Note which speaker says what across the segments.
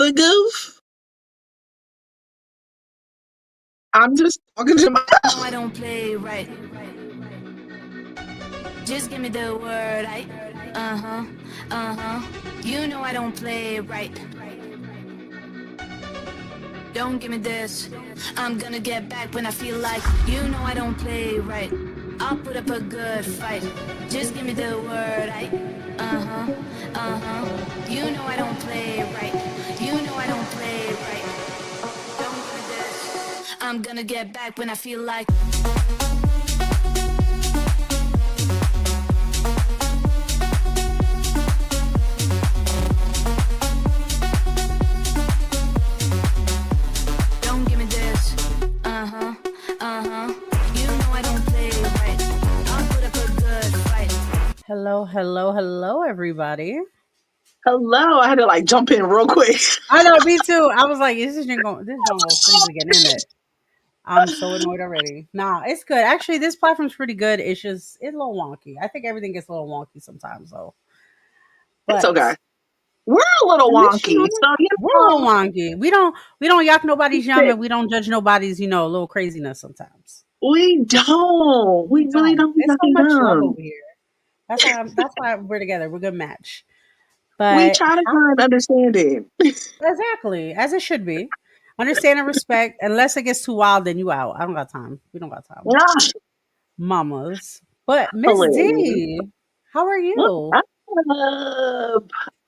Speaker 1: the goof. I'm just talking to my.
Speaker 2: No, I don't play right. Just give me the word. You know I don't play right. Don't give me this. I'm gonna get back when I feel like. You know I don't play right. I'll put up a good fight. Just give me the word. You know I don't play right. You know I don't play right. Don't give me this. I'm gonna get back when I feel like. Don't give me this. You know I don't play right. I'll put up a good fight.
Speaker 3: Hello, everybody.
Speaker 1: Hello, I had to like jump in real quick.
Speaker 3: I know, me too. I was like, this is going to freeze again, isn't it? I'm so annoyed already. Nah, it's good. Actually, this platform's pretty good. It's a little wonky. I think everything gets a little wonky sometimes, though.
Speaker 1: It's
Speaker 3: But
Speaker 1: okay. We're a little
Speaker 3: at least,
Speaker 1: wonky, so
Speaker 3: we're a little wonky. We don't yuck nobody's yum,
Speaker 1: shit.
Speaker 3: and we don't judge nobody's, little craziness sometimes.
Speaker 1: We don't. We really don't.
Speaker 3: It's so
Speaker 1: Nothing
Speaker 3: much love
Speaker 1: dumb.
Speaker 3: over here. That's why we're together. We're a good match.
Speaker 1: We
Speaker 3: But
Speaker 1: try to find understanding.
Speaker 3: exactly, as it should be. Understand and respect. Unless it gets too wild, then you out. I don't got time. We don't got time.
Speaker 1: Ah,
Speaker 3: Mamas. But Miss
Speaker 1: hilarious.
Speaker 3: D, how are
Speaker 1: Look,
Speaker 3: you?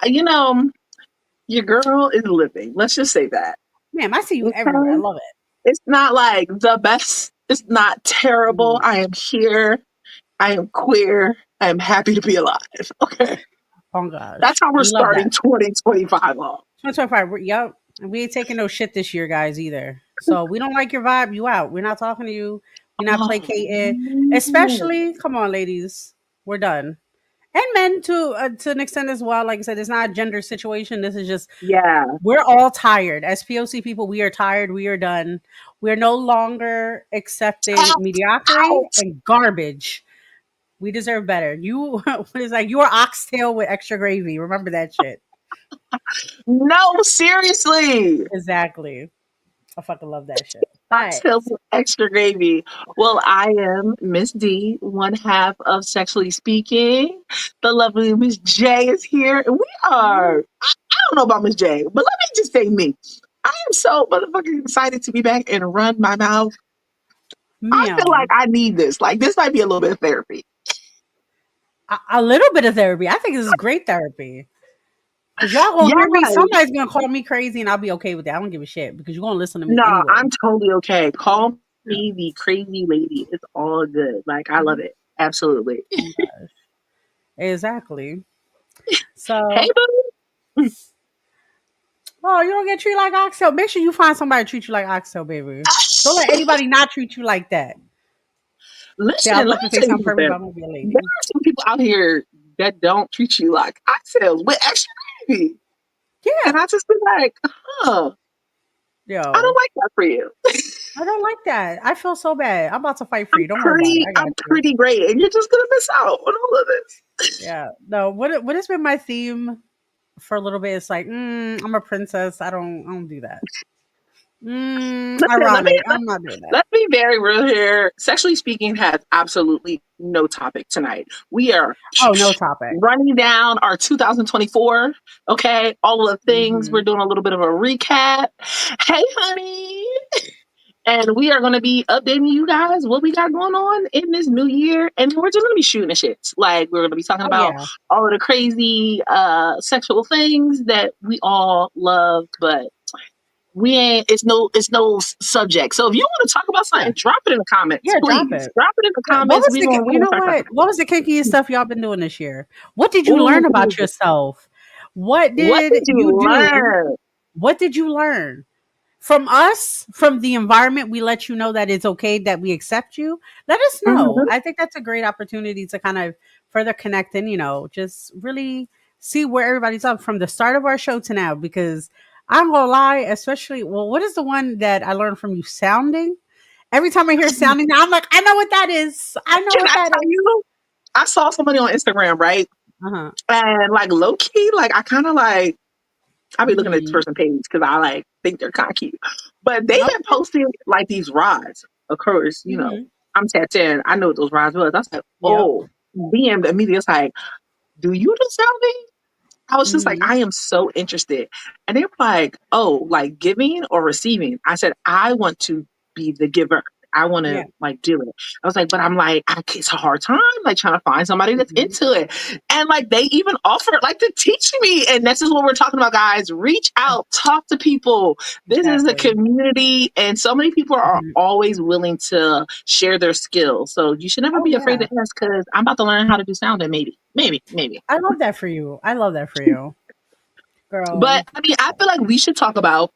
Speaker 1: you know, your girl is living. Let's just say that.
Speaker 3: Ma'am, I see you everywhere. I
Speaker 1: Okay?
Speaker 3: love it.
Speaker 1: It's not like the best. It's not terrible.
Speaker 3: Mhm.
Speaker 1: I am here. I am queer. I am happy to be alive. Okay.
Speaker 3: Oh
Speaker 1: That's
Speaker 3: gosh.
Speaker 1: how we're
Speaker 3: We love
Speaker 1: starting
Speaker 3: that.
Speaker 1: 2025 off.
Speaker 3: 2025. Yep. We ain't taking no shit this year, guys, either. So we don't like your vibe, you out. We're not talking to you. We're not
Speaker 1: Oh,
Speaker 3: placating.
Speaker 1: man.
Speaker 3: Especially, come on, ladies. We're done. And men to an extent as well. Like I said, it's not a gender situation. This is just
Speaker 1: Yeah.
Speaker 3: we're all tired. As POC people, we are tired. We are done. We're no longer accepting
Speaker 1: Tap
Speaker 3: mediocrity
Speaker 1: out.
Speaker 3: and garbage. We deserve better. You what is like you are oxtail with extra gravy. Remember that shit.
Speaker 1: No, seriously.
Speaker 3: Exactly. I fucking love that shit. But
Speaker 1: Cocktails with extra gravy. Well, I am Miss D, one half of Sexually Speaking. The lovely Miss J is here. And we are, I don't know about Miss J, but let me just say me. I am so motherfucking excited to be back and run my mouth. I feel like
Speaker 3: ma'am,
Speaker 1: I need this. Like, this might be a little bit of therapy.
Speaker 3: a little bit of therapy. I think this is great therapy. Cause y'all gonna hear me.
Speaker 1: Yes.
Speaker 3: Somebody's gonna call me crazy, and I'll be okay with that. I don't give a shit because you're gonna listen to me
Speaker 1: No,
Speaker 3: anyway.
Speaker 1: I'm totally okay. Call me the crazy lady. It's all good. Like, I love it. Absolutely.
Speaker 3: Oh gosh. Exactly.
Speaker 1: Hey,
Speaker 3: So,
Speaker 1: boo.
Speaker 3: oh, you don't get treated like oxtail. Make sure you find somebody to treat you like oxtail, baby. Don't let anybody not treat you like that. See, I
Speaker 1: Listen,
Speaker 3: was
Speaker 1: let
Speaker 3: about
Speaker 1: me
Speaker 3: to say
Speaker 1: tell you
Speaker 3: something perfect, but
Speaker 1: something.
Speaker 3: I'm gonna be a
Speaker 1: There
Speaker 3: lady.
Speaker 1: are some people out here that don't treat you like oxtails with extra gravy.
Speaker 3: Yeah,
Speaker 1: And I just be like, huh, I don't
Speaker 3: yo,
Speaker 1: like that for you.
Speaker 3: I don't like that. I feel so bad. I'm about to fight for you. Don't worry about it. I got
Speaker 1: I'm
Speaker 3: you.
Speaker 1: pretty great. And you're just gonna miss out on all of this.
Speaker 3: Yeah. No. What has been my theme for a little bit? It's like, I'm a princess. I don't do that.
Speaker 1: Listen,
Speaker 3: Ironic. I'm not doing that.
Speaker 1: let's be very real here. Sexually Speaking has absolutely no topic tonight. We are
Speaker 3: Oh, no topic.
Speaker 1: running down our 2024. Okay, all of the things. We're
Speaker 3: Hmm.
Speaker 1: doing a little bit of a recap. Hey, honey. And we are going to be updating you guys what we got going on in this new year. And we're just going to be shooting the shits. Like, we're going to be talking
Speaker 3: Oh
Speaker 1: about
Speaker 3: yeah.
Speaker 1: all of the crazy sexual things that we all love, but we ain't, it's no subject. So if you want to talk about
Speaker 3: Yeah.
Speaker 1: something, drop it in the comments,
Speaker 3: Yeah. Drop
Speaker 1: please.
Speaker 3: it.
Speaker 1: Drop it in the
Speaker 3: Yeah, what
Speaker 1: comments.
Speaker 3: was the?
Speaker 1: We're
Speaker 3: You
Speaker 1: gonna
Speaker 3: know
Speaker 1: start talking.
Speaker 3: what? What was the kinkiest stuff y'all been doing this year? What did you learn about
Speaker 1: Ooh,
Speaker 3: yourself? What
Speaker 1: what
Speaker 3: did
Speaker 1: did you
Speaker 3: you do?
Speaker 1: learn?
Speaker 3: What did you learn? From us, from the environment, we let you know that it's okay, that we accept you. Let us know.
Speaker 1: Mhm.
Speaker 3: I think that's a great opportunity to kind of further connect and, just really see where everybody's up from the start of our show to now. Because I'm gonna lie, especially, well, what is the one that I learned from you? Sounding. Every time I hear sounding, now I'm like, I know what that is. I know
Speaker 1: Can
Speaker 3: what
Speaker 1: I
Speaker 3: that
Speaker 1: tell
Speaker 3: is.
Speaker 1: you? I saw somebody on Instagram, right?
Speaker 3: Uh-huh.
Speaker 1: And like low key, like I kind of like I'll be looking at this
Speaker 3: Mm-hmm.
Speaker 1: person page because I like think they're kind of cute. But they had
Speaker 3: Okay.
Speaker 1: posted like these rods. Of course,
Speaker 3: Mm-hmm.
Speaker 1: I'm tapped in. I know what those rods was. I was like,
Speaker 3: Yep.
Speaker 1: oh, DM immediately was like, do you do sounding? I was just like,
Speaker 3: Mm-hmm.
Speaker 1: I am so interested. And they were like, oh, like giving or receiving? I said, I want to be the giver. I want to
Speaker 3: Yeah.
Speaker 1: like do it. I was like, but I'm like, it's a hard time, like trying to find somebody that's
Speaker 3: Mm-hmm.
Speaker 1: into it. And like they even offered like to teach me. And this is what we're talking about, guys. Reach out, talk to people. This is a
Speaker 3: Exactly.
Speaker 1: community, and so many people are
Speaker 3: Mhm.
Speaker 1: always willing to share their skills. So you should never
Speaker 3: Oh
Speaker 1: be afraid
Speaker 3: yeah.
Speaker 1: to ask because I'm about to learn how to do sound and maybe.
Speaker 3: I love that for you. I love that for you,
Speaker 1: But
Speaker 3: girl.
Speaker 1: I mean, I feel like we should talk about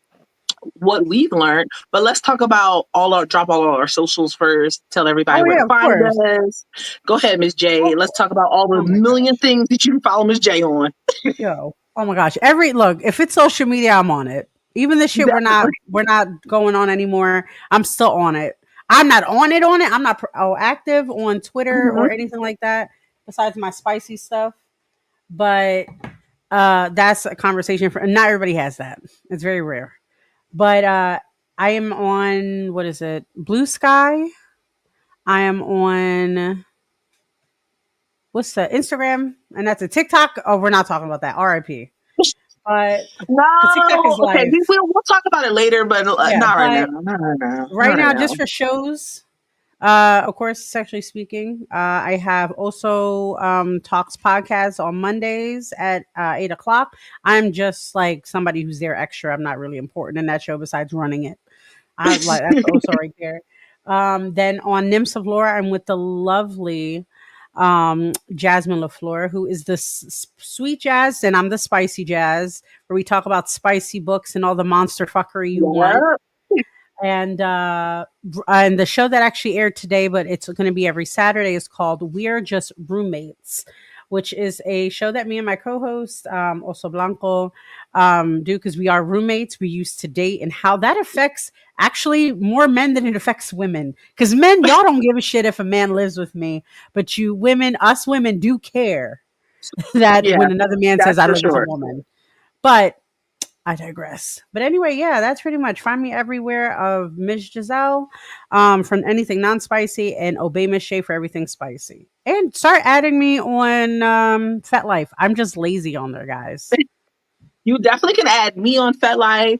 Speaker 1: what we've learned, but let's talk about drop all our socials first. Tell everybody
Speaker 3: Oh
Speaker 1: where to
Speaker 3: yeah, of
Speaker 1: find
Speaker 3: course.
Speaker 1: us. Go ahead, Miss J.
Speaker 3: Oh,
Speaker 1: Let's talk about all the
Speaker 3: oh my
Speaker 1: million
Speaker 3: gosh.
Speaker 1: things that you can follow Miss J on.
Speaker 3: Yo. Oh my gosh. Every look, if it's social media, I'm on it. Even the shit
Speaker 1: Definitely.
Speaker 3: we're not going on anymore. I'm still on it. I'm not on it. I'm not active on Twitter
Speaker 1: Mhm.
Speaker 3: or anything like that. Besides my spicy stuff, but that's a conversation for. Not everybody has that. It's very rare. But I am on what is it? Blue Sky. I am on what's the Instagram, and that's a TikTok. Oh, we're not talking about that. RIP. But because TikTok
Speaker 1: No,
Speaker 3: is
Speaker 1: okay,
Speaker 3: life.
Speaker 1: we'll talk about it later, but
Speaker 3: Yeah,
Speaker 1: not right now.
Speaker 3: but
Speaker 1: Not right now. Not
Speaker 3: right
Speaker 1: right
Speaker 3: now,
Speaker 1: now.
Speaker 3: just for shows, of course, sexually speaking, I have also talks podcast on Mondays at 8 o'clock. I'm just like somebody who's there extra. I'm not really important in that show besides running it. I like that's also right there. Then on Nymphs of Lore, I'm with the lovely Jasmine LaFleur, who is the sweet jazz, and I'm the spicy jazz, where we talk about spicy books and all the monster fuckery you want.
Speaker 1: Yeah.
Speaker 3: And the show that actually aired today, but it's going to be every Saturday, is called We're Just Roommates, which is a show that me and my co-host Oso Blanco do, because we are roommates. We used to date, and how that affects actually more men than it affects women, because men, y'all don't give a shit if a man lives with me, but you women, us women, do care that
Speaker 1: Yeah,
Speaker 3: when another man says
Speaker 1: that's
Speaker 3: I
Speaker 1: for
Speaker 3: live with a
Speaker 1: sure.
Speaker 3: woman. But I digress. But anyway, yeah, that's pretty much. Find me everywhere of Miss Giselle, from anything non-spicy, and obey Miss Shay for everything spicy. And start adding me on Fat Life. I'm just lazy on there, guys.
Speaker 1: You definitely can add me on FetLife.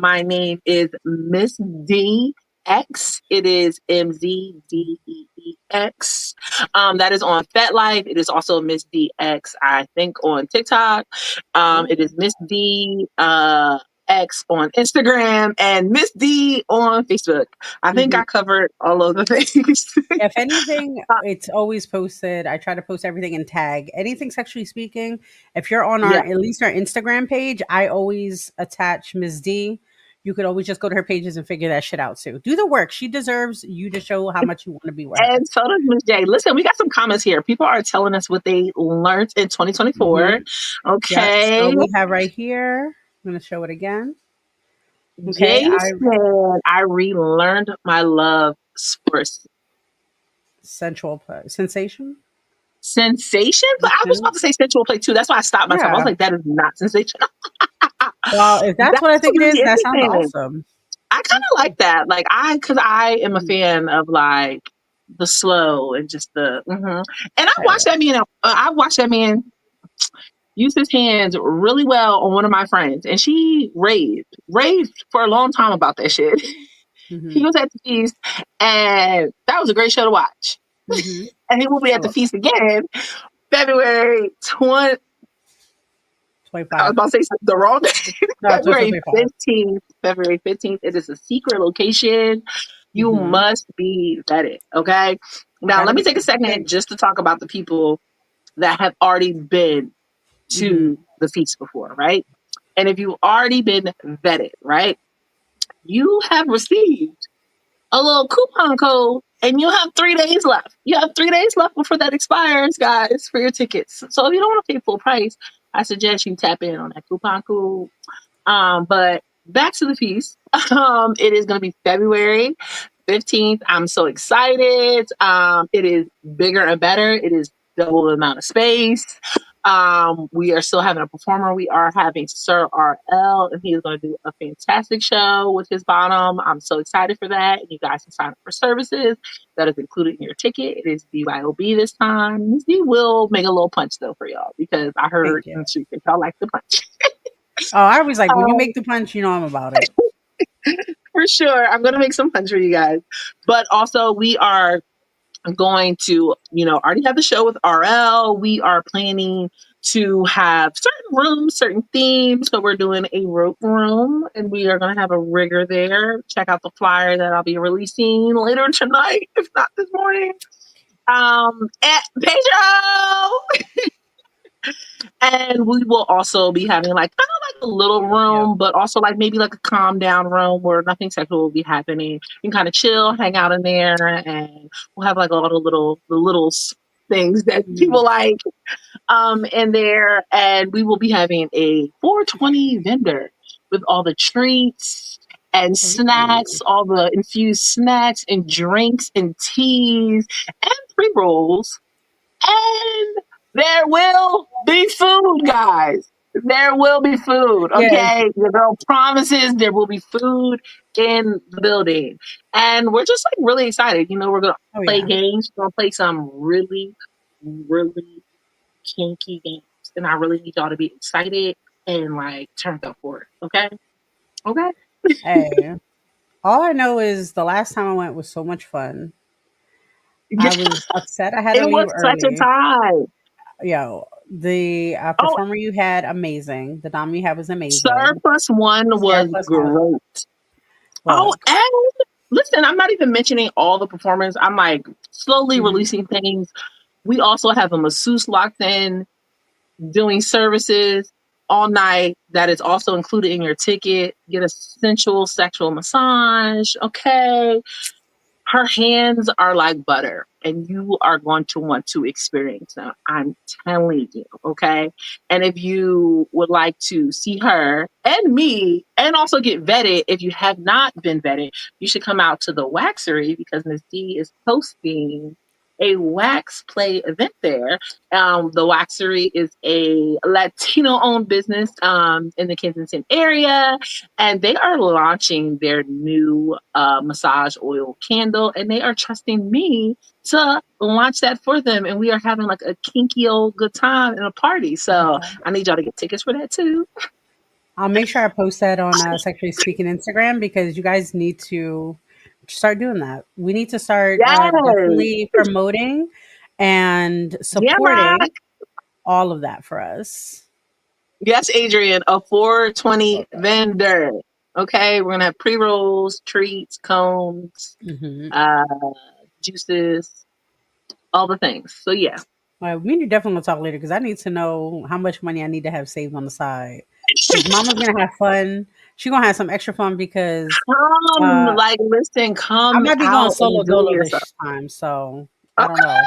Speaker 1: My name is Miss D X. It is MZDEEX. That is on FetLife. It is also Miss DX, I think, on TikTok. It is Miss D X on Instagram and Miss D on Facebook. I think
Speaker 3: Mhm.
Speaker 1: I covered all of the things.
Speaker 3: If anything, it's always posted. I try to post everything and tag anything sexually speaking. If you're on our
Speaker 1: Yeah.
Speaker 3: at least our Instagram page, I always attach Ms. D. You could always just go to her pages and figure that shit out too. Do the work. She deserves you to show how much you want to be with her.
Speaker 1: And so does Ms. J. Listen, we got some comments here. People are telling us what they learned in 2024.
Speaker 3: Mhm. Yep. So
Speaker 1: Okay.
Speaker 3: we have right here. I'm going to show it again. Okay.
Speaker 1: Jay said, I relearned my love for
Speaker 3: Sensual sensation.
Speaker 1: sensation. But I was
Speaker 3: Okay.
Speaker 1: about to say sensual play too. That's why I stopped myself. I was
Speaker 3: Yeah.
Speaker 1: like, that is not sensation.
Speaker 3: Well, if that's what I
Speaker 1: That's
Speaker 3: think it
Speaker 1: really
Speaker 3: is, that sounds
Speaker 1: interesting.
Speaker 3: awesome.
Speaker 1: I kind of like that. Like, because I am a
Speaker 3: Mhm.
Speaker 1: fan of like the slow and just the, and I
Speaker 3: Hell
Speaker 1: watched that man, used his hands really well on one of my friends, and she raved for a long time about that shit.
Speaker 3: yeah.
Speaker 1: He
Speaker 3: Hmm.
Speaker 1: was at the feast, and that was a great show to watch.
Speaker 3: Hmm.
Speaker 1: And he will be
Speaker 3: I
Speaker 1: at the
Speaker 3: love
Speaker 1: feast again February 20. I was
Speaker 3: 25.
Speaker 1: about to say the wrong day.
Speaker 3: No, it's
Speaker 1: February
Speaker 3: 25.
Speaker 1: 15th. February 15th. It is a secret location. You
Speaker 3: Hmm.
Speaker 1: must be vetted. Okay.
Speaker 3: I
Speaker 1: Now,
Speaker 3: got to
Speaker 1: let me
Speaker 3: be
Speaker 1: take a second
Speaker 3: certified.
Speaker 1: just to talk about the people that have already been
Speaker 3: Hmm.
Speaker 1: to the feast before, right? And if you've already been vetted, right, you have received a little coupon code and you have 3 days left. You have 3 days left before that expires, guys, for your tickets. So if you don't want to pay full price, I suggest you tap in on that coupon code. But back to the feast. It is going to be February 15th. I'm so excited. It is bigger and better. It is double the amount of space. We are still having a performer. We are having Sir RL, and he is going to do a fantastic show with his bottom. I'm so excited for that. And you guys can sign up for services that is included in your ticket. It is BYOB this time. Miss D will make a little punch though for y'all because I heard
Speaker 3: Thank you.
Speaker 1: and she thinks y'all like the punch.
Speaker 3: Oh, I was like, when you
Speaker 1: Um,
Speaker 3: make the punch, you know I'm about it.
Speaker 1: for sure, I'm gonna make some punch for you guys. But also, we are going to, already have the show with RL. We are planning to have certain rooms, certain themes. So we're doing a rope room and we are going to have a rigger there. Check out the flyer that I'll be releasing later tonight, if not this morning. At Pedro! And we will also be having like kind of like a little
Speaker 3: Yep.
Speaker 1: room, but also like maybe like a calm down room where nothing sexual will be happening. You can kind of chill, hang out in there, and we'll have like a lot of little things that
Speaker 3: Mhm.
Speaker 1: people like in there. And we will be having a 420 vendor with all the treats and snacks,
Speaker 3: Ooh.
Speaker 1: all the infused snacks and drinks and teas and pre rolls, and there will be food, guys. There will be food,
Speaker 3: Yes.
Speaker 1: okay? The girl promises there will be food in the building. And we're just like really excited. We're going to
Speaker 3: Oh
Speaker 1: play
Speaker 3: yeah.
Speaker 1: games. We're going to play some really, really kinky games. And I really need y'all to be excited and like turned up for it, okay? Okay?
Speaker 3: Hey, all I know is the last time I went was so much fun. I was upset I had to
Speaker 1: It
Speaker 3: leave
Speaker 1: was such a
Speaker 3: early.
Speaker 1: time.
Speaker 3: Yo, the
Speaker 1: Oh,
Speaker 3: performer you had, amazing. The dom you had was
Speaker 1: Sir
Speaker 3: amazing.
Speaker 1: Plus One
Speaker 3: Sierra
Speaker 1: was
Speaker 3: Plus One,
Speaker 1: great. Oh,
Speaker 3: look.
Speaker 1: and listen, I'm not even mentioning all the performers. I'm like slowly
Speaker 3: Mhm.
Speaker 1: releasing things. We also have a masseuse locked in doing services all night that is also included in your ticket. Get a sensual sexual massage. Okay. Her hands are like butter and you are going to want to experience them. I'm telling you, okay? And if you would like to see her and me and also get vetted, if you have not been vetted, you should come out to the Waxery because Miss D is hosting a wax play event there. The Waxery is a Latino owned business in the Kensington area, and they are launching their new massage oil candle, and they are trusting me to launch that for them. And we are having like a kinky old good time and a party. So I need y'all to get tickets for that too.
Speaker 3: I'll make sure I post that on Sexually Speaking Instagram because you guys need to start doing that. We need to start
Speaker 1: Yes.
Speaker 3: definitely promoting and
Speaker 1: Yeah, ma.
Speaker 3: supporting all of that for us.
Speaker 1: Yes, Adrian, a 420
Speaker 3: Okay.
Speaker 1: vendor. Okay, we're gonna have pre rolls, treats, cones,
Speaker 3: Hmm.
Speaker 1: uh, juices, all the things. So yeah.
Speaker 3: Well, we need definitely to talk later because I need to know how much money I need to have saved on the side. Because Mama's gonna have fun. She's gonna have some extra fun because
Speaker 1: Come,
Speaker 3: uh,
Speaker 1: like, listen,
Speaker 3: I
Speaker 1: come
Speaker 3: might be going
Speaker 1: out and
Speaker 3: solo
Speaker 1: enjoy
Speaker 3: dolo
Speaker 1: yourself.
Speaker 3: this time. So I don't know.
Speaker 1: Okay,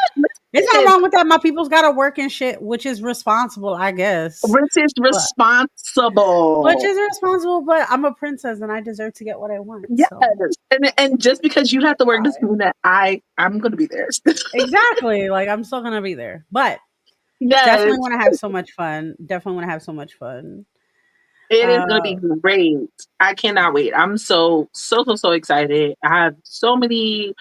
Speaker 3: There's nothing
Speaker 1: listen,
Speaker 3: wrong with that. My people's got to work and shit, which is responsible, I guess.
Speaker 1: Rich is
Speaker 3: But which
Speaker 1: responsible.
Speaker 3: is responsible, but I'm a princess and I deserve to get what I want.
Speaker 1: Yes,
Speaker 3: So
Speaker 1: and just because you have to work doesn't
Speaker 3: fine.
Speaker 1: mean that I'm going to be there.
Speaker 3: Exactly. Like I'm still gonna be there. But
Speaker 1: Yes,
Speaker 3: definitely wanna have so much fun. Definitely wanna have so much fun.
Speaker 1: it is going to
Speaker 3: Uh
Speaker 1: be great. I cannot wait. I'm so excited. I have so many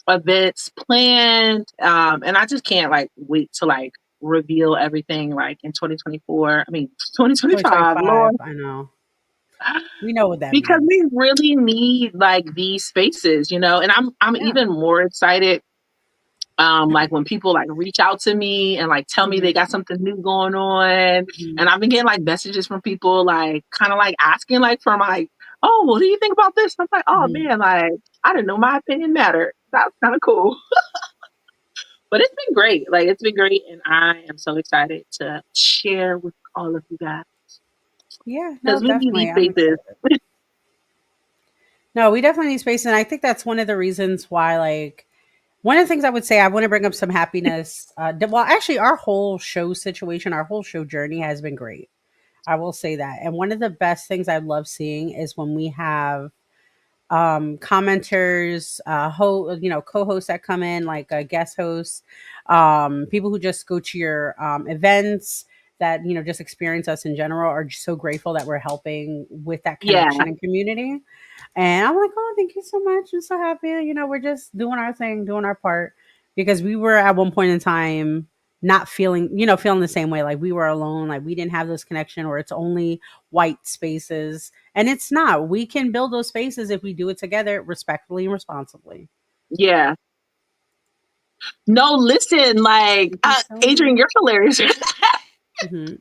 Speaker 1: events planned, and I just can't like wait to like reveal everything like in 2024. I mean 2025,
Speaker 3: 2025,
Speaker 1: Lord.
Speaker 3: I know. We know what that
Speaker 1: Because
Speaker 3: means.
Speaker 1: we really need like these spaces, and I'm
Speaker 3: Yeah.
Speaker 1: even more excited like when people like reach out to me and like tell me they
Speaker 3: Mhm,
Speaker 1: got something new going on.
Speaker 3: mhm.
Speaker 1: And I've been getting like messages from people like kind of like asking like for my, oh, what do you think about this? I'm like, oh
Speaker 3: Mhm.
Speaker 1: man, like I didn't know my opinion mattered. That's kind of cool. But it's been great. Like it's been great, and I am so excited to share with all of you guys
Speaker 3: Yeah, no,
Speaker 1: because we need
Speaker 3: definitely.
Speaker 1: these
Speaker 3: I'm
Speaker 1: spaces.
Speaker 3: excited. No, we definitely need space. And I think that's one of the reasons why, like, one of the things I would say, I want to bring up some happiness. Well, actually, our whole show situation, our whole show journey has been great. I will say that. And one of the best things I love seeing is when we have commenters, co-hosts that come in, like guest hosts, people who just go to your events, that just experience us in general are just so grateful that we're helping with that
Speaker 1: Yeah.
Speaker 3: connection and community. And I'm like, oh, thank you so much. I'm so happy. We're just doing our thing, doing our part, because we were at one point in time not feeling the same way. Like we were alone. Like we didn't have this connection where it's only white spaces. And it's not. We can build those spaces if we do it together respectfully and responsibly.
Speaker 1: Yeah. No, listen, like,
Speaker 3: Thank you so
Speaker 1: Adrian,
Speaker 3: much.
Speaker 1: you're hilarious.
Speaker 3: Hmm.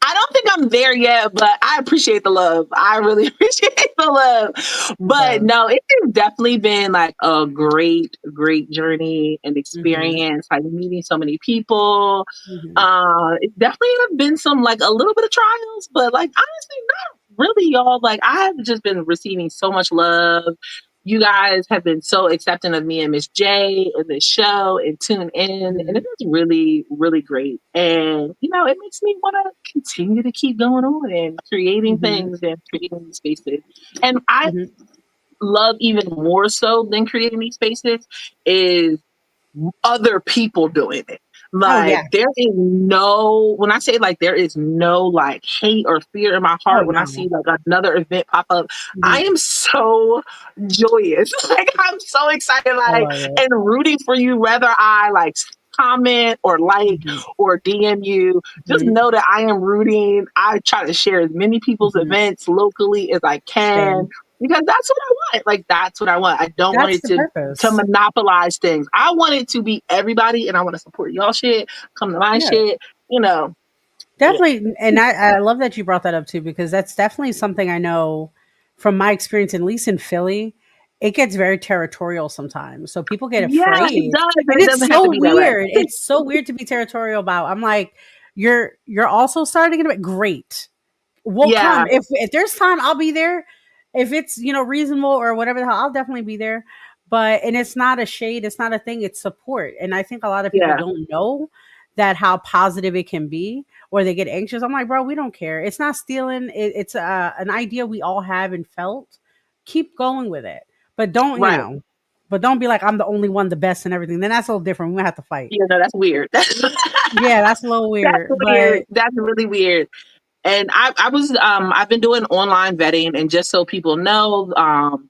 Speaker 1: I don't think I'm there yet, but I appreciate the love. I really appreciate the love. But
Speaker 3: Yes.
Speaker 1: no, it has definitely been like a great, great journey and
Speaker 3: Hmm.
Speaker 1: experience. Like meeting so many people.
Speaker 3: Hmm.
Speaker 1: It definitely have been some like a little bit of trials, but like honestly, not really, y'all. Like I've just been receiving so much love. You guys have been so accepting of me and Miss J and this show and tune in. And it
Speaker 3: Hmm.
Speaker 1: is really, really great. And, it makes me want to continue to keep going on and creating
Speaker 3: Hmm.
Speaker 1: things and creating these spaces. And I
Speaker 3: Hmm.
Speaker 1: love even more so than creating these spaces is other people doing it.
Speaker 3: Oh
Speaker 1: Like
Speaker 3: yeah.
Speaker 1: there is no when I say like there is no like hate or fear in my
Speaker 3: Oh
Speaker 1: heart when I
Speaker 3: no.
Speaker 1: see like another event pop up. I
Speaker 3: Hmm.
Speaker 1: am so joyous. Like I'm so excited
Speaker 3: I
Speaker 1: like
Speaker 3: love it.
Speaker 1: and rooting for you whether I like comment or like
Speaker 3: Hmm.
Speaker 1: or DM you. Just
Speaker 3: Hmm.
Speaker 1: know that I am rooting. I try to share as many people's
Speaker 3: Hmm.
Speaker 1: events locally as I can
Speaker 3: Same.
Speaker 1: because that's what I want. Like that's what I want. I don't want
Speaker 3: That's
Speaker 1: it
Speaker 3: the
Speaker 1: to
Speaker 3: purpose.
Speaker 1: monopolize things. I want it to be everybody, and I want to support y'all shit. Come to my
Speaker 3: Yeah.
Speaker 1: shit, you know. Yeah,
Speaker 3: Definitely, and I love that you brought that up too, because that's definitely something I know from my experience, at least in Philly. It gets very territorial sometimes, so people get
Speaker 1: yeah, it
Speaker 3: afraid,
Speaker 1: does, and
Speaker 3: and
Speaker 1: it
Speaker 3: it's
Speaker 1: doesn't have to
Speaker 3: so
Speaker 1: be that way.
Speaker 3: weird. It's so weird to be territorial about. I'm like, you're also starting it. Great, we'll
Speaker 1: Yeah,
Speaker 3: come if there's time. I'll be there. If it's reasonable or whatever the hell, I'll definitely be there. And it's not a shade. It's not a thing. It's support. And I think a lot of people
Speaker 1: yeah,
Speaker 3: don't know that how positive it can be, or they get anxious. I'm like, bro, we don't care. It's not stealing. It's an idea we all have and felt. Keep going with it, but
Speaker 1: right.
Speaker 3: but don't be like I'm the only one, the best and everything. Then that's a little different. We have to fight.
Speaker 1: Yeah, no, that's weird. That's
Speaker 3: Yeah, that's a little weird,
Speaker 1: weird.
Speaker 3: but
Speaker 1: That's really weird. And I was I've been doing online vetting, and just so people know,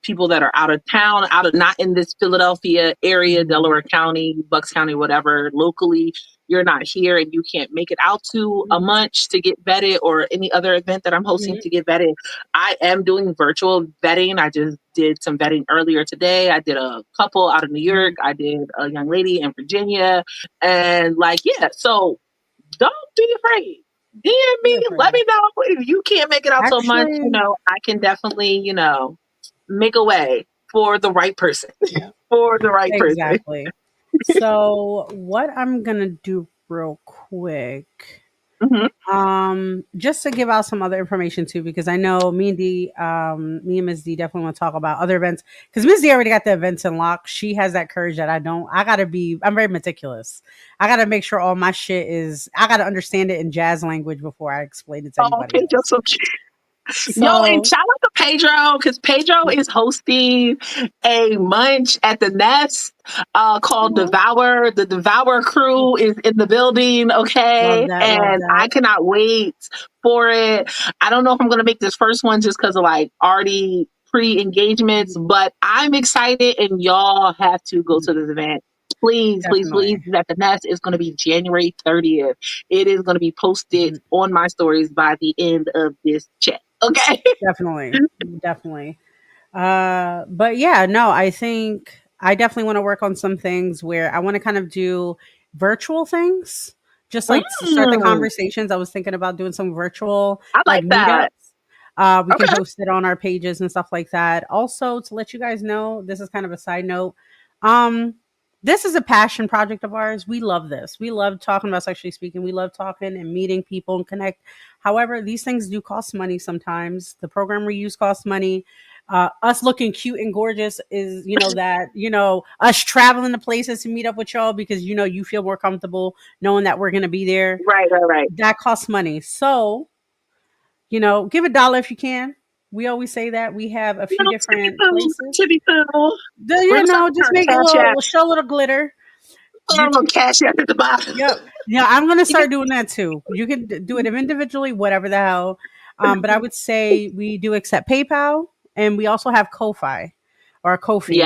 Speaker 1: people that are out of town, out of not in this Philadelphia area,
Speaker 3: mhm,
Speaker 1: Delaware County, Bucks County, whatever, locally, you're not here and you can't make it out to a
Speaker 3: mhm,
Speaker 1: munch to get vetted or any other event that I'm hosting
Speaker 3: mhm,
Speaker 1: to get vetted. I am doing virtual vetting. I just did some vetting earlier today. I did a couple out of New York.
Speaker 3: mhm.
Speaker 1: I did a young lady in Virginia, and like yeah, so don't be afraid. DM
Speaker 3: Be
Speaker 1: me. Let
Speaker 3: afraid.
Speaker 1: me know if you can't make it out so much.
Speaker 3: Actually,
Speaker 1: I can definitely, make a way for the right person.
Speaker 3: yeah,
Speaker 1: For the right person.
Speaker 3: exactly. So what I'm gonna do real quick,
Speaker 1: Hmm.
Speaker 3: just to give out some other information too, because I know me and Ms. D definitely want to talk about other events, because Ms. D already got the events in lock. She has that courage that I don't. I'm very meticulous. I gotta make sure all my shit is. I gotta understand it in jazz language before I explain it to
Speaker 1: Oh,
Speaker 3: anybody
Speaker 1: Pedro,
Speaker 3: else.
Speaker 1: so cute. Yo, and
Speaker 3: So
Speaker 1: shout out to Pedro because Pedro is hosting a munch at the Nest called
Speaker 3: mhm,
Speaker 1: Devour. The Devour crew is in the building,
Speaker 3: love
Speaker 1: okay?
Speaker 3: that, love
Speaker 1: And I
Speaker 3: that.
Speaker 1: cannot wait for it. I don't know if I'm going to make this first one just because of like already pre engagements,
Speaker 3: Mhm,
Speaker 1: but I'm excited and y'all have to go
Speaker 3: mhm,
Speaker 1: to this event. Please, please, please.
Speaker 3: definitely.
Speaker 1: At the Nest is going to be January 30th. It is going to be posted
Speaker 3: Mhm.
Speaker 1: on my stories by the end of this chat. Okay.
Speaker 3: Definitely, definitely. But yeah, no, I think I definitely want to work on some things where I want to kind of do virtual things, just like to start the
Speaker 1: Mm,
Speaker 3: conversations. I was thinking about doing some virtual
Speaker 1: I
Speaker 3: like
Speaker 1: like
Speaker 3: meetups.
Speaker 1: that.
Speaker 3: We can
Speaker 1: Okay.
Speaker 3: host it on our pages and stuff like that. Also, to let you guys know, this is kind of a side note. Um, this is a passion project of ours. We love this. We love talking about sexually speaking. We love talking and meeting people and connect. However, these things do cost money sometimes. The program we use costs money. Us looking cute and gorgeous is, us traveling to places to meet up with y'all because, you feel more comfortable knowing that we're going to be there.
Speaker 1: Right, right, right.
Speaker 3: That costs money. So, give $1 if you can. We always say that we have a few
Speaker 1: No,
Speaker 3: different
Speaker 1: tippy poo,
Speaker 3: places.
Speaker 1: tippy poo. We're
Speaker 3: You
Speaker 1: gonna start
Speaker 3: know, just
Speaker 1: our
Speaker 3: make it a
Speaker 1: Cash
Speaker 3: little,
Speaker 1: App.
Speaker 3: we'll show a little glitter.
Speaker 1: Put our little cash app at the bottom.
Speaker 3: Yep. Yeah, I'm gonna start doing that too. You can do it individually, whatever the hell. But I would say we do accept PayPal, and we also have Ko-fi or Kofi,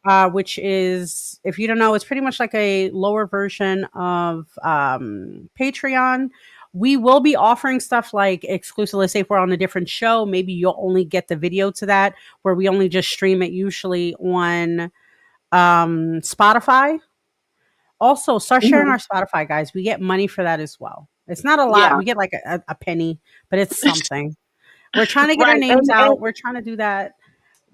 Speaker 1: Yeah,
Speaker 3: which is, if you don't know, it's pretty much like a lower version of Patreon. We will be offering stuff like exclusive. Let's say if we're on a different show, maybe you'll only get the video to that, where we only just stream it usually on Spotify. Also, start sharing
Speaker 1: mhm,
Speaker 3: our Spotify, guys. We get money for that as well. It's not a lot.
Speaker 1: yeah,
Speaker 3: We get like a penny, but it's something. We're trying to get our
Speaker 1: right,
Speaker 3: names
Speaker 1: and
Speaker 3: out. We're trying to do that.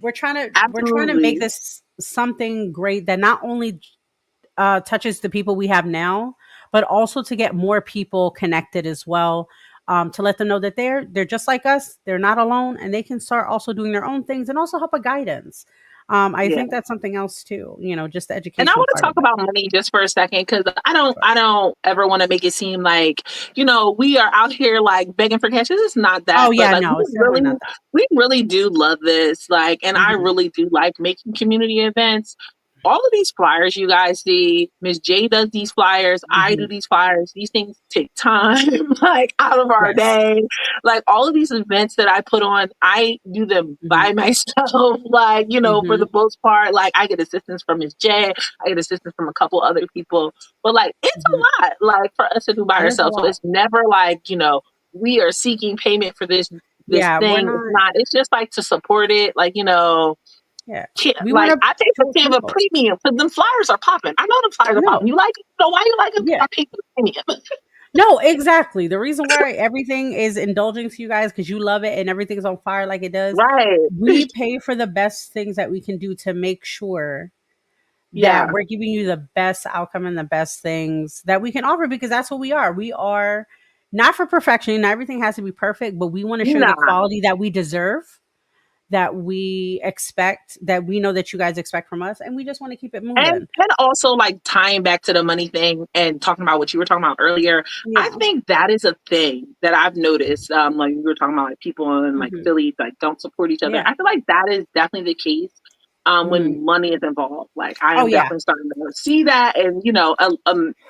Speaker 3: We're trying to make
Speaker 1: absolutely,
Speaker 3: this something great that not only touches the people we have now, but also to get more people connected as well. To let them know that they're just like us. They're not alone, and they can start also doing their own things and also help a guidance. I
Speaker 1: yeah.
Speaker 3: think that's something else too. Just the
Speaker 1: And I
Speaker 3: educational
Speaker 1: want to
Speaker 3: part
Speaker 1: talk
Speaker 3: of it.
Speaker 1: about money just for a second because
Speaker 3: Sure.
Speaker 1: I don't ever want to make it seem like we are out here like begging for cash. This is not
Speaker 3: Oh
Speaker 1: that, but
Speaker 3: yeah,
Speaker 1: like
Speaker 3: no, it's definitely not that.
Speaker 1: we really do love this. Like, and I
Speaker 3: Mhm.
Speaker 1: really do like making community events. All of these flyers you guys see, Miss J does these flyers, I do
Speaker 3: Mhm.
Speaker 1: these flyers. These things take time, like out of our
Speaker 3: Yes.
Speaker 1: day. Like all of these events that I put on, I do them
Speaker 3: Mhm.
Speaker 1: by myself. Like, for the
Speaker 3: Mhm.
Speaker 1: most part, like I get assistance from Miss J, I get assistance from a couple other people. But like it's
Speaker 3: Mhm.
Speaker 1: a lot, like for us to do by
Speaker 3: It is a
Speaker 1: ourselves. So
Speaker 3: lot.
Speaker 1: it's never like, we are seeking payment for this
Speaker 3: Yeah, we're
Speaker 1: thing. It's
Speaker 3: not.
Speaker 1: not, it's just like to support it. Like,
Speaker 3: Yeah, we want
Speaker 1: like
Speaker 3: to
Speaker 1: I pay for
Speaker 3: keep it
Speaker 1: Canva
Speaker 3: simple.
Speaker 1: Premium because them flyers are popping. I know them flyers are popping.
Speaker 3: No,
Speaker 1: You like it? So why you like it?
Speaker 3: yeah,
Speaker 1: I pay for the premium.
Speaker 3: no, exactly. The reason why everything is indulging to you guys because you love it and everything's on fire like it does.
Speaker 1: Right.
Speaker 3: We pay for the best things that we can do to make sure that
Speaker 1: Yeah.
Speaker 3: we're giving you the best outcome and the best things that we can offer because that's what we are. We are not for perfection. Not everything has to be perfect, but we want to show the
Speaker 1: Nah.
Speaker 3: quality that we deserve, that we expect, that we know that you guys expect from us, and we just want to keep it
Speaker 1: And
Speaker 3: moving.
Speaker 1: and also like tying back to the money thing and talking about what you were talking about earlier, I
Speaker 3: Yeah.
Speaker 1: think that is a thing that I've noticed. Like we were talking about like people in like
Speaker 3: Hmm.
Speaker 1: Philly like don't support each other.
Speaker 3: Yeah.
Speaker 1: I feel like that is definitely the case
Speaker 3: Hmm.
Speaker 1: when money is involved. Like I
Speaker 3: Oh
Speaker 1: am
Speaker 3: yeah.
Speaker 1: definitely starting to see that, and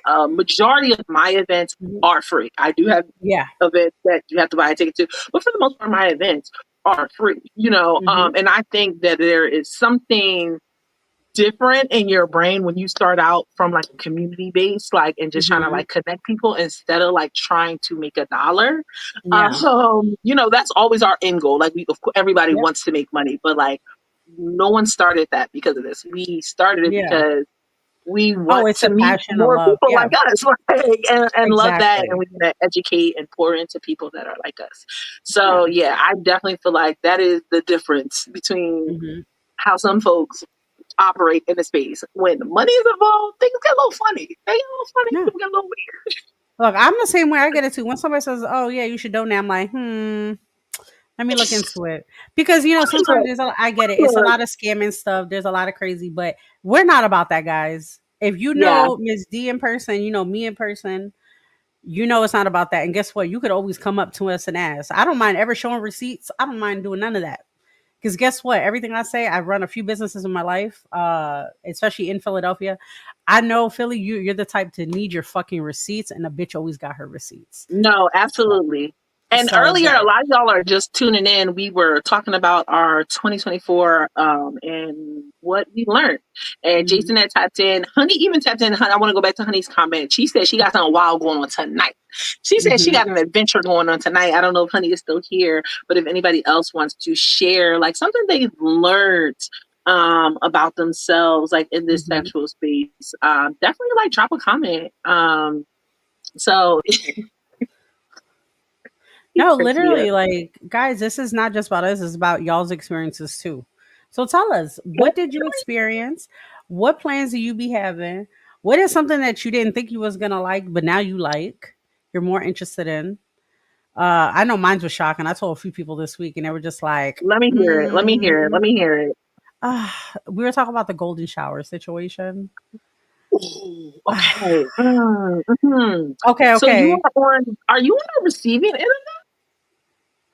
Speaker 1: a majority of my events
Speaker 3: Mhm.
Speaker 1: are free. I do have
Speaker 3: Yeah.
Speaker 1: events that you have to buy a ticket to, but for the most part, my events are free.
Speaker 3: Hmm.
Speaker 1: And I think that there is something different in your brain when you start out from like a community base, like and just trying to
Speaker 3: Hmm.
Speaker 1: like connect people instead of like trying to make a dollar.
Speaker 3: Yeah.
Speaker 1: That's always our end goal. Like everybody
Speaker 3: Yep.
Speaker 1: wants to make money, but like no one started that because of this. We started it
Speaker 3: Yeah.
Speaker 1: because we
Speaker 3: Oh,
Speaker 1: want
Speaker 3: it's
Speaker 1: to
Speaker 3: a
Speaker 1: meet
Speaker 3: passion, a
Speaker 1: more
Speaker 3: love.
Speaker 1: people
Speaker 3: Yeah.
Speaker 1: like us, like, and love that, and
Speaker 3: Exactly.
Speaker 1: we want to educate and pour into people that are like us. So
Speaker 3: Yeah.
Speaker 1: yeah, I definitely feel like that is the difference between
Speaker 3: Hmm.
Speaker 1: how some folks operate in the space. When money is involved, things get a little funny. They get a little funny,
Speaker 3: Yeah.
Speaker 1: things get a little weird.
Speaker 3: Look, I'm the same way. I get it too. When somebody says, "Oh yeah, you should donate," I'm like, let me look into it because sometimes
Speaker 1: Look,
Speaker 3: there's I get it. It's a
Speaker 1: look,
Speaker 3: lot of scamming stuff. There's a lot of crazy, but we're not about that, guys. If you
Speaker 1: yeah,
Speaker 3: know Miss D in person, you know me in person. You know it's not about that. And guess what? You could always come up to us and ask. I don't mind ever showing receipts. I don't mind doing none of that. Because guess what? Everything I say, I've run a few businesses in my life, especially in Philadelphia. I know Philly, you're the type to need your fucking receipts, and a bitch always got her receipts.
Speaker 1: no,
Speaker 3: So,
Speaker 1: absolutely. And
Speaker 3: so
Speaker 1: earlier,
Speaker 3: yeah.
Speaker 1: a lot of y'all are just tuning in. We were talking about our 2024 and what we learned. And
Speaker 3: Mhm,
Speaker 1: Jason had tapped in. Honey even tapped in. I want to go back to Honey's comment. She said she got something wild going on tonight. She said she
Speaker 3: mhm,
Speaker 1: got an adventure going on tonight. I don't know if Honey is still here, but if anybody else wants to share like something they've learned about themselves, like in this
Speaker 3: mhm.
Speaker 1: sexual space, definitely like drop a comment. So
Speaker 3: No,
Speaker 1: cracks me up.
Speaker 3: literally, like, guys, this is not just about us, it's about y'all's experiences too. So tell us, what did you experience? What plans do you be having? What is something that you didn't think you was gonna like, but now you like, you're more interested in? I know mine was shocking. I told a few people this week and they were just like,
Speaker 1: Let me hear it. Let me hear it. Let me hear it.
Speaker 3: we were talking about the golden shower situation.
Speaker 1: Ooh, okay. Mhm.
Speaker 3: Okay,
Speaker 1: So you
Speaker 3: okay.
Speaker 1: are on the receiving end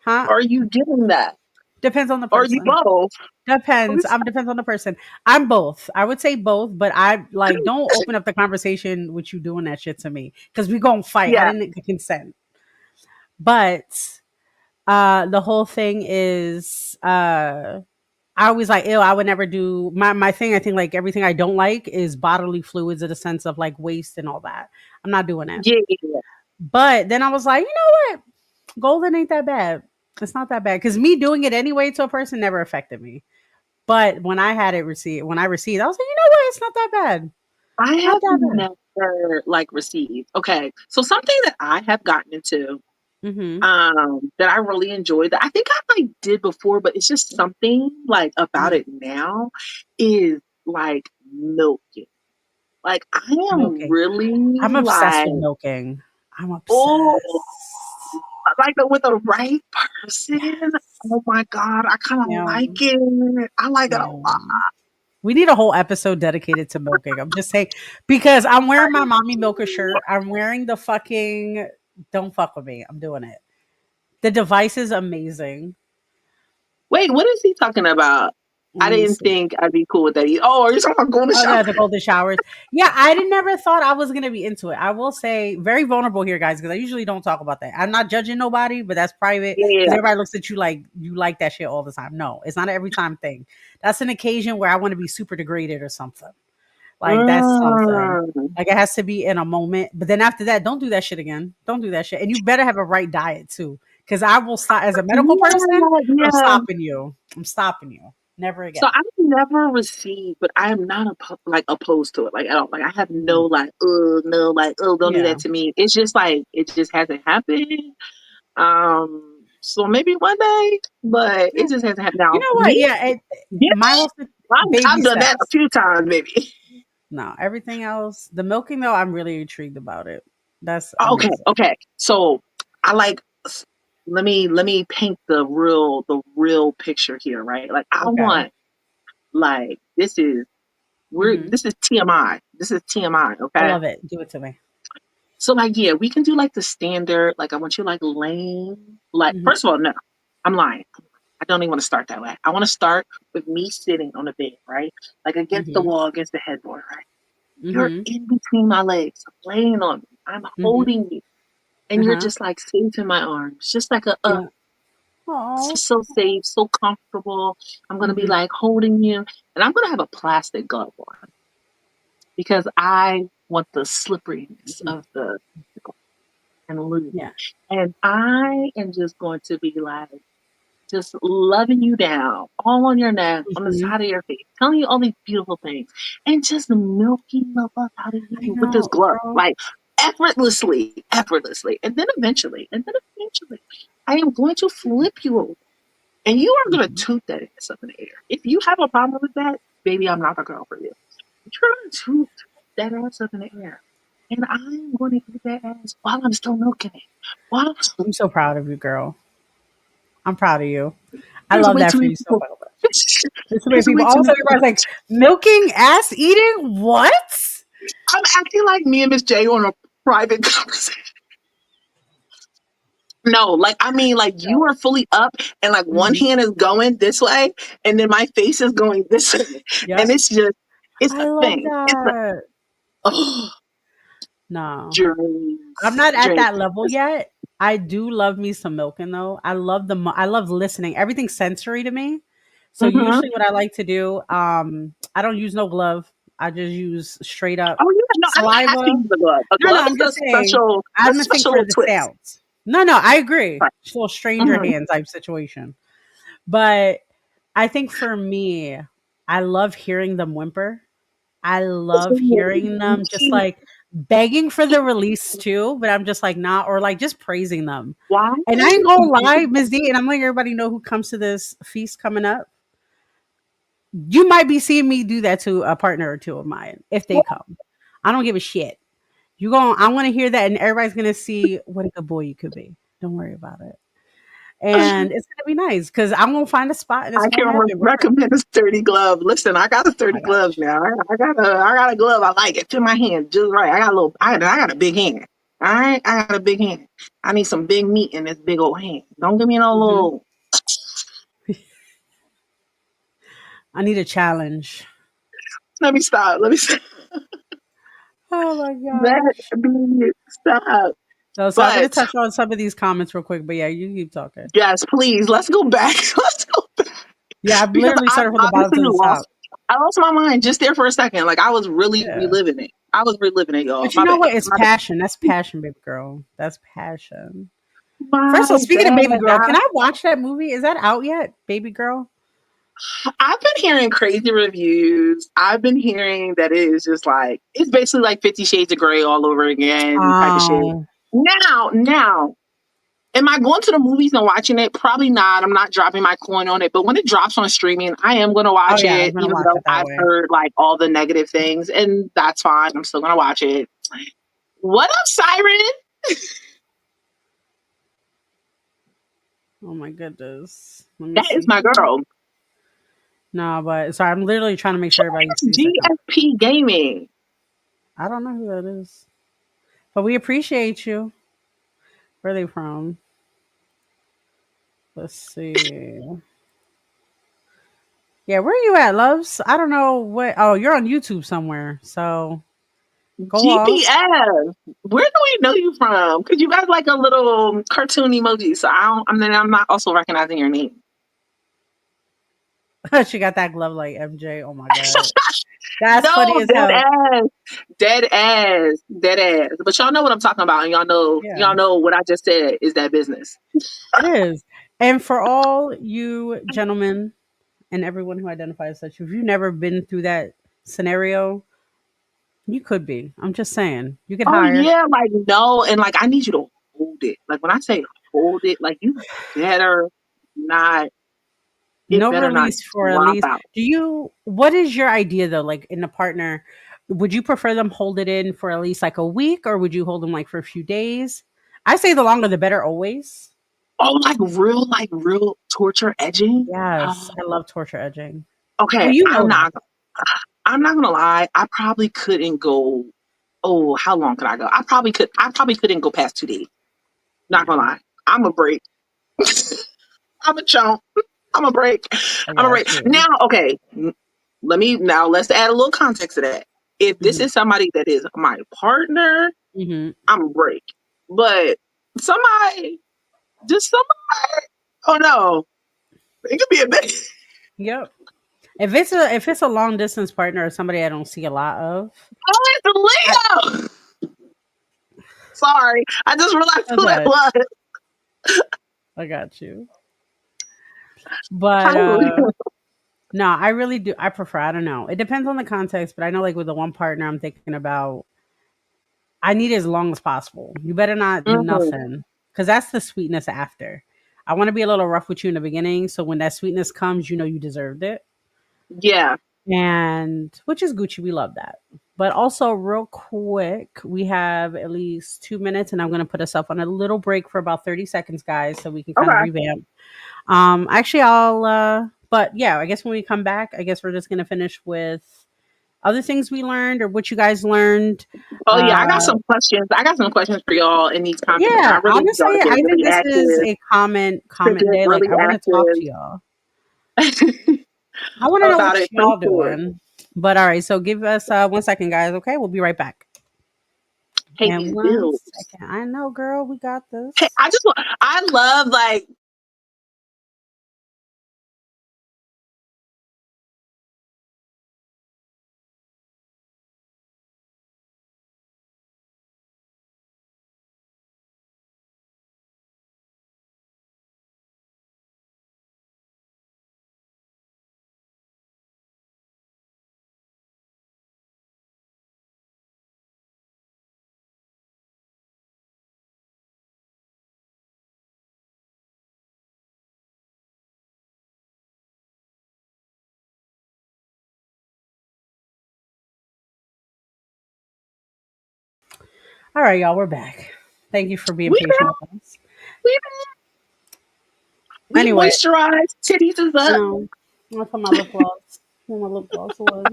Speaker 3: Huh?
Speaker 1: or are you giving that?
Speaker 3: Depends on the
Speaker 1: Or you
Speaker 3: person.
Speaker 1: both?
Speaker 3: Depends. Depends on the person. I'm both. I would say both, but I like don't open up the conversation with you doing that shit to me because we gonna fight. I
Speaker 1: Yeah.
Speaker 3: didn't consent. But the whole thing is I always like ew, I would never do my thing. I think like everything I don't like is bodily fluids in the sense of like waste and all that. I'm not doing it.
Speaker 1: Yeah.
Speaker 3: But then I was like, you know what? Golden ain't that bad. It's not that bad because me doing it anyway to a person never affected me. But when I had it received, when I received, I was like, you know what? It's not that bad.
Speaker 1: I
Speaker 3: Not
Speaker 1: have
Speaker 3: that bad.
Speaker 1: never like received. Okay. So something that I have gotten into
Speaker 3: Mm-hmm.
Speaker 1: that I really enjoyed that I think I like did before, but it's just something like about
Speaker 3: Mm-hmm.
Speaker 1: it now is like milking. Like I am
Speaker 3: Milking.
Speaker 1: really
Speaker 3: I'm obsessed
Speaker 1: like,
Speaker 3: with milking. I'm
Speaker 1: oh,
Speaker 3: obsessed.
Speaker 1: like with the right person. Oh my God, I kind of
Speaker 3: Yeah.
Speaker 1: like it. I like it a
Speaker 3: Yeah.
Speaker 1: lot.
Speaker 3: We need a whole episode dedicated to milking. I'm just saying because I'm wearing my mommy milker shirt. I'm wearing the fucking don't fuck with me. I'm doing it. The device is amazing.
Speaker 1: Wait, what is he talking about? I
Speaker 3: Let me
Speaker 1: didn't
Speaker 3: see.
Speaker 1: think I'd be cool with that. Oh, are you talking about going to
Speaker 3: Oh
Speaker 1: shower?
Speaker 3: no, the golden showers. Yeah, I didn't never thought I was gonna be into it. I will say very vulnerable here, guys, because I usually don't talk about that. I'm not judging nobody, but that's private
Speaker 1: Yeah,
Speaker 3: because
Speaker 1: yeah.
Speaker 3: everybody looks at you like you like that shit all the time. No, it's not an every time thing. That's an occasion where I want to be super degraded or something. Like that's something.
Speaker 1: Mm.
Speaker 3: Like it has to be in a moment. But then after that, don't do that shit again. Don't do that shit. And you better have a right diet too. Because I will stop as a medical person,
Speaker 1: Yeah,
Speaker 3: I'm
Speaker 1: yeah.
Speaker 3: stopping you. I'm stopping you. Never
Speaker 1: So
Speaker 3: again.
Speaker 1: I've never received, but I am not like opposed to it, like at all. Like I have no
Speaker 3: Mhm.
Speaker 1: like, oh no, like oh don't do
Speaker 3: Yeah.
Speaker 1: that to me. It's just like it just hasn't happened. So maybe one day, but
Speaker 3: Yeah.
Speaker 1: it just hasn't happened.
Speaker 3: You
Speaker 1: Now
Speaker 3: know what?
Speaker 1: me,
Speaker 3: Yeah,
Speaker 1: yeah,
Speaker 3: my whole thing, baby
Speaker 1: I've done that a
Speaker 3: steps.
Speaker 1: few times, maybe.
Speaker 3: No, everything else, the milking though, I'm really intrigued about it. That's
Speaker 1: Okay,
Speaker 3: amazing.
Speaker 1: okay. So I like let me paint the real picture here, right? Like I
Speaker 3: Okay.
Speaker 1: want like
Speaker 3: Hmm.
Speaker 1: this is TMI. This is TMI,
Speaker 3: I
Speaker 1: okay?
Speaker 3: love it. Do it to me.
Speaker 1: So like yeah, we can do like the standard, like I want you like laying like
Speaker 3: Hmm.
Speaker 1: first of all, no, I'm lying. I don't even want to start that way. I want to start with me sitting on the bed, right? Like against the
Speaker 3: Hmm.
Speaker 1: wall, against the headboard, right? You're
Speaker 3: Hmm.
Speaker 1: in between my legs, laying on me. I'm
Speaker 3: Hmm.
Speaker 1: holding you. And you're
Speaker 3: Uh-huh.
Speaker 1: just like safe in my arms, just like
Speaker 3: Yeah. Oh.
Speaker 1: so safe, so comfortable. I'm gonna be
Speaker 3: Hmm.
Speaker 1: like holding you, and I'm gonna have a plastic glove on because I want the slipperiness
Speaker 3: Hmm.
Speaker 1: of the and loose.
Speaker 3: Yeah.
Speaker 1: And I am just going to be like just loving you down, all on your neck, on the
Speaker 3: Hmm.
Speaker 1: side of your face, telling you all these beautiful things, and just milking the fuck out of
Speaker 3: I
Speaker 1: you with this
Speaker 3: know,
Speaker 1: glove,
Speaker 3: girl.
Speaker 1: like effortlessly, and then eventually, I am going to flip you over. And you are going to
Speaker 3: Mhm.
Speaker 1: toot that ass up in the air. If you have a problem with that, baby, I'm not the girl for you. You're going to toot that ass up in the air. And I'm going to eat that ass while I'm still milking it. While I'm still,
Speaker 3: I'm so proud of you, girl. I'm proud of you. I
Speaker 1: there's
Speaker 3: love
Speaker 1: way
Speaker 3: that
Speaker 1: too
Speaker 3: for
Speaker 1: many
Speaker 3: you so
Speaker 1: people.
Speaker 3: much. There's so many
Speaker 1: There's
Speaker 3: people.
Speaker 1: way
Speaker 3: All
Speaker 1: too
Speaker 3: of a
Speaker 1: many
Speaker 3: sudden,
Speaker 1: people.
Speaker 3: everybody's like, milking, ass eating? What?
Speaker 1: I'm acting like me and Miss J on a private conversation. No, like I mean, like you are fully up, and like one
Speaker 3: Mhm.
Speaker 1: hand is going this way, and then my face is going this way, and
Speaker 3: Yep.
Speaker 1: it's
Speaker 3: I
Speaker 1: a
Speaker 3: love
Speaker 1: thing. It's a
Speaker 3: that.
Speaker 1: oh,
Speaker 3: No, I'm
Speaker 1: dreams,
Speaker 3: not at
Speaker 1: dreams.
Speaker 3: that level yet. I do love me some milking though. I love I love listening. Everything's sensory to me. So
Speaker 1: Mm-hmm.
Speaker 3: usually what I like to do, I don't use no glove. I just use straight up
Speaker 1: Oh yeah, no, I don't have to
Speaker 3: saliva.
Speaker 1: use a glove. A
Speaker 3: No,
Speaker 1: glove
Speaker 3: I'm
Speaker 1: is
Speaker 3: just saying.
Speaker 1: a
Speaker 3: I'm a thing
Speaker 1: special
Speaker 3: for
Speaker 1: little
Speaker 3: the
Speaker 1: twist.
Speaker 3: sounds. No, I agree.
Speaker 1: Right.
Speaker 3: It's a little stranger
Speaker 1: Mm-hmm.
Speaker 3: hand type situation. But I think for me, I love hearing them whimper. I love hearing them just like begging for the release too, but I'm just like not or like just praising them.
Speaker 1: Why?
Speaker 3: And I ain't gonna lie, Ms. D, and I'm letting everybody know who comes to this feast coming up. You might be seeing me do that to a partner or two of mine if they come. I don't give a shit. I want to hear that, and everybody's gonna see what a good boy you could be. Don't worry about it, and it's gonna be nice because I'm gonna find a spot and it's
Speaker 1: I
Speaker 3: gonna
Speaker 1: can
Speaker 3: happen.
Speaker 1: recommend a sturdy glove. Listen, I got a sturdy
Speaker 3: I got
Speaker 1: glove now. I got a glove. I like it. Fit my hand just right. I got a big hand. All right, I got a big hand. I need some big meat in this big old hand. Don't give me no
Speaker 3: you.
Speaker 1: little.
Speaker 3: I need a challenge.
Speaker 1: Let me stop. Let me stop.
Speaker 3: Oh my
Speaker 1: Let
Speaker 3: gosh.
Speaker 1: me stop.
Speaker 3: So I'm gonna
Speaker 1: But
Speaker 3: touch on some of these comments real quick, but yeah, you keep talking.
Speaker 1: yes, please, let's go back. Let's go back.
Speaker 3: Yeah, I've
Speaker 1: Because
Speaker 3: literally
Speaker 1: I
Speaker 3: started from the bottom
Speaker 1: obviously
Speaker 3: to the
Speaker 1: lost
Speaker 3: top.
Speaker 1: I lost my mind just there for a second. Like I was really
Speaker 3: Yeah.
Speaker 1: reliving it. I was reliving it, y'all.
Speaker 3: But you
Speaker 1: My
Speaker 3: know
Speaker 1: bad.
Speaker 3: what? It's
Speaker 1: My bad.
Speaker 3: passion. That's passion, baby girl. That's passion. First of
Speaker 1: My
Speaker 3: all, speaking of Baby Girl, can
Speaker 1: bad.
Speaker 3: I watch that movie? Is that out yet? Baby Girl?
Speaker 1: I've been hearing crazy reviews. I've been hearing that it is just like it's basically like 50 Shades of Grey all over again type of shit.
Speaker 3: Oh.
Speaker 1: Now, am I going to the movies and watching it? Probably not. I'm not dropping my coin on it. But when it drops on streaming, I am going to
Speaker 3: Oh
Speaker 1: watch
Speaker 3: yeah, I'm
Speaker 1: it,
Speaker 3: gonna
Speaker 1: even
Speaker 3: watch
Speaker 1: though
Speaker 3: it that
Speaker 1: I've
Speaker 3: way.
Speaker 1: heard like all the negative things, and that's fine. I'm still going to watch it. What up, Siren?
Speaker 3: Oh my goodness. Let me
Speaker 1: That is
Speaker 3: see
Speaker 1: my
Speaker 3: here.
Speaker 1: girl.
Speaker 3: No, but sorry, I'm literally trying to make sure everybody sees the comment.
Speaker 1: GSP Gaming.
Speaker 3: I don't know who that is. But we appreciate you. Where are they from? Let's see. Yeah, where are you at, loves? I don't know what. Oh, you're on YouTube somewhere. So go off.
Speaker 1: GPS. Where do we know you from? Because you got like a little cartoon emoji. So I'm not also recognizing your name.
Speaker 3: She got that glove like MJ. Oh my god, that's funny
Speaker 1: No,
Speaker 3: as
Speaker 1: dead
Speaker 3: hell.
Speaker 1: ass. Dead ass. Dead ass. But y'all know what I'm talking about, and
Speaker 3: Yeah,
Speaker 1: y'all know what I just said is that business.
Speaker 3: it is. And for all you gentlemen and everyone who identifies as such, if you've never been through that scenario, you could be. I'm just saying, you get
Speaker 1: Oh
Speaker 3: hired.
Speaker 1: yeah, like no, and like I need you to hold it. Like when I say hold it, like you better not it
Speaker 3: No
Speaker 1: better not
Speaker 3: release for at
Speaker 1: drop
Speaker 3: least.
Speaker 1: out.
Speaker 3: Do you? What is your idea though? Like in a partner, would you prefer them hold it in for at least like a week, or would you hold them like for a few days? I say the longer the better, always.
Speaker 1: Oh, like real torture edging.
Speaker 3: Yes, I love torture edging. Well,
Speaker 1: Okay,
Speaker 3: you know that.
Speaker 1: I'm not gonna lie. I probably couldn't go. Oh, how long could I go? I probably couldn't go past 2 days. Not
Speaker 3: Yeah,
Speaker 1: gonna lie. I'm a break. I'm a chump. I'm a break.
Speaker 3: I
Speaker 1: I'm a
Speaker 3: got
Speaker 1: break.
Speaker 3: you.
Speaker 1: Now, okay. Let's add a little context to that. If this
Speaker 3: Hmm.
Speaker 1: is somebody that is my partner,
Speaker 3: Hmm.
Speaker 1: I'm a break. But somebody, just somebody. Oh no, it could be a bit.
Speaker 3: Yep. If it's a long distance partner or somebody I don't see a lot of,
Speaker 1: Oh,
Speaker 3: I,
Speaker 1: it's Leo. Sorry, I just realized
Speaker 3: oh
Speaker 1: who that
Speaker 3: god,
Speaker 1: was.
Speaker 3: I got you. But
Speaker 1: Hallelujah.
Speaker 3: no, I really do. I prefer. I don't know. It depends on the context, but I know like with the one partner, I'm thinking about. I need it as long as possible. You better not do
Speaker 1: Mhm.
Speaker 3: nothing because that's the sweetness after. I want to be a little rough with you in the beginning, so when that sweetness comes, you know you deserved it,
Speaker 1: Yeah.
Speaker 3: and which is Gucci. We love that. But also, real quick, we have at least 2 minutes, and I'm going to put us up on a little break for about 30 seconds, guys, so we can kind of
Speaker 1: Okay.
Speaker 3: revamp. Actually, but yeah, I guess when we come back, I guess we're just going to finish with other things we learned or what you guys learned.
Speaker 1: Oh yeah, I got
Speaker 3: Uh,
Speaker 1: some questions. I got some questions for y'all in these comments, and
Speaker 3: yeah,
Speaker 1: I really need y'all
Speaker 3: honestly,
Speaker 1: to get
Speaker 3: I think
Speaker 1: really
Speaker 3: this is
Speaker 1: active.
Speaker 3: a
Speaker 1: To
Speaker 3: comment
Speaker 1: get
Speaker 3: day. Like,
Speaker 1: really
Speaker 3: I want to talk to
Speaker 1: active
Speaker 3: y'all. I want to know what
Speaker 1: about it for
Speaker 3: y'all
Speaker 1: sure.
Speaker 3: doing. But all right, so give us 1 second, guys. Okay, we'll be right back.
Speaker 1: Pay
Speaker 3: And
Speaker 1: these
Speaker 3: one
Speaker 1: bills.
Speaker 3: second. I know, girl, we got
Speaker 1: Hey,
Speaker 3: this.
Speaker 1: I love like
Speaker 3: All right, y'all, we're back. Thank you for being
Speaker 1: we
Speaker 3: patient with us.
Speaker 1: we we
Speaker 3: Anyway,
Speaker 1: moisturize. Titties is
Speaker 3: I
Speaker 1: up.
Speaker 3: know. I'm gonna put my lip gloss. Where my lip gloss was.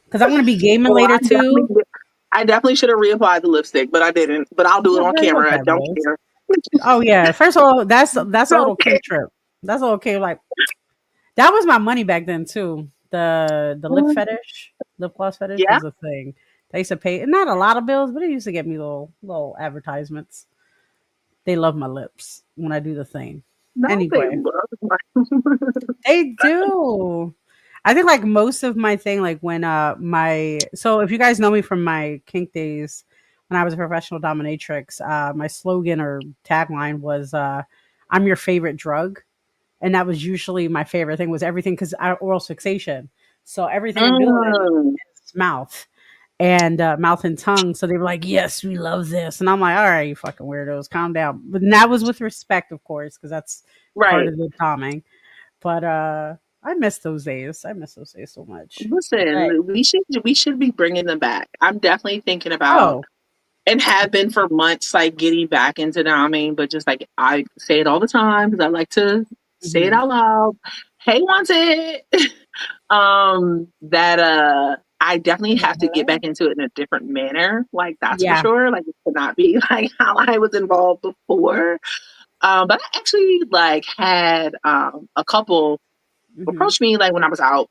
Speaker 3: Because I'm gonna be gaming
Speaker 1: Well,
Speaker 3: later too.
Speaker 1: I definitely should have reapplied the lipstick, but I didn't. But I'll do it
Speaker 3: No,
Speaker 1: on
Speaker 3: girl, you're
Speaker 1: camera. I
Speaker 3: okay,
Speaker 1: don't
Speaker 3: babes.
Speaker 1: care.
Speaker 3: Oh yeah. First of all, that's a little
Speaker 1: Okay.
Speaker 3: K trip. That's a little K. Like that was my money back then too. The lip fetish, lip gloss fetish
Speaker 1: Yeah,
Speaker 3: was a thing. They used to pay not a lot of bills, but it used to get me little advertisements. They love my lips when I do the thing.
Speaker 1: no, they
Speaker 3: Anyway,
Speaker 1: love
Speaker 3: they do. I think like most of my thing, like when my so if you guys know me from my kink days when I was a professional dominatrix, my slogan or tagline was I'm your favorite drug. And that was usually my favorite thing was everything because oral fixation. So everything I'm doing
Speaker 1: Mm,
Speaker 3: is mouth and mouth and tongue. So they were like, "Yes, we love this," and I'm like, "All right, you fucking weirdos, calm down." But that was with respect, of course, because that's part
Speaker 1: right.
Speaker 3: of the calming. But I miss those days. I miss those days so much. Right.
Speaker 1: Listen, we should be bringing them back. I'm definitely thinking about
Speaker 3: Oh.
Speaker 1: and have been for months, like getting back into doming, but just like I say it all the time because I like to say it
Speaker 3: Hmm.
Speaker 1: out loud. Hey, wants it. That I definitely have to get back into it in a different manner. Like that's for
Speaker 3: Yeah.
Speaker 1: sure. Like it could not be like how I was involved before. But I actually like had a couple
Speaker 3: Hmm.
Speaker 1: approach me like when I was out,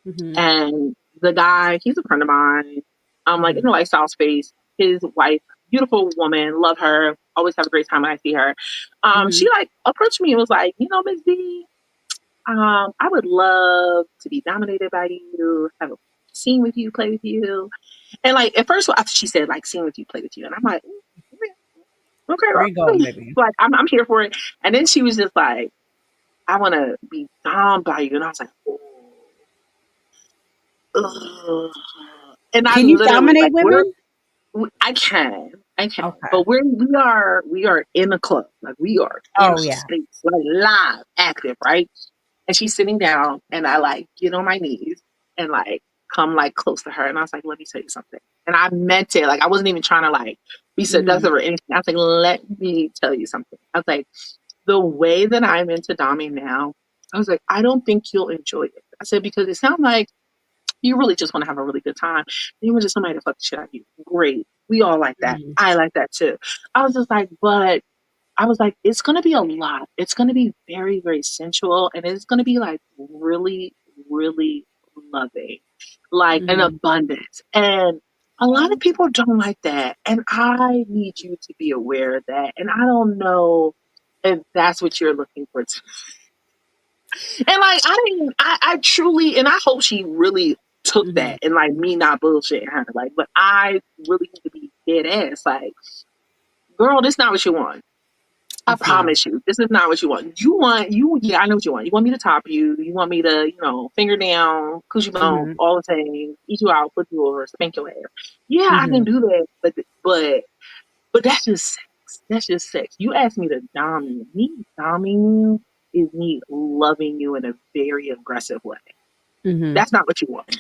Speaker 3: Hmm.
Speaker 1: and the guy, he's a friend of mine. Like in
Speaker 3: Hmm.
Speaker 1: the lifestyle space, his wife, beautiful woman, love her, always have a great time when I see her.
Speaker 3: Hmm.
Speaker 1: She like approached me and was like, Miss D, I would love to be dominated by you, have a scene with you, play with you. And like at first after she said like scene with you, play with you, and I'm like, okay,
Speaker 3: Where you going,
Speaker 1: girl.
Speaker 3: baby?
Speaker 1: Like I'm here for it. And then she was just like, I want to be domed by you, and I was like, ugh. And I
Speaker 3: Can you
Speaker 1: literally
Speaker 3: dominate
Speaker 1: like
Speaker 3: women?
Speaker 1: I can,
Speaker 3: Okay.
Speaker 1: but we are in the club, like we are in
Speaker 3: Oh yeah.
Speaker 1: space, like live, active, right? And she's sitting down, and I like get on my knees and like come like close to her, and I was like, "Let me tell you something," and I meant it, like I wasn't even trying to like be
Speaker 3: Hmm.
Speaker 1: seductive or anything. I was like, "Let me tell you something." I was like, "The way that I'm into Dami now," I was like, "I don't think you'll enjoy it." I said because it sounds like you really just want to have a really good time. You want just somebody to fuck the shit out of you. Great. We all like that.
Speaker 3: Hmm.
Speaker 1: I like that too. I was just like, but I was like, it's gonna be a lot. It's gonna be very, very sensual, and it's gonna be like really, really loving, like an
Speaker 3: Hmm.
Speaker 1: abundance. And a lot of people don't like that. And I need you to be aware of that. And I don't know if that's what you're looking for. And like I didn't I truly and I hope she really took
Speaker 3: Hmm.
Speaker 1: that and like me not bullshitting her. Like, but I really need to be dead ass. Like, girl, this not what you want. I
Speaker 3: It's not.
Speaker 1: promise you, this is not what you want. You want you yeah, I know what you want. You want me to top you. You want me to, finger down, coochie bone,
Speaker 3: Hmm.
Speaker 1: all the things, eat you out, put you over, spank your ass. Yeah, I can
Speaker 3: Hmm.
Speaker 1: do that, but that's just sex. That's just sex. You asked me to dom you. Me doming you is me loving you in a very aggressive way.
Speaker 3: Hmm.
Speaker 1: That's not what you want.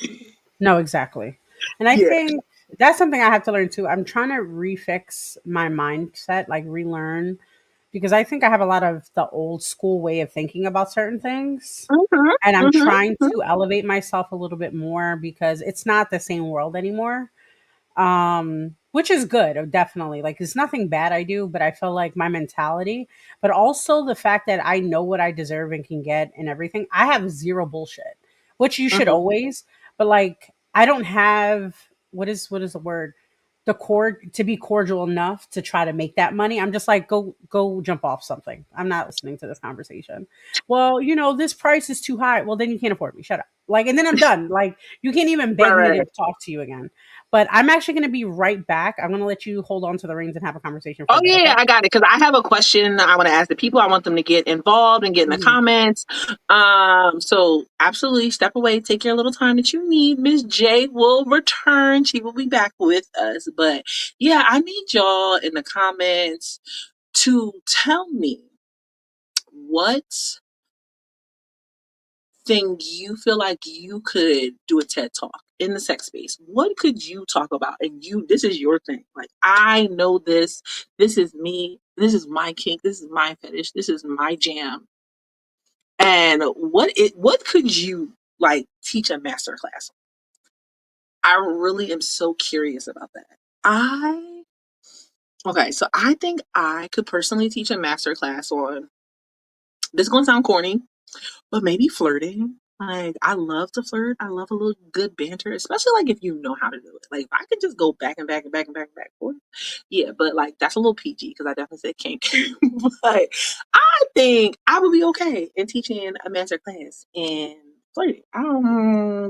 Speaker 3: No, exactly. And I
Speaker 1: Yeah.
Speaker 3: think that's something I have to learn too. I'm trying to refix my mindset, like relearn, because I think I have a lot of the old school way of thinking about certain things.
Speaker 1: Mhm.
Speaker 3: And I'm
Speaker 1: Mhm.
Speaker 3: trying
Speaker 1: Mhm.
Speaker 3: to elevate myself a little bit more because it's not the same world anymore. Which is good, definitely. Like it's nothing bad I do, but I feel like my mentality, but also the fact that I know what I deserve and can get and everything. I have zero bullshit, which you should
Speaker 1: Mhm.
Speaker 3: always, but like I don't have what is the word? The cord to be cordial enough to try to make that money. I'm just like go jump off something. I'm not listening to this conversation. Well, this price is too high. Well, then you can't afford me. Shut up. Like and then I'm done. Like you can't even
Speaker 1: Right,
Speaker 3: beg me to
Speaker 1: right.
Speaker 3: talk to you again. But I'm actually going to be right back. I'm going to let you hold on to the reins and have a conversation for
Speaker 1: Oh
Speaker 3: a bit,
Speaker 1: yeah,
Speaker 3: okay?
Speaker 1: I got it. Because I have a question I want to ask the people. I want them to get involved and get in the
Speaker 3: Mhm.
Speaker 1: comments. So absolutely step away, take your little time that you need. Miss J will return. She will be back with us. But yeah, I need y'all in the comments to tell me what thing you feel like you could do a TED talk in the sex space. What could you talk about? And this is your thing. Like, I know this. This is me. This is my kink. This is my fetish. This is my jam. And what could you like teach a master class? I really am so curious about that. I okay, so I think I could personally teach a master class on this is gonna sound corny, but maybe flirting. Like, I love to flirt. I love a little good banter, especially like if you know how to do it. Like, if I could just go back and back and back and back and back and forth, yeah. But like, that's a little PG because I definitely said kink. But I think I would be okay in teaching a master class in flirting.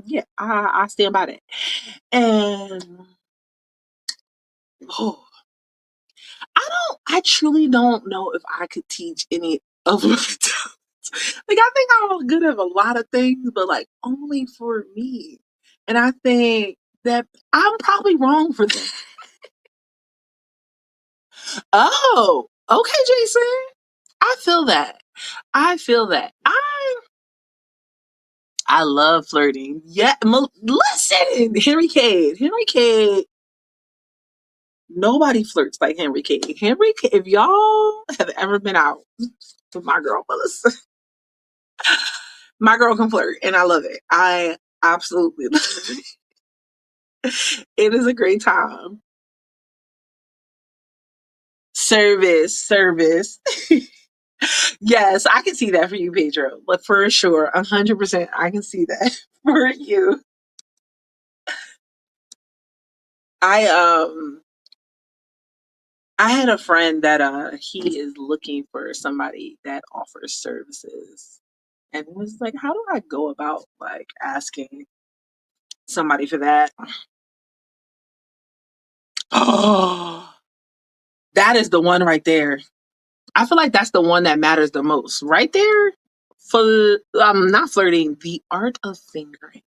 Speaker 1: Yeah, I stand by that. And oh, I truly don't know if I could teach any of my talents. Like, I think I'm good at a lot of things, but like only for me. And I think that I'm probably wrong for that. Oh, okay, Jason. I feel that. I feel that. I love flirting. Yeah, listen, Henry Cade. Henry Cade. Nobody flirts like Henry Cade. Henry Cade, if y'all have ever been out with my girl Melissa, my girl can flirt, and I love it. I absolutely love it. It is a great time. Service. Yes, I can see that for you, Pedro. But for sure, 100%, I can see that for you. I I had a friend that he is looking for somebody that offers services. And he was like, how do I go about like asking somebody for that? Oh, that is the one right there. I feel like that's the one that matters the most. Right there for not flirting, the art of fingering.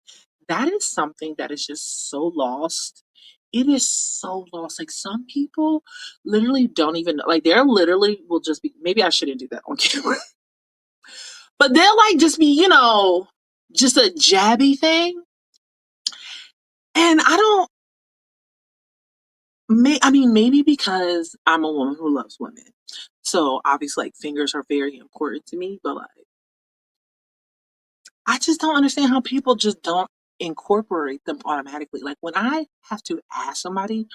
Speaker 1: That is something that is just so lost. It is so lost. Like some people literally don't even like they're literally will just be maybe I shouldn't do that on camera. But they'll like just be, just a jabby thing. And I don't I mean maybe because I'm a woman who loves women. So obviously like fingers are very important to me, but like I just don't understand how people just don't incorporate them automatically. Like when I have to ask somebody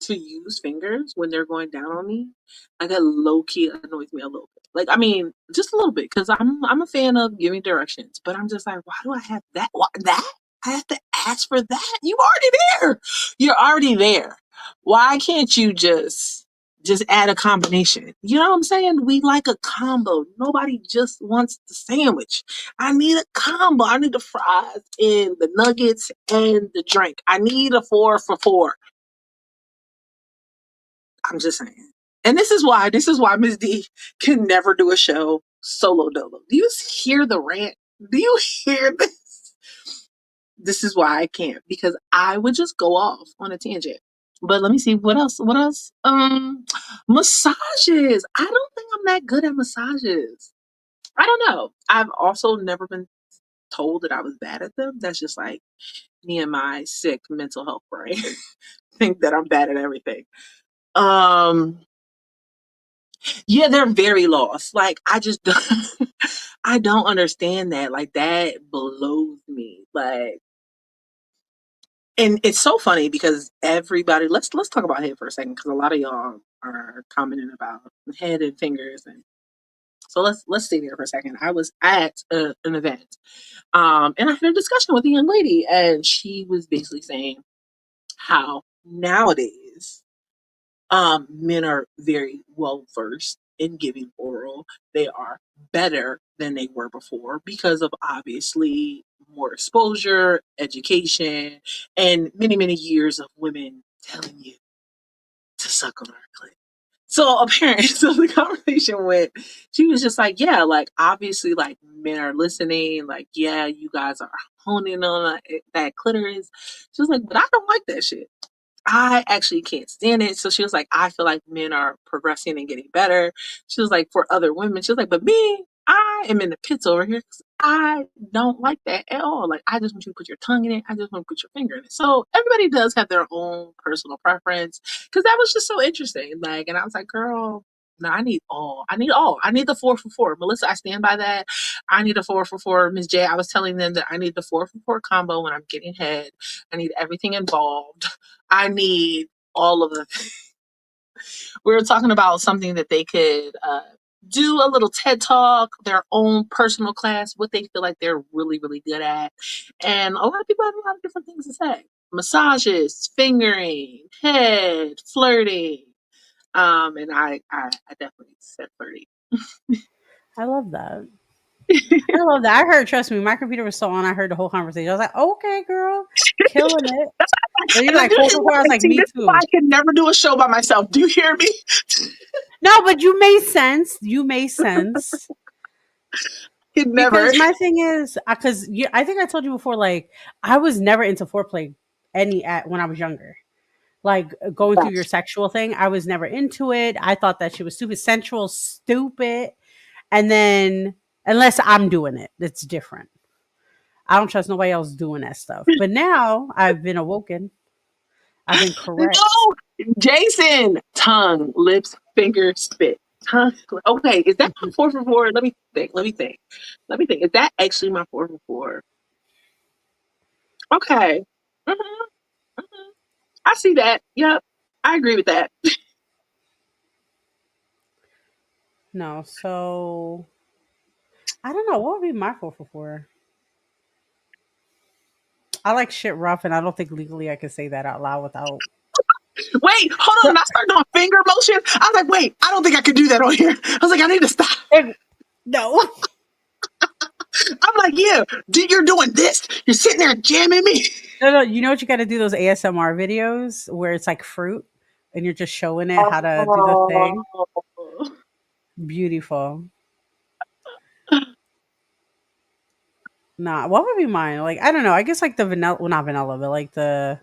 Speaker 1: to use fingers when they're going down on me, like that low key annoys me a little bit. Like I mean, just a little bit because I'm a fan of giving directions, but I'm just like, why do I have that? What that? I have to ask for that? You already there. You're already there. Why can't you just add a combination? You know what I'm saying? We like a combo. Nobody just wants the sandwich. I need a combo. I need the fries and the nuggets and the drink. I need a 4 for 4. I'm just saying. And this is why Miss D can never do a show solo dolo. Do you hear the rant? Do you hear this? This is why I can't because I would just go off on a tangent. But let me see what else. What else? Massages. I don't think I'm that good at massages. I don't know. I've also never been told that I was bad at them. That's just like me and my sick mental health brain think that I'm bad at everything. Um, yeah, they're very lost. Like I just don't, I don't understand that. Like that blows me. Like and it's so funny because everybody let's talk about head for a second because a lot of y'all are commenting about head and fingers and so let's stay there for a second. I was at an event and I had a discussion with a young lady and she was basically saying how nowadays men are very well versed in giving oral. They are better than they were before because of obviously more exposure, education, and many, many years of women telling you to suck on our clit. So apparently, so the conversation went, she was just like, yeah, like obviously, like men are listening, like, yeah, you guys are honing on that clitoris. She was like, but I don't like that shit. I actually can't stand it. So she was like, I feel like men are progressing and getting better. She was like, for other women, she was like, but me, I am in the pits over here because I don't like that at all. Like, I just want you to put your tongue in it. I just want to put your finger in it. So everybody does have their own personal preference because that was just so interesting. Like, and I was like, girl, no, I need all. I need all. I need the 4 for 4. Melissa, I stand by that. I need a 4 for 4. Miss J, I was telling them that I need the 4 for 4 combo when I'm getting head. I need everything involved. I need all of the. We were talking about something that they could do a little TED talk, their own personal class, what they feel like they're really, really good at. And a lot of people have a lot of different things to say. Massages, fingering, head, flirting. And I definitely said flirting.
Speaker 3: I love that. I love that. I heard, trust me, my computer was so on. I heard the whole conversation. I was like, okay, girl, killing it. And you're
Speaker 1: And I
Speaker 3: like,
Speaker 1: do,
Speaker 3: four
Speaker 1: and
Speaker 3: for four. I was like,
Speaker 1: see,
Speaker 3: me
Speaker 1: this is why
Speaker 3: too.
Speaker 1: I can never do a show by myself. Do you hear me?
Speaker 3: No, but you made sense. You made sense.
Speaker 1: Can never.
Speaker 3: Because my thing is, because I think I told you before, like, I was never into foreplay when I was younger. Like going through your sexual thing, I was never into it. I thought that she was stupid, sensual, stupid. And then, unless I'm doing it, it's different. I don't trust nobody else doing that stuff. But now I've been awoken. I've been correct.
Speaker 1: No, Jason, tongue, lips, finger, spit. Tongue. Okay, is that my 4 for 4? Let me think. Let me think. Let me think. Is that actually my 4 for 4? Okay. hmm hmm I see that. Yep. I agree with that.
Speaker 3: No, so I don't know. What would be my 4 for 4? I like shit rough, and I don't think legally I can say that out loud without.
Speaker 1: Wait, hold on. And I started doing finger motion. I was like, wait, I don't think I could do that on here. I was like, I need to stop.
Speaker 3: No.
Speaker 1: I'm like, yeah, you're doing this. You're sitting there jamming me.
Speaker 3: No, no. You know what you got to do? Those ASMR videos where it's like fruit, and you're just showing it how to do the thing.
Speaker 1: Oh.
Speaker 3: Beautiful. Nah, what would be mine? Like, I don't know. I guess like the vanilla, well, not vanilla, but like the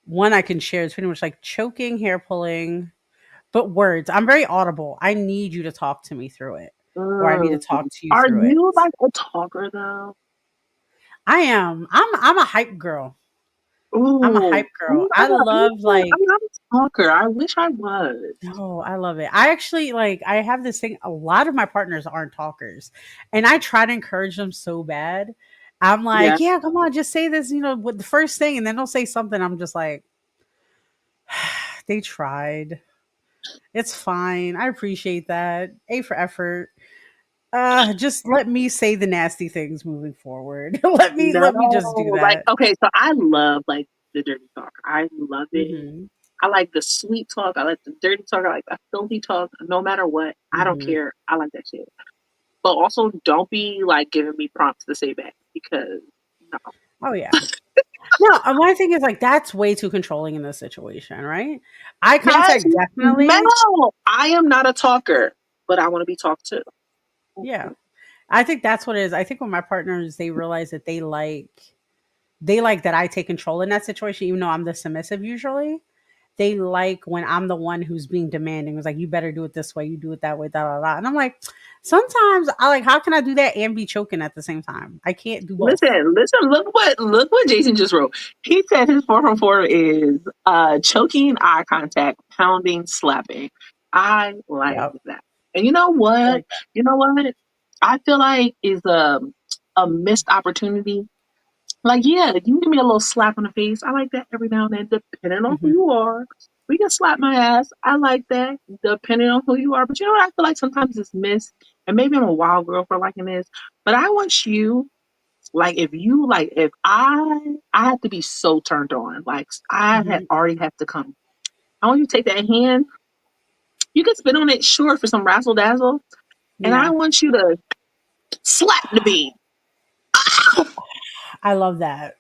Speaker 3: one I can share is pretty much like choking, hair pulling, but words. I'm very audible. I need you to talk to me through it, or I need to
Speaker 1: Mm.
Speaker 3: talk to you
Speaker 1: Are
Speaker 3: through it.
Speaker 1: you like a talker though?
Speaker 3: I am. I'm a hype girl. I'm a
Speaker 1: Ooh,
Speaker 3: hype girl. I love like.
Speaker 1: I'm not a talker. I wish I was.
Speaker 3: Oh, I love it. I actually like. I have this thing. A lot of my partners aren't talkers, and I try to encourage them so bad. I'm
Speaker 1: Yeah.
Speaker 3: like, yeah, come on, just say this. With the first thing, and then they'll say something. I'm just like, they tried. It's fine. I appreciate that. A for effort. Just let me say the nasty things moving forward. let me just do
Speaker 1: No, like
Speaker 3: that.
Speaker 1: okay, so I love like the dirty talk. I love it.
Speaker 3: Mhm.
Speaker 1: I like the sweet talk. I like the dirty talk. I like the filthy talk. No matter what, I don't
Speaker 3: Mhm.
Speaker 1: care. I like that shit. But also, don't be like giving me prompts to say back because no.
Speaker 3: Oh yeah. No, my thing is like that's way too controlling in this situation, right? Eye
Speaker 1: Yes,
Speaker 3: contact definitely.
Speaker 1: Mel. I am not a talker, but I want to be talked to.
Speaker 3: Yeah. I think that's what it is. I think when my partners they realize that they like that I take control in that situation, even though I'm the submissive usually. They like when I'm the one who's being demanding. It's like, you better do it this way, you do it that way, da da da. And I'm like, sometimes I like, how can I do that and be choking at the same time? I can't do both.
Speaker 1: Listen. Look what Jason just wrote. He said his 4 for 4 is choking, eye contact, pounding, slapping. I like
Speaker 3: Yep.
Speaker 1: that. And you know
Speaker 3: I
Speaker 1: what?
Speaker 3: like that.
Speaker 1: You know what? I feel like is a missed opportunity. Like, yeah, you give me a little slap on the face. I like that every now and then, depending on who
Speaker 3: Mhm.
Speaker 1: you are. We can slap my ass. I like that, depending on who you are. But you know what? I feel like sometimes it's missed. And maybe I'm a wild girl for liking this. But I want you, like, if I have to be so turned on. Like, I had
Speaker 3: Mhm.
Speaker 1: already have to come. I want you to take that hand. You can spit on it, sure, for some razzle dazzle. And I
Speaker 3: Yeah.
Speaker 1: want you to slap the bean.
Speaker 3: I love that.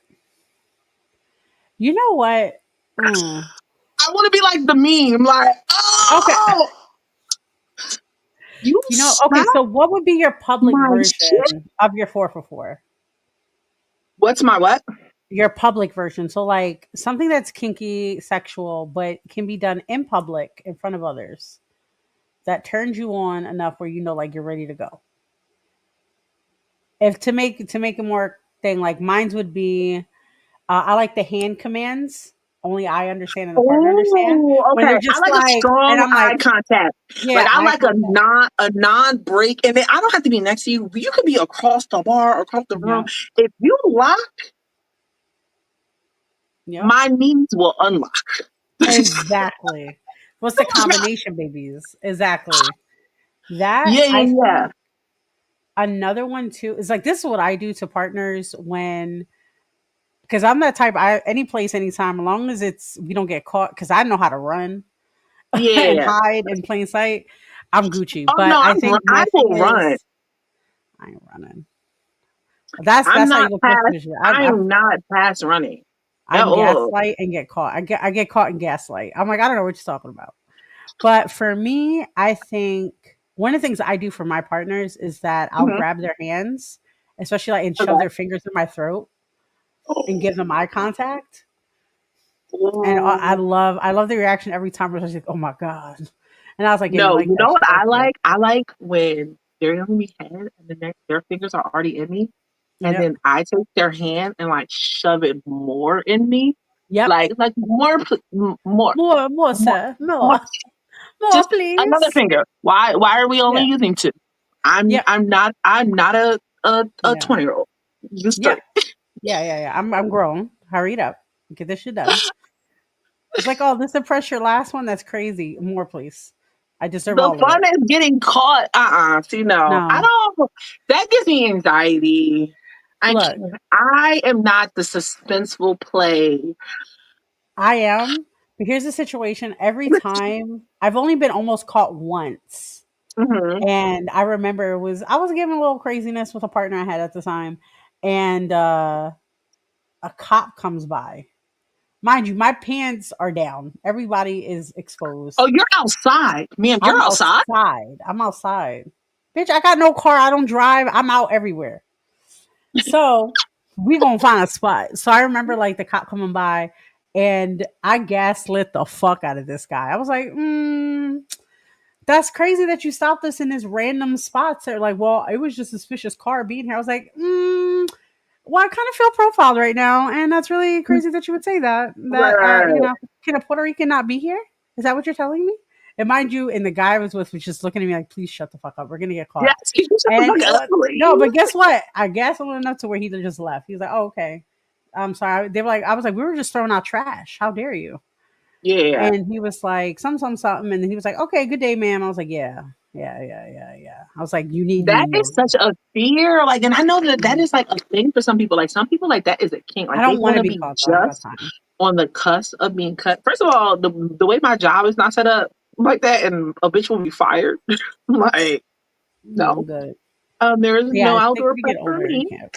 Speaker 3: You know what? Mm.
Speaker 1: I want to be like the meme, like,
Speaker 3: Okay.
Speaker 1: oh, you
Speaker 3: Okay,
Speaker 1: slap
Speaker 3: so what would be your public
Speaker 1: my shit.
Speaker 3: version of your 4 for 4?
Speaker 1: What's my what?
Speaker 3: Your public version. So like something that's kinky, sexual, but can be done in public in front of others that turns you on enough where you know like you're ready to go. If to make it more thing, like mine's would be I like the hand commands. Only I understand and the partner understand.
Speaker 1: Oh,
Speaker 3: When they're
Speaker 1: okay. I
Speaker 3: just
Speaker 1: like a
Speaker 3: like, and
Speaker 1: strong
Speaker 3: I'm
Speaker 1: eye
Speaker 3: like,
Speaker 1: contact. Like
Speaker 3: yeah,
Speaker 1: I
Speaker 3: eye
Speaker 1: like a
Speaker 3: contact.
Speaker 1: non break, and then I don't have to be next to you. You could be across the bar, or across the room.
Speaker 3: Yep.
Speaker 1: If you lock,
Speaker 3: Yep.
Speaker 1: my knees will unlock.
Speaker 3: Exactly. What's the combination, babies? Exactly. That
Speaker 1: Yeah,
Speaker 3: I
Speaker 1: yeah, yeah.
Speaker 3: think another one too is like this is what I do to partners when because I'm that type. I any place, anytime, as long as it's we don't get caught. Because I know how to run and
Speaker 1: Yeah.
Speaker 3: hide in plain sight. I'm Gucci.
Speaker 1: Oh
Speaker 3: But
Speaker 1: no,
Speaker 3: I think
Speaker 1: I
Speaker 3: my thing
Speaker 1: will run.
Speaker 3: is I ain't running. That's
Speaker 1: I'm
Speaker 3: how you
Speaker 1: not
Speaker 3: look past
Speaker 1: past.
Speaker 3: the shit.
Speaker 1: I am not past running at
Speaker 3: I'm
Speaker 1: all.
Speaker 3: gaslight and get caught. I get caught in gaslight. I'm like I don't know what you're talking about. But for me, I think one of the things I do for my partners is that I'll
Speaker 1: Mhm.
Speaker 3: grab their hands, especially like and shove
Speaker 1: Okay.
Speaker 3: their fingers in my throat and give them eye contact. And
Speaker 1: Ooh.
Speaker 3: I love the reaction every time. Where it's like, oh my god, and I was like, yeah, you
Speaker 1: No,
Speaker 3: like
Speaker 1: you
Speaker 3: that
Speaker 1: know what
Speaker 3: shit?
Speaker 1: I
Speaker 3: Okay.
Speaker 1: like? I like when they're giving me head and then their fingers are already in me, and
Speaker 3: Yep.
Speaker 1: then I take their hand and like shove it more in me,
Speaker 3: Yep.
Speaker 1: like more, more,
Speaker 3: More,
Speaker 1: more,
Speaker 3: sir.
Speaker 1: more.
Speaker 3: More. More,
Speaker 1: Just another
Speaker 3: please.
Speaker 1: finger. Why are we only
Speaker 3: Yeah.
Speaker 1: using two?
Speaker 3: Yep.
Speaker 1: I'm not a
Speaker 3: Yeah.
Speaker 1: 20-year-old. Just
Speaker 3: Yeah.
Speaker 1: three.
Speaker 3: Yeah. I'm grown. Hurry it up. Get this shit done. It's like, oh, this impress your last one? That's crazy. More, please. I deserve
Speaker 1: The
Speaker 3: all of
Speaker 1: fun
Speaker 3: it.
Speaker 1: is getting caught. See, no, I
Speaker 3: No.
Speaker 1: don't. That gives me anxiety. I
Speaker 3: Look,
Speaker 1: can't. I am not the suspenseful play.
Speaker 3: I am. But here's the situation. Every time I've only been almost caught once.
Speaker 1: Hmm.
Speaker 3: And I remember it was I was getting a little craziness with a partner I had at the time. And a cop comes by. Mind you, my pants are down. Everybody is
Speaker 1: Oh,
Speaker 3: exposed.
Speaker 1: you're outside, ma'am.
Speaker 3: I'm
Speaker 1: You're outside.
Speaker 3: outside. I'm outside. Bitch, I got no car. I don't drive. I'm out everywhere. So we gonna find a spot. So I remember like the cop coming by and I gaslit the fuck out of this guy. I was like, that's crazy that you stopped us in this random spot. So like, well, it was just a suspicious car being here. I was like, well, I kind of feel profiled right now, and that's really crazy that you would say that.
Speaker 1: Right,
Speaker 3: That
Speaker 1: right, right.
Speaker 3: can a Puerto Rican not be here? Is that what you're telling me? And mind you, and the guy I was with was just looking at me like, "Please shut the fuck up. We're gonna get
Speaker 1: Yes,
Speaker 3: caught."
Speaker 1: you shut the
Speaker 3: And
Speaker 1: fuck up,
Speaker 3: no, but
Speaker 1: please.
Speaker 3: guess what? I gaslit enough to where he just left. He was like, "Oh, okay. I'm sorry." They were like, "I was like, we were just throwing out trash. How dare you?"
Speaker 1: Yeah,
Speaker 3: And he was like, something," and then he was like, "Okay, good day, ma'am." I was like, "Yeah." I was like, "You need me
Speaker 1: that is
Speaker 3: more."
Speaker 1: such a fear. Like, and I know that that
Speaker 3: Mhm.
Speaker 1: is like a thing for some people. Like, some people like that is a kink.
Speaker 3: I
Speaker 1: Like, they
Speaker 3: don't want
Speaker 1: want
Speaker 3: to
Speaker 1: to
Speaker 3: be
Speaker 1: be
Speaker 3: caught though. I don't got
Speaker 1: just
Speaker 3: time.
Speaker 1: on the cusp of being cut. First of all, the way my job is not set up like that, and a bitch will be fired. Like,
Speaker 3: No, I'm
Speaker 1: no,
Speaker 3: good.
Speaker 1: there is
Speaker 3: Yeah,
Speaker 1: no
Speaker 3: I think
Speaker 1: outdoor
Speaker 3: we
Speaker 1: prep
Speaker 3: get
Speaker 1: for
Speaker 3: older, you
Speaker 1: me.
Speaker 3: can't.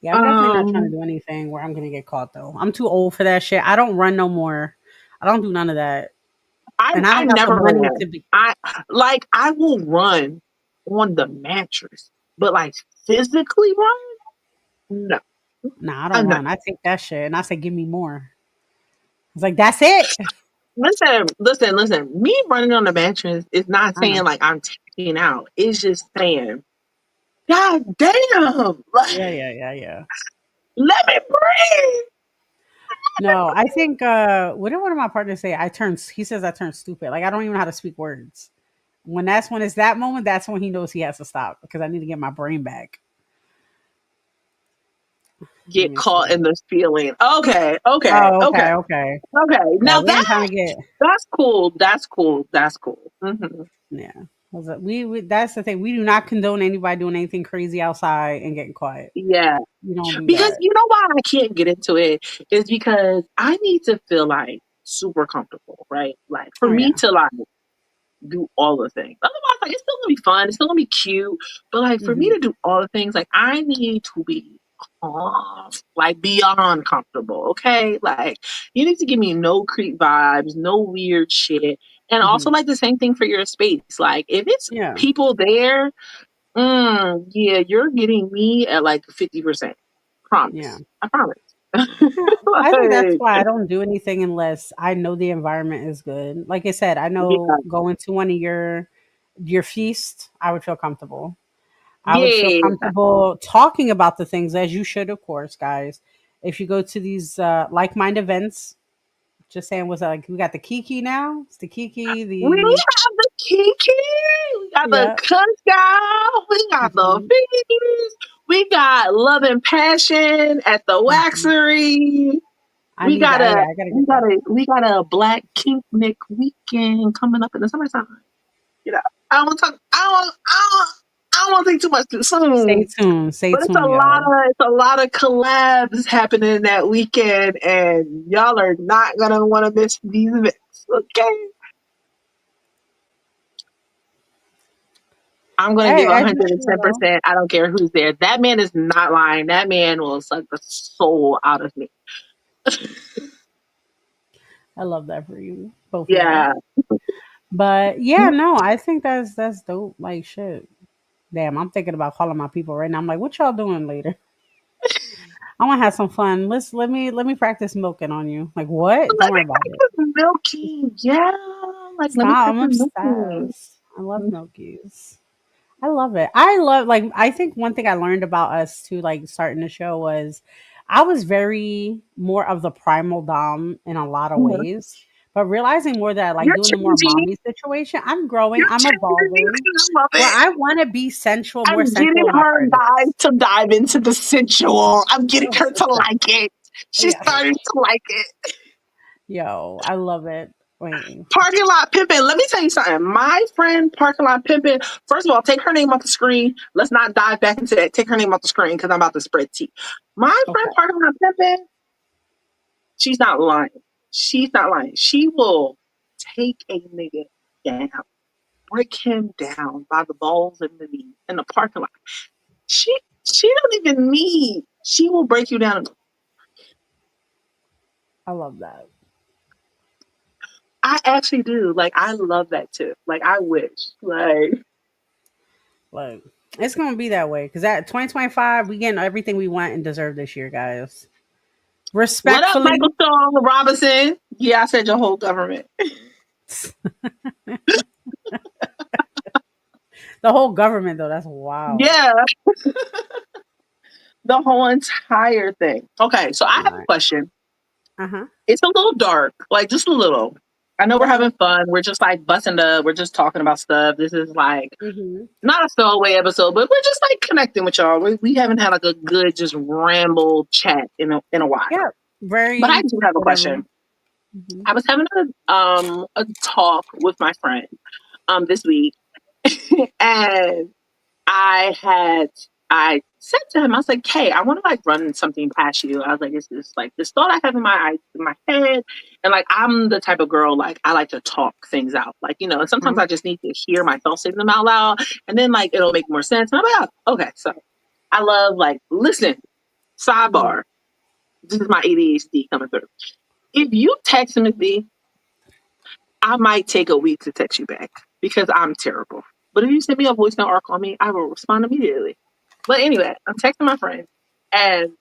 Speaker 3: Yeah, I'm definitely not trying to
Speaker 1: Um,
Speaker 3: do anything where I'm gonna get caught though. I'm too old for that shit. I don't run no more. I don't do none of that, and I
Speaker 1: I
Speaker 3: don't got the
Speaker 1: never
Speaker 3: money
Speaker 1: ran.
Speaker 3: to be.
Speaker 1: I will run on the mattress, but like physically run, no,
Speaker 3: Nah, I don't
Speaker 1: I'm not.
Speaker 3: run. I take that shit, and I say, give me more. It's like that's it.
Speaker 1: Listen. Me running on the mattress is not
Speaker 3: I
Speaker 1: saying
Speaker 3: know.
Speaker 1: like I'm taking out. It's just saying, God damn, like
Speaker 3: Yeah.
Speaker 1: let me breathe.
Speaker 3: No, I think what did one of my partners say? He says I turn stupid. Like I don't even know how to speak words. When it's that moment, that's when he knows he has to stop because I need to get my brain back. Let
Speaker 1: Get
Speaker 3: me see.
Speaker 1: caught in this feeling. Okay,
Speaker 3: Oh, okay.
Speaker 1: okay.
Speaker 3: Yeah,
Speaker 1: Now
Speaker 3: we ain't trying to get
Speaker 1: that's cool. That's cool. That's cool. Hmm.
Speaker 3: yeah. We that's the thing. We do not condone anybody doing anything crazy outside and getting quiet.
Speaker 1: Yeah.
Speaker 3: We don't do
Speaker 1: Because
Speaker 3: that.
Speaker 1: you know why I can't get into it is because I need to feel like super comfortable, right? Like for
Speaker 3: Oh
Speaker 1: me
Speaker 3: yeah.
Speaker 1: to like do all the things. Otherwise, like it's still gonna be fun, it's still gonna be cute. But like for me
Speaker 3: Hmm.
Speaker 1: to do all the things, like I need to be calm, like beyond comfortable. Okay. Like you need to give me no creep vibes, no weird shit. And also
Speaker 3: Hmm.
Speaker 1: like the same thing for your space. Like if it's
Speaker 3: Yeah.
Speaker 1: people there, yeah, you're getting me at like 50%.
Speaker 3: Yeah.
Speaker 1: Promise. I promise.
Speaker 3: Yeah. I think that's
Speaker 1: Like,
Speaker 3: why I don't do anything unless I know the environment is good. Like I said, I know
Speaker 1: yeah.
Speaker 3: going to one of your feast, I would feel comfortable. I would feel
Speaker 1: Yeah.
Speaker 3: comfortable talking about the things as you should, of course, guys. If you go to these like-mind events, just saying, what's that like? We got the Kiki now. It's the Kiki.
Speaker 1: We
Speaker 3: The
Speaker 1: have the Kiki. We got the
Speaker 3: yeah.
Speaker 1: Cookout. We got the
Speaker 3: Hmm.
Speaker 1: Fees. We got Love and Passion at the
Speaker 3: Hmm.
Speaker 1: Waxery.
Speaker 3: I need. Yeah, I gotta get that.
Speaker 1: We got a Black Kink Nick weekend coming up in the summertime. You know. I don't want to talk. I don't want to think too much too
Speaker 3: Stay
Speaker 1: soon.
Speaker 3: tuned. Stay
Speaker 1: But
Speaker 3: tuned, y'all.
Speaker 1: it's a lot of collabs happening that weekend, and y'all are not gonna want to miss these events. Okay, I'm gonna give
Speaker 3: Hey, as you should, though.
Speaker 1: 110%. I don't care who's there. That man is not lying. That man will suck the soul out of me.
Speaker 3: I love that for you, both of y'all.
Speaker 1: Yeah.
Speaker 3: But yeah, no, I think that's dope. Like shit. Damn, I'm thinking about calling my people right now. I'm like, what y'all doing later? I want to have some fun. Let me practice milking on you. Like what? Don't
Speaker 1: Let me
Speaker 3: worry about it.
Speaker 1: practice milking. Yeah. Like, let me
Speaker 3: Stop. I'm
Speaker 1: practice milking.
Speaker 3: obsessed. I love milkies. I love it. I love like I think one thing I learned about us too, like starting the show was I was very more of the primal dom in a lot of
Speaker 1: Mhm.
Speaker 3: ways. But realizing more that I like
Speaker 1: You're
Speaker 3: doing the more
Speaker 1: changing.
Speaker 3: mommy situation, I'm growing,
Speaker 1: You're
Speaker 3: I'm
Speaker 1: changing.
Speaker 3: evolving.
Speaker 1: I love
Speaker 3: Where
Speaker 1: it.
Speaker 3: I want to be sensual, more
Speaker 1: I'm
Speaker 3: sensual
Speaker 1: getting
Speaker 3: in my
Speaker 1: her guys
Speaker 3: partners.
Speaker 1: to dive into the sensual. I'm getting her to
Speaker 3: Stop.
Speaker 1: like it. She's
Speaker 3: Yeah.
Speaker 1: starting to like it.
Speaker 3: Yo, I love it. Wait.
Speaker 1: Parking lot pimping. Let me tell you something. My friend parking lot pimping. First of all, take her name off the screen. Let's not dive back into that. Take her name off the screen because I'm about to spread tea. My friend
Speaker 3: Okay.
Speaker 1: parking lot pimping. She's not lying. She's not lying. She will take a nigga down, break him down by the balls and the knees in the parking lot. She she don't even need. She will break you down.
Speaker 3: I love that.
Speaker 1: I actually do. Like I love that too. Like I wish. Like
Speaker 3: Like it's gonna be that way because at 2025 we getting everything we want and deserve this year, guys.
Speaker 1: what up,
Speaker 3: Respectfully,
Speaker 1: Michael Stone Robinson? Yeah, I said your whole government.
Speaker 3: the whole government though, that's wild.
Speaker 1: Yeah, the whole entire thing. Okay, so I
Speaker 3: All
Speaker 1: have a
Speaker 3: right.
Speaker 1: question.
Speaker 3: Uh-huh.
Speaker 1: It's a little dark, like just a little. I know we're
Speaker 3: Go ahead.
Speaker 1: having fun. We're just like busting up. We're just talking about stuff. This is like
Speaker 3: Mm-hmm.
Speaker 1: not a throwaway episode, but we're just like connecting with y'all. We haven't had like a good just ramble chat in a while.
Speaker 3: Yeah.
Speaker 1: But I
Speaker 3: Very
Speaker 1: do have a
Speaker 3: whatever.
Speaker 1: question.
Speaker 3: Hmm.
Speaker 1: I was having a talk with my friend this week, and I had I said to him, I was like, "Hey, I want to like run something past you." I was like, "It's this like this thought I have in my head, and like I'm the type of girl like I like to talk things out, like you know. And sometimes
Speaker 3: Hmm.
Speaker 1: I just need to hear myself say them out loud, and then like it'll make more sense." And I'm like, oh, "Okay, so I love like listen
Speaker 3: Hmm.
Speaker 1: sidebar. This is my ADHD coming through. If you text me, I might take a week to text you back because I'm terrible. But if you send me a voice note or call me, I will respond immediately." But anyway, I'm texting my friend and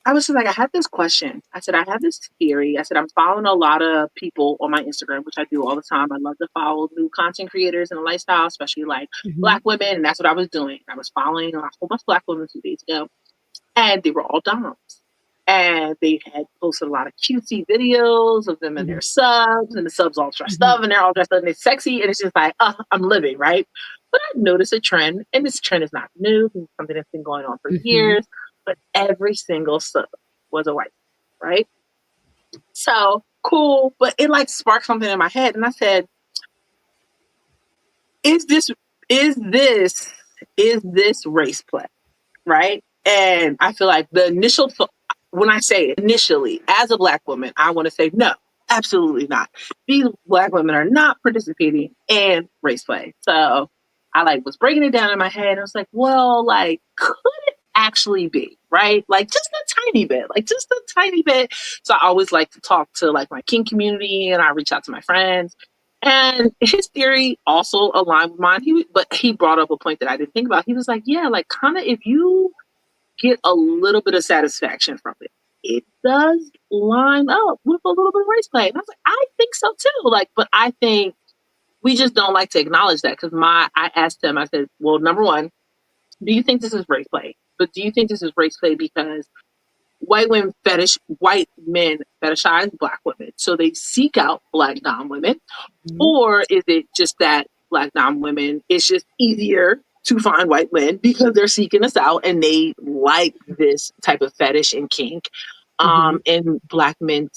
Speaker 1: I was just like, I had this question. I said, I have this theory. I said, I'm following a lot of people on my Instagram, which I do all the time. I love to follow new content creators and lifestyle, especially like
Speaker 3: Hmm.
Speaker 1: Black women. And that's what I was doing. I was following a whole bunch of Black women 2 days ago, and they were all Doms. And they had posted a lot of cutesy videos of them and
Speaker 3: Hmm.
Speaker 1: their subs, and the subs all dressed
Speaker 3: Hmm.
Speaker 1: up, and they're all dressed up and it's sexy, and it's just like, I'm living, right? But I noticed a trend, and this trend is not new, it's something that's been going on for
Speaker 3: Hmm.
Speaker 1: years, but every single sub was a white, right? So cool, but it like sparked something in my head, and I said, is this is this is this race play? Right? And I feel like the initial, when I say initially, as a Black woman, I want to say no, absolutely not. These Black women are not participating in race play. So I like was breaking it down in my head. I was like, well, like, could it actually be right? Like just a tiny bit, like just a tiny bit. So I always like to talk to like my king community, and I reach out to my friends. And his theory also aligned with mine. But he brought up a point that I didn't think about. He was like, "Yeah, like kind of if you get a little bit of satisfaction from it, it does line up with a little bit of race play." And I was like, "I think so too." Like, but I think we just don't like to acknowledge that because I asked him. I said, "Well, number one, do you think this is race play? But do you think this is race play because white men fetishize Black women, so they seek out Black dom women?"
Speaker 3: Hmm.
Speaker 1: Or is it just that Black dom women, it's just easier to find white men because they're seeking us out and they like this type of fetish and kink?
Speaker 3: Hmm.
Speaker 1: And Black men,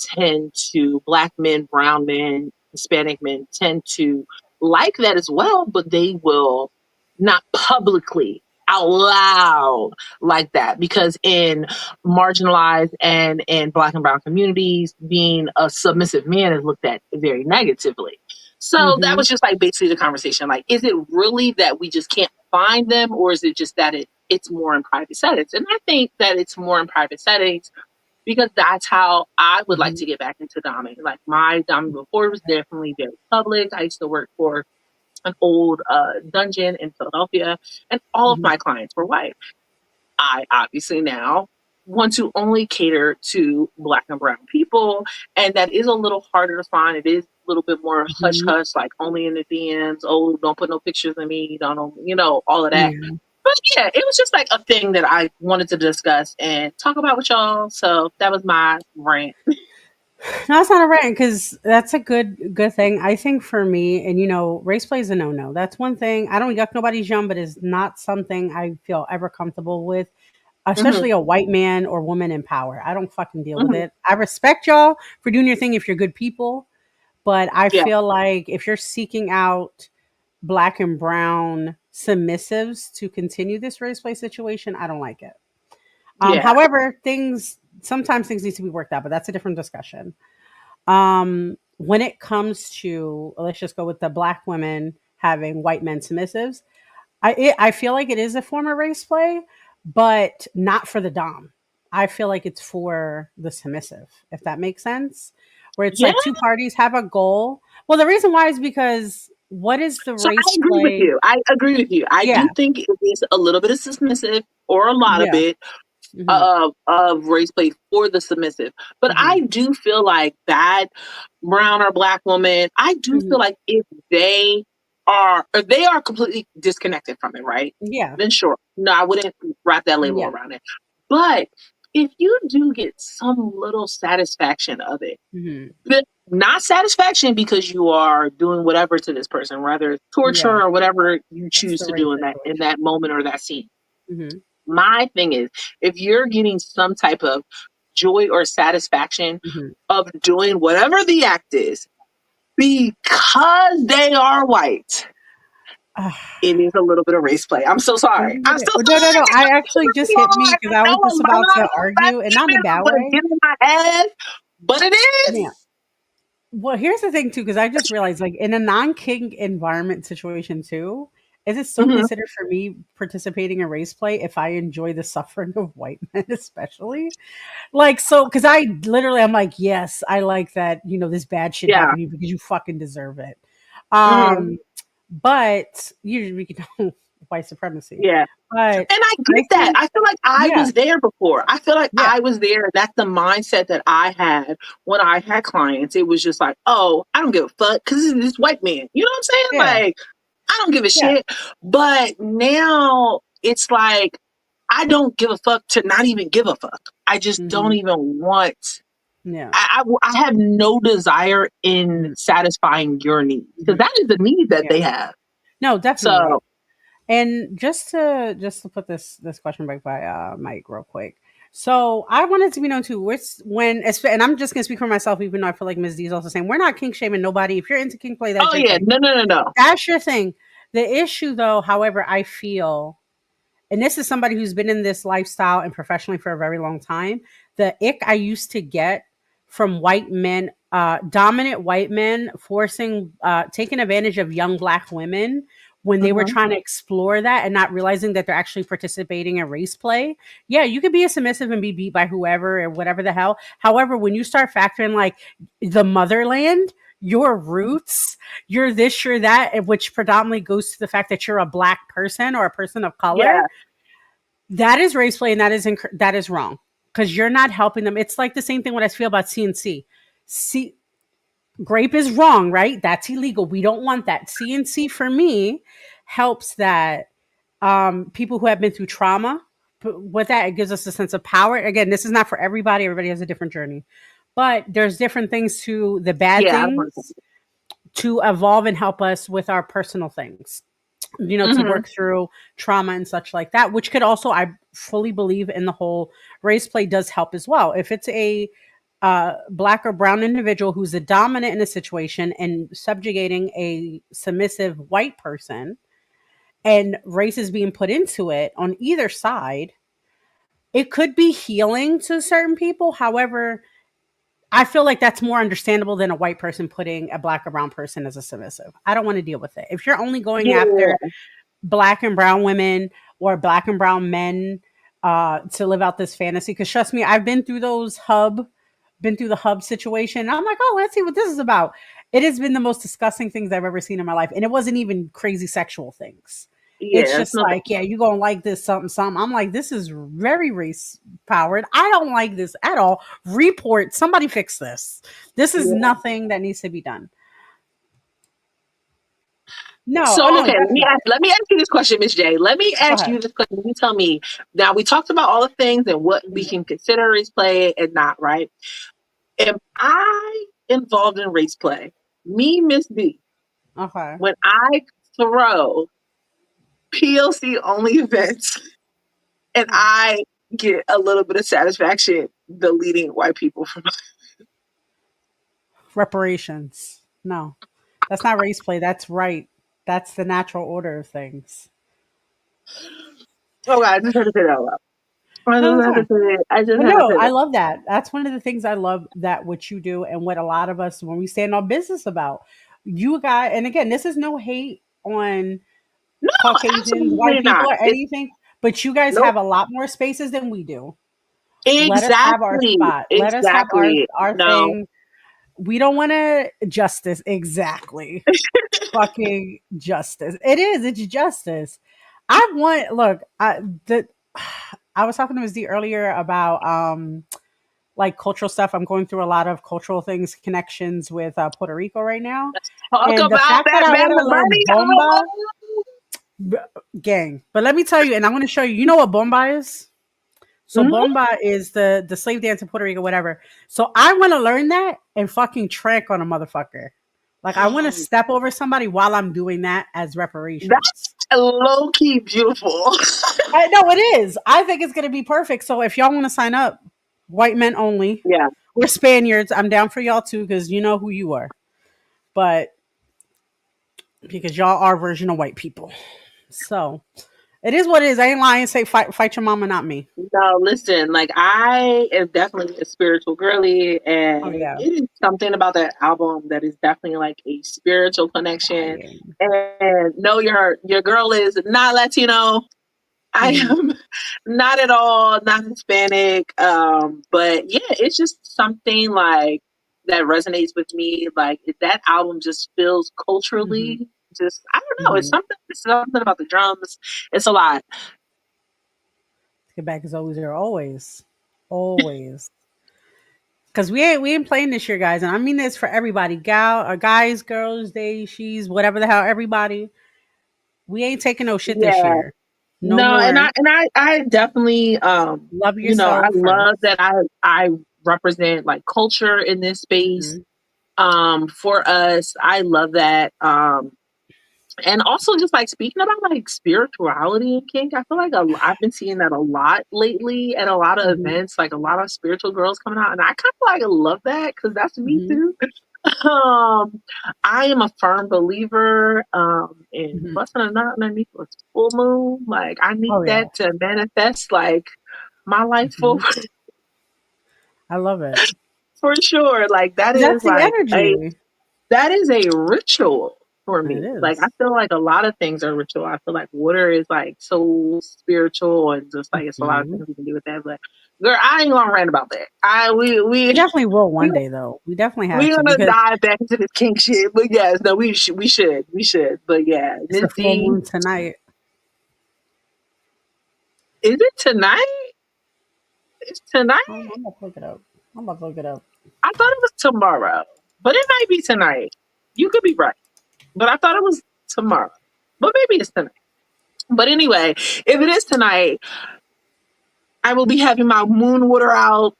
Speaker 1: brown men, Hispanic men tend to like that as well, but they will not publicly out loud like that, because in marginalized and in Black and brown communities, being a submissive man is looked at very negatively. So that
Speaker 3: Mm-hmm.
Speaker 1: was just like basically the conversation. Like, is it really that we just can't find them, or is it just that it's more in private settings? And I think that it's more in private settings, because that's how I would like
Speaker 3: Mm-hmm.
Speaker 1: to get back into doming. Like, my doming before was definitely very public. I used to work for an old dungeon in Philadelphia, and all of
Speaker 3: Mm-hmm.
Speaker 1: my clients were white. I obviously now want to only cater to Black and brown people, and that is a little harder to find. It is a little bit more hush
Speaker 3: Mm-hmm.
Speaker 1: hush, like only in the DMs. Oh, don't put no pictures of me. Don't, all of that.
Speaker 3: Yeah.
Speaker 1: But yeah, it was just like a thing that I wanted to discuss and talk about with y'all. So that was my rant.
Speaker 3: No, it's not a rant because that's a good thing. I think for me, and race play is a no. That's one thing. I don't yuck nobody's yum, but it's not something I feel ever comfortable with,
Speaker 1: Hmm.
Speaker 3: especially a white man or woman in power. I don't fucking deal with
Speaker 1: Hmm.
Speaker 3: it. I respect y'all for doing your thing if you're good people, but I
Speaker 1: Yeah.
Speaker 3: feel like if you're seeking out Black and brown submissives to continue this race play situation, I don't like it.
Speaker 1: Yeah.
Speaker 3: However, sometimes things need to be worked out, but that's a different discussion. When it comes to, let's just go with the Black women having white men submissives, I feel like it is a form of race play, but not for the dom. I feel like it's for the submissive, if that makes sense. Where it's
Speaker 1: Yeah.
Speaker 3: like two parties have a goal. Well, the reason why is because what is the
Speaker 1: So I
Speaker 3: race
Speaker 1: agree with
Speaker 3: play?
Speaker 1: you. I agree with you. I
Speaker 3: Yeah,
Speaker 1: do think it is a little bit of submissive, or a lot of
Speaker 3: yeah,
Speaker 1: it
Speaker 3: hmm
Speaker 1: of race play for the submissive. But
Speaker 3: hmm
Speaker 1: I do feel like that brown or Black woman, I do
Speaker 3: hmm
Speaker 1: feel like if they are completely disconnected from it, right?
Speaker 3: yeah,
Speaker 1: Then sure. No, I wouldn't wrap that label
Speaker 3: yeah,
Speaker 1: around it. But if you do get some little satisfaction of it,
Speaker 3: hmm
Speaker 1: but not satisfaction because you are doing whatever to this person, whether it's torture
Speaker 3: yeah.
Speaker 1: or whatever you
Speaker 3: It's
Speaker 1: choose
Speaker 3: the
Speaker 1: to
Speaker 3: race
Speaker 1: do in
Speaker 3: situation.
Speaker 1: that moment or that scene.
Speaker 3: hmm
Speaker 1: My thing is, if you're getting some type of joy or satisfaction
Speaker 3: hmm
Speaker 1: of doing whatever the act is because they are white, it is a little bit of race play. I'm so sorry. I'm so
Speaker 3: No, no, no.
Speaker 1: sorry.
Speaker 3: I actually just hit me because
Speaker 1: I
Speaker 3: I
Speaker 1: know
Speaker 3: was just
Speaker 1: I'm
Speaker 3: about
Speaker 1: not
Speaker 3: to
Speaker 1: a black
Speaker 3: argue, and not in a
Speaker 1: female. I'm
Speaker 3: bad
Speaker 1: gonna
Speaker 3: way.
Speaker 1: get in my ass, but it
Speaker 3: Yeah.
Speaker 1: is.
Speaker 3: Well, here's the thing too, because I just realized, like, in a non-king environment situation too, is it still
Speaker 1: Mhm.
Speaker 3: considered for me participating in race play if I enjoy the suffering of white men, especially? Like, so, because I'm like, yes, I like that. This bad shit
Speaker 1: Yeah.
Speaker 3: happened to you because you fucking deserve it.
Speaker 1: Mhm.
Speaker 3: Um, but usually we can white supremacy.
Speaker 1: Yeah.
Speaker 3: But
Speaker 1: And I get
Speaker 3: I
Speaker 1: that.
Speaker 3: think,
Speaker 1: I feel like I
Speaker 3: yeah,
Speaker 1: was there before. I feel like
Speaker 3: yeah,
Speaker 1: I was there. That's the mindset that I had when I had clients. It was just like, oh, I don't give a fuck because this is this white man. You know what I'm
Speaker 3: yeah,
Speaker 1: saying? Like, I don't give a
Speaker 3: yeah.
Speaker 1: shit. But now it's like, I don't give a fuck to not even give a fuck. I just don't
Speaker 3: hmm
Speaker 1: even want.
Speaker 3: Yeah.
Speaker 1: I have no desire in
Speaker 3: Mhm,
Speaker 1: satisfying your needs, because
Speaker 3: mhm,
Speaker 1: that is the need that
Speaker 3: yeah.
Speaker 1: they have.
Speaker 3: No,
Speaker 1: So,
Speaker 3: definitely. And just to put this question back by Mike real quick. So I wanted to be known too. And I'm just gonna speak for myself, even though I feel like Ms. D is also saying we're not kink shaming nobody. If you're into kink play, that's
Speaker 1: oh
Speaker 3: your
Speaker 1: yeah,
Speaker 3: thing.
Speaker 1: no, no, no, no.
Speaker 3: That's your thing. The issue, though, however, I feel, and this is somebody who's been in this lifestyle and professionally for a very long time, the ick I used to get from white men, dominant white men taking advantage of young Black women when they were
Speaker 1: Hmm.
Speaker 3: trying to explore that and not realizing that they're actually participating in race play. Yeah, you could be a submissive and be beat by whoever or whatever the hell. However, when you start factoring like the motherland, your roots, you're this, you're that, which predominantly goes to the fact that you're a Black person or a person of color,
Speaker 1: Yeah,
Speaker 3: that is race play, and that is wrong because you're not helping them. It's like the same thing what I feel about CNC. See, grape is wrong, right? That's illegal. We don't want that. CNC for me helps that people who have been through trauma. With that, it gives us a sense of power. Again, this is not for everybody. Everybody has a different journey, but there's different things to the bad
Speaker 1: yeah.
Speaker 3: things to evolve and help us with our personal things, to
Speaker 1: Hmm.
Speaker 3: work through trauma and such like that, which could also, I fully believe in the whole race play does help as well. If it's black or brown individual who's a dominant in a situation and subjugating a submissive white person, and race is being put into it on either side, it could be healing to certain people. However, I feel like that's more understandable than a white person putting a black or brown person as a submissive. I don't want to deal with it. If you're only going after
Speaker 1: Yeah,
Speaker 3: black and brown women or black and brown men to live out this fantasy, because trust me, I've been through the hub situation. I'm like, oh, let's see what this is about. It has been the most disgusting things I've ever seen in my life. And it wasn't even crazy sexual things. It's
Speaker 1: yeah, it's
Speaker 3: just
Speaker 1: nothing.
Speaker 3: like, yeah, you gonna like this something, something. I'm like, this is very race powered. I don't like this at all. Report, somebody fix this. This is
Speaker 1: Yeah.
Speaker 3: nothing that needs to be done. No, oh
Speaker 1: So,
Speaker 3: no,
Speaker 1: okay,
Speaker 3: definitely.
Speaker 1: let me ask you this question, Miss J. Let me
Speaker 3: Go
Speaker 1: ask
Speaker 3: ahead.
Speaker 1: you this question. You tell me. Now, we talked about all the things and what we can consider race play and not, right? Am I involved in race play? Me, Miss B,
Speaker 3: Okay.
Speaker 1: when I throw PLC only events and I get a little bit of satisfaction deleting white people from.
Speaker 3: Reparations. No, that's not race play. That's right. That's the natural order of things.
Speaker 1: Oh, God, I just had to say that out loud. I
Speaker 3: No,
Speaker 1: just
Speaker 3: that's
Speaker 1: had to
Speaker 3: fine.
Speaker 1: say it. I just
Speaker 3: But
Speaker 1: had to
Speaker 3: no,
Speaker 1: say
Speaker 3: I
Speaker 1: that.
Speaker 3: love that. That's one of the things I love that what you do and what a lot of us when we stand on business about. You guys, and again, this is no hate on
Speaker 1: No,
Speaker 3: Caucasians, white
Speaker 1: absolutely
Speaker 3: people,
Speaker 1: not.
Speaker 3: or
Speaker 1: It's
Speaker 3: anything, but you guys
Speaker 1: nope.
Speaker 3: have a lot more spaces than we do. Let us have our
Speaker 1: Exactly.
Speaker 3: spot. Let us have
Speaker 1: Exactly.
Speaker 3: our
Speaker 1: No.
Speaker 3: thing. We don't want to justice exactly. Fucking justice. It is. It's justice. I want look. I was talking to Ms. D earlier about like cultural stuff. I'm going through a lot of cultural things, connections with Puerto Rico right now,
Speaker 1: Talk
Speaker 3: and the
Speaker 1: about
Speaker 3: fact that
Speaker 1: that
Speaker 3: I
Speaker 1: Bad
Speaker 3: want to learn
Speaker 1: Bunny.
Speaker 3: bomba
Speaker 1: Oh.
Speaker 3: b- gang. But let me tell you, and I'm going to show you. You know what bomba is? So
Speaker 1: Mhm.
Speaker 3: bomba is the slave dance in Puerto Rico, whatever. So I want to learn that and fucking trank on a motherfucker. Like I want to step over somebody while I'm doing that as reparations.
Speaker 1: That's low key beautiful.
Speaker 3: I know it is. I think it's gonna be perfect. So if y'all want to sign up, white men only.
Speaker 1: Yeah.
Speaker 3: We're Spaniards. I'm down for y'all too because you know who you are. But because y'all are version of white people, so it is what it is. I ain't lying. Say fight your mama, not me.
Speaker 1: No, listen, like I am definitely a spiritual girly,
Speaker 3: Oh
Speaker 1: and
Speaker 3: yeah,
Speaker 1: it is something about that album that is definitely like a spiritual connection.
Speaker 3: dying.
Speaker 1: And no, your girl is not Latino. I
Speaker 3: Mhm.
Speaker 1: am not at all, not Hispanic. But yeah, it's just something like that resonates with me. Like that album just feels
Speaker 3: Mhm.
Speaker 1: culturally just I don't know,
Speaker 3: Mhm.
Speaker 1: it's something about the drums. It's a lot.
Speaker 3: Get back is always there. Always, always. Because we ain't playing this year, guys, and I mean this for everybody, guys, girls, they, she's, whatever the hell, everybody. We ain't taking no shit this
Speaker 1: Yeah.
Speaker 3: year. No
Speaker 1: No, and
Speaker 3: more.
Speaker 1: I definitely
Speaker 3: Love
Speaker 1: I
Speaker 3: yourself
Speaker 1: love
Speaker 3: first.
Speaker 1: that I represent like culture in this space.
Speaker 3: Mhm.
Speaker 1: For us, I love that. And also just like speaking about like spirituality and kink, I feel like I've been seeing that a lot lately at a lot of
Speaker 3: Mhm.
Speaker 1: events, like a lot of spiritual girls coming out, and I kind of like love that because that's me
Speaker 3: Mhm.
Speaker 1: too. Um, I am a firm believer in
Speaker 3: Mhm.
Speaker 1: busting a nut underneath a full moon. Like I need
Speaker 3: Oh yeah.
Speaker 1: that to manifest like my life
Speaker 3: Mhm.
Speaker 1: forward
Speaker 3: I love it.
Speaker 1: for sure. Like
Speaker 3: 'Cause that's the energy.
Speaker 1: that is a ritual for
Speaker 3: It
Speaker 1: me. Like I
Speaker 3: is.
Speaker 1: feel like a lot of things are ritual. I feel like water is like so spiritual and just like it's a lot of
Speaker 3: Mhm.
Speaker 1: things we can do with that. But girl, I ain't gonna rant about that. I
Speaker 3: We definitely will
Speaker 1: we
Speaker 3: one day though. We definitely have
Speaker 1: we're
Speaker 3: to
Speaker 1: gonna
Speaker 3: because
Speaker 1: dive back into this kink shit. But yes, no, we should. But yeah,
Speaker 3: it's
Speaker 1: Miss
Speaker 3: the full
Speaker 1: D,
Speaker 3: moon tonight.
Speaker 1: is it tonight? It's tonight?
Speaker 3: I'm about to look it up. I'm about to look it up.
Speaker 1: I thought it was tomorrow. But it might be tonight. You could be right. But I thought it was tomorrow. But maybe it's tonight. But anyway, if it is tonight, I will be having my moon water out.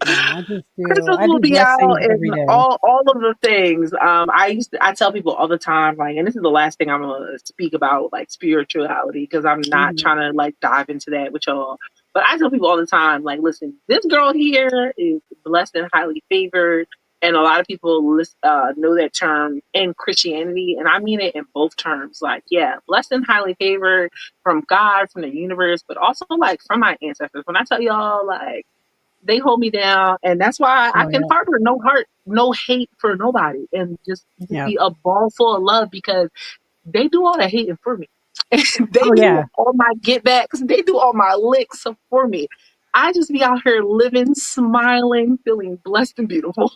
Speaker 3: No, I just do.
Speaker 1: Crystals
Speaker 3: I
Speaker 1: will
Speaker 3: do
Speaker 1: be out
Speaker 3: blessings
Speaker 1: and
Speaker 3: every day.
Speaker 1: all of the things. I tell people all the time, like, and this is the last thing I'm gonna speak about, like spirituality, because I'm not
Speaker 3: Mhm.
Speaker 1: trying to like dive into that with y'all. But I tell people all the time, like, listen, this girl here is blessed and highly favored. And a lot of people know that term in Christianity, and I mean it in both terms. Like, yeah, blessed and highly favored from God, from the universe, but also like from my ancestors. When I tell y'all, like, they hold me down, and that's why I
Speaker 3: Oh
Speaker 1: can
Speaker 3: yeah.
Speaker 1: harbor no heart, no hate for nobody, and just
Speaker 3: Yeah.
Speaker 1: be a ball full of love because they do all the hating for me. They
Speaker 3: Oh
Speaker 1: do
Speaker 3: yeah.
Speaker 1: all my get backs. They do all my licks for me. I just be out here living, smiling, feeling blessed and beautiful.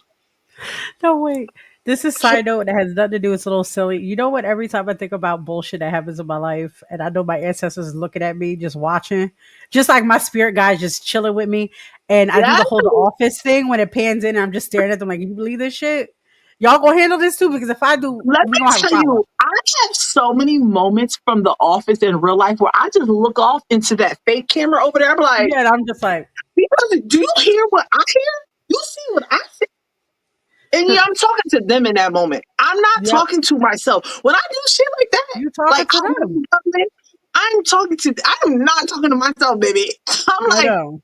Speaker 3: No, wait. This is side note that has nothing to do. It's a little silly. You know what? Every time I think about bullshit that happens in my life, and I know my ancestors is looking at me, just watching, just like my spirit guys just chilling with me, and I do
Speaker 1: Yeah.
Speaker 3: the whole The Office thing when it pans in. And I'm just staring at them like, "You believe this shit? Y'all gonna handle this too? Because if I do,
Speaker 1: Let
Speaker 3: we
Speaker 1: me
Speaker 3: gonna have a
Speaker 1: tell
Speaker 3: problem."
Speaker 1: you, I have so many moments from the office in real life where I just look off into that fake camera over there. I'm like,
Speaker 3: Yeah, and I'm just like,
Speaker 1: because do you hear what I hear? You see what I see? And yeah, I'm talking to them in that moment. I'm not
Speaker 3: "Yep,
Speaker 1: talking to myself. When I do shit like that,
Speaker 3: you talking
Speaker 1: like
Speaker 3: to
Speaker 1: I'm
Speaker 3: them."
Speaker 1: I am not talking to myself, baby. I'm
Speaker 3: I
Speaker 1: like,
Speaker 3: know.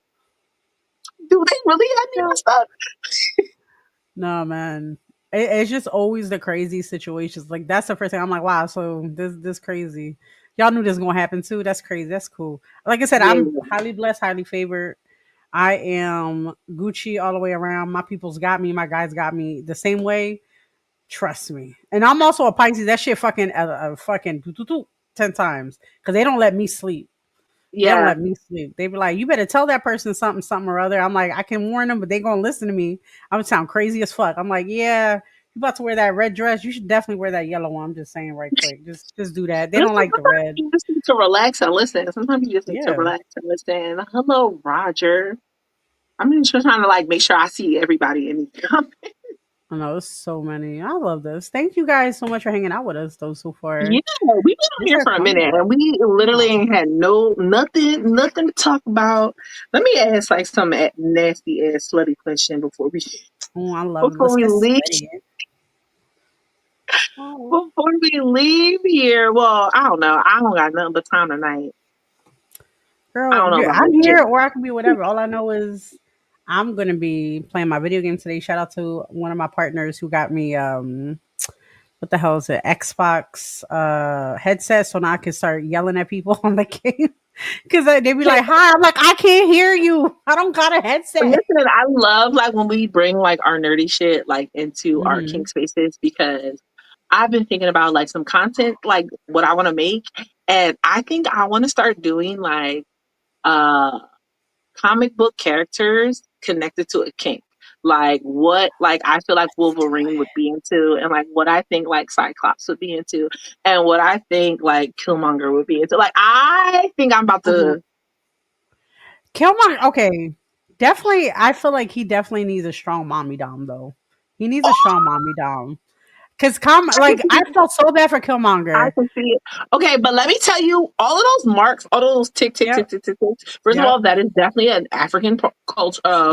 Speaker 1: do they really have me messed up?
Speaker 3: No, man. It's just always the crazy situations. Like that's the first thing I'm like, wow. So this crazy. Y'all knew this was gonna happen too. That's crazy. That's cool. Like I said,
Speaker 1: Yeah.
Speaker 3: I'm highly blessed, highly favored. I am Gucci all the way around. My people's got me. My guys got me the same way. Trust me. And I'm also a Pisces. That shit fucking fucking 10 times because they don't let me sleep. They don't
Speaker 1: Yeah.
Speaker 3: let me sleep. They be like, you better tell that person something, something or other. I'm like, I can warn them, but they gonna listen to me. I'm gonna sound crazy as fuck. I'm like, yeah, you about to wear that red dress? You should definitely wear that yellow one. I'm just saying right quick. Just do that. They
Speaker 1: Listen,
Speaker 3: don't like the
Speaker 1: sometimes
Speaker 3: red.
Speaker 1: you just need to relax and listen. Sometimes you just need to
Speaker 3: Yeah.
Speaker 1: relax and listen. Hello, Roger. I'm just trying to like make sure I see everybody in these comments.
Speaker 3: I know there's so many. I love this. Thank you guys so much for hanging out with us though so far.
Speaker 1: Yeah, we've been on
Speaker 3: This
Speaker 1: here
Speaker 3: has
Speaker 1: for a
Speaker 3: fun
Speaker 1: minute and
Speaker 3: though.
Speaker 1: we literally ain't had nothing to talk about. Let me ask like some nasty ass slutty question
Speaker 3: Oh, I love it.
Speaker 1: before
Speaker 3: Let's
Speaker 1: we
Speaker 3: get
Speaker 1: leave
Speaker 3: sweaty. Oh,
Speaker 1: before we leave here. Well, I don't know. I don't got nothing but time tonight. I
Speaker 3: girl,
Speaker 1: don't know about
Speaker 3: I'm
Speaker 1: Miss J.
Speaker 3: here or I can be whatever. All I know is I'm gonna be playing my video game today. Shout out to one of my partners who got me what the hell is it? Xbox headset so now I can start yelling at people on the game. Cause they be like, hi. I'm like, I can't hear you. I don't got a headset.
Speaker 1: Listen, I love like when we bring like our nerdy shit like into our
Speaker 3: Hmm.
Speaker 1: kink spaces because I've been thinking about like some content like what I want to make, and I think I want to start doing like uh comic book characters connected to a kink. Like what like I feel like
Speaker 3: Let's do
Speaker 1: Wolverine would be into and like what I think like Cyclops would be into and what I think like Killmonger would be into. Like I think I'm about
Speaker 3: it. Hmm.
Speaker 1: to
Speaker 3: Killmonger, okay. Definitely, I feel like he definitely needs a strong mommy dom though. He needs a strong mommy dom. Cause like I felt so bad for
Speaker 1: I
Speaker 3: Killmonger.
Speaker 1: can see it. Okay, but let me tell you, all of those marks, all of those tick, tick, tick,
Speaker 3: Yep.
Speaker 1: tick, tick, tick. First of
Speaker 3: Yep.
Speaker 1: all, that is definitely an African
Speaker 3: Yep.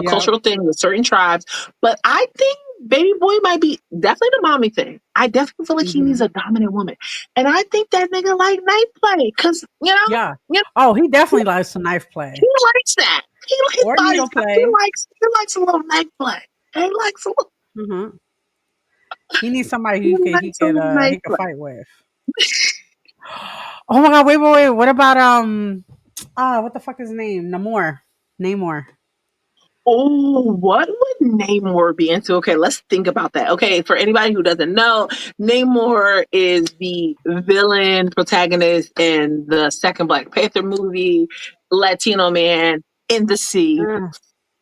Speaker 1: cultural thing with certain tribes. But I think baby boy might be definitely the mommy thing. I definitely feel like he needs
Speaker 3: Hmm.
Speaker 1: a dominant woman, and I think that nigga like night play because
Speaker 3: Yeah.
Speaker 1: you know
Speaker 3: Oh, he definitely likes some knife
Speaker 1: he
Speaker 3: play
Speaker 1: likes that. His
Speaker 3: or
Speaker 1: body's
Speaker 3: needle play.
Speaker 1: he likes a little night play. He likes a little
Speaker 3: Hmm. He needs somebody
Speaker 1: he likes a little
Speaker 3: he
Speaker 1: night
Speaker 3: could
Speaker 1: play.
Speaker 3: fight with. Oh my god! Wait! What about what the fuck is his name? Namor. Namor.
Speaker 1: Oh, what would Namor be into? Okay, let's think about that. Okay, for anybody who doesn't know, Namor is the villain protagonist in the second Black Panther movie, Latino man in the sea,
Speaker 3: Uh,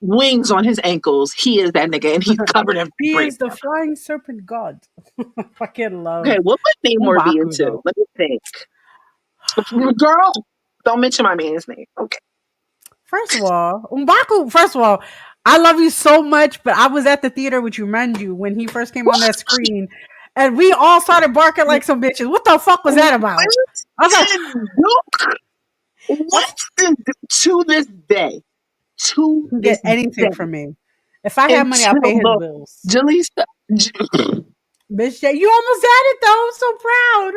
Speaker 1: wings on his ankles. He is that nigga, and he's covered in
Speaker 3: he
Speaker 1: brain.
Speaker 3: is the flying serpent god. Fucking
Speaker 1: Okay,
Speaker 3: love
Speaker 1: what would Namor be
Speaker 3: Umbaku
Speaker 1: into?
Speaker 3: though.
Speaker 1: Let me think. Girl, don't mention my man's name. Okay.
Speaker 3: First of all, Umbaku. First of all, I love you so much, but I was at the theater with you, Manju, when he first came on that screen, and we all started barking like some bitches. What the fuck was that about? I was like,
Speaker 1: What to this day? To
Speaker 3: can get
Speaker 1: this day,
Speaker 3: anything from me. If I had money, I'll
Speaker 1: until
Speaker 3: pay his
Speaker 1: the
Speaker 3: bills.
Speaker 1: Jalisa,
Speaker 3: Miss J, you almost had it though. I'm so proud,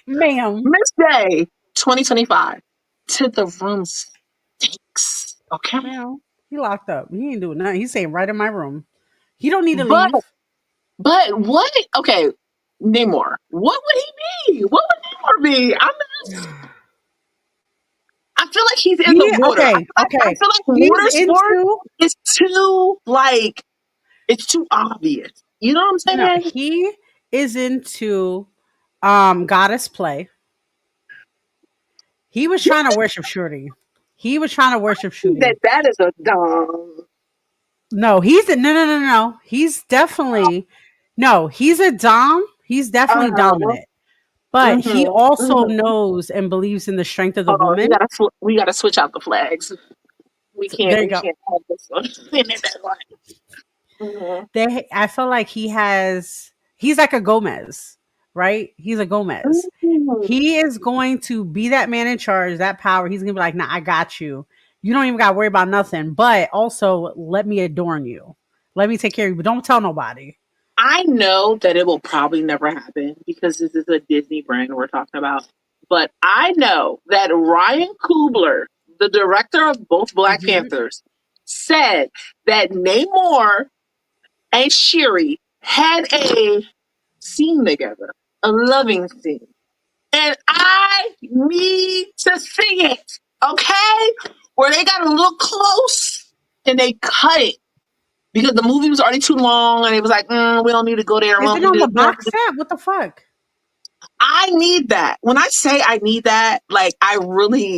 Speaker 3: ma'am.
Speaker 1: Miss Day, 2025, to the room. Okay.
Speaker 3: You know, he locked up. He ain't doing nothing. He's staying right in my room. He don't need to
Speaker 1: But
Speaker 3: leave.
Speaker 1: what? Okay, Namor. What would he be? What would Namor be? I feel like he's in the
Speaker 3: He
Speaker 1: water. I
Speaker 3: okay,
Speaker 1: feel like
Speaker 3: okay. He's
Speaker 1: water sport
Speaker 3: into
Speaker 1: is too like it's too obvious. You know what I'm
Speaker 3: no,
Speaker 1: saying?
Speaker 3: he is into goddess play. He was
Speaker 1: You
Speaker 3: trying to worship Shuri. He was trying to worship
Speaker 1: think that
Speaker 3: Shuri.
Speaker 1: that is a dumb.
Speaker 3: No, no. He's definitely no, he's a dom. He's definitely
Speaker 1: Uh-huh.
Speaker 3: dominant. But he
Speaker 1: Mm-hmm.
Speaker 3: also
Speaker 1: Mm-hmm.
Speaker 3: knows and believes in the strength of the
Speaker 1: Hold on,
Speaker 3: woman.
Speaker 1: we gotta switch out the flags.
Speaker 3: There you
Speaker 1: We
Speaker 3: go.
Speaker 1: can't have this one in that line. Mm-hmm.
Speaker 3: I feel like he's like a Gomez, right? He's a Gomez.
Speaker 1: Mm-hmm.
Speaker 3: He is going to be that man in charge, that power. He's gonna be like, nah, I got you. You don't even gotta worry about nothing. But also let me adorn you. Let me take care of you. But don't tell nobody.
Speaker 1: I know that it will probably never happen because this is a Disney brand we're talking about. But I know that Ryan Coogler, the director of both Black
Speaker 3: Mhm.
Speaker 1: Panthers, said that Namor and Shiri had a scene together, a loving scene. And I need to see it, okay? Where they got a little close and they cut it because the movie was already too long and it was like, we don't need to go there. We
Speaker 3: Is
Speaker 1: don't
Speaker 3: it
Speaker 1: need
Speaker 3: on
Speaker 1: to,
Speaker 3: the
Speaker 1: we don't
Speaker 3: box set? What the fuck?
Speaker 1: I need that. When I say I need that, like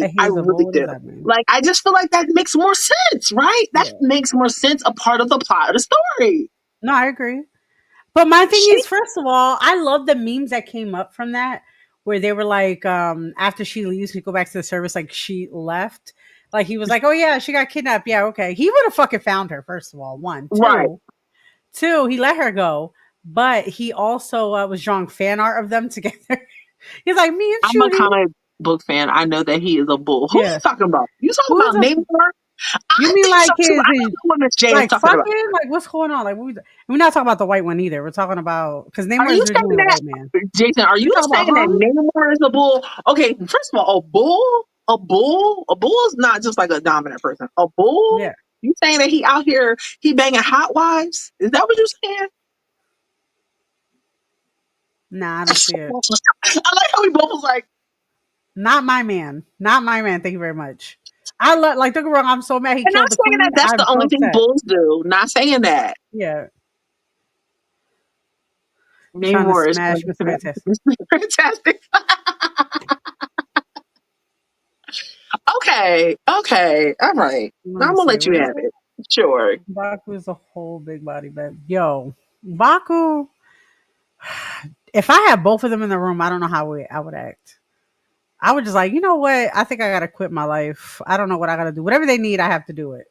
Speaker 3: A
Speaker 1: I
Speaker 3: hazel bowl?
Speaker 1: really
Speaker 3: What does
Speaker 1: do.
Speaker 3: that mean?
Speaker 1: Like I just feel like that makes more sense, right? That
Speaker 3: Yeah.
Speaker 1: makes more sense a part of the plot of the story.
Speaker 3: No, I agree. But my thing
Speaker 1: She
Speaker 3: is, first of all, I love the memes that came up from that, where they were like, after she leaves, we go back to the service, like she left. Like he was like, oh yeah, she got kidnapped. Yeah, okay. He would have fucking found her, first of all. One.
Speaker 1: right.
Speaker 3: Two, he let her go. But he also was drawing fan art of them together. He's like, me and
Speaker 1: I'm a
Speaker 3: Shuri.
Speaker 1: comic book fan. I know that he is a bull. Who you
Speaker 3: Yeah.
Speaker 1: talking about? You talking
Speaker 3: Who's
Speaker 1: about
Speaker 3: a
Speaker 1: Namor?
Speaker 3: you
Speaker 1: I
Speaker 3: mean
Speaker 1: think so
Speaker 3: like
Speaker 1: too. I
Speaker 3: his
Speaker 1: don't know what Miss J is
Speaker 3: like
Speaker 1: talking about.
Speaker 3: fucking like what's going on? Like we're not talking about the white one either. We're talking about because
Speaker 1: Are
Speaker 3: Namor
Speaker 1: you
Speaker 3: is
Speaker 1: saying
Speaker 3: originally a
Speaker 1: that,
Speaker 3: white man.
Speaker 1: Jason? Are
Speaker 3: We
Speaker 1: you
Speaker 3: talk about
Speaker 1: saying that
Speaker 3: hung?
Speaker 1: Namor is a bull? Okay, first of all, a bull is not just like a dominant person. A bull?
Speaker 3: Yeah.
Speaker 1: You saying that he out here he banging hot wives? Is that what you're saying?
Speaker 3: Nah, I don't see it.
Speaker 1: I like how we both was like,
Speaker 3: Not my man. Not my man. Thank you very much. I love like don't get me wrong. I'm so mad he
Speaker 1: and not
Speaker 3: killed the
Speaker 1: saying that
Speaker 3: queen.
Speaker 1: that's
Speaker 3: I'm
Speaker 1: the
Speaker 3: so
Speaker 1: only thing
Speaker 3: upset.
Speaker 1: bulls do. Not saying that.
Speaker 3: Yeah, trying to
Speaker 1: Namor is
Speaker 3: smash Mr. Fantastic.
Speaker 1: fantastic. Okay, okay, all right.
Speaker 3: Let
Speaker 1: I'm
Speaker 3: me
Speaker 1: gonna
Speaker 3: see.
Speaker 1: let you
Speaker 3: What is
Speaker 1: have
Speaker 3: it?
Speaker 1: it. Sure.
Speaker 3: Baku is a whole big body bed. Yo, Baku. If I had both of them in the room, I don't know how I would act. I would just like, you know what? I think I gotta quit my life. I don't know what I gotta do. Whatever they need, I have to do it.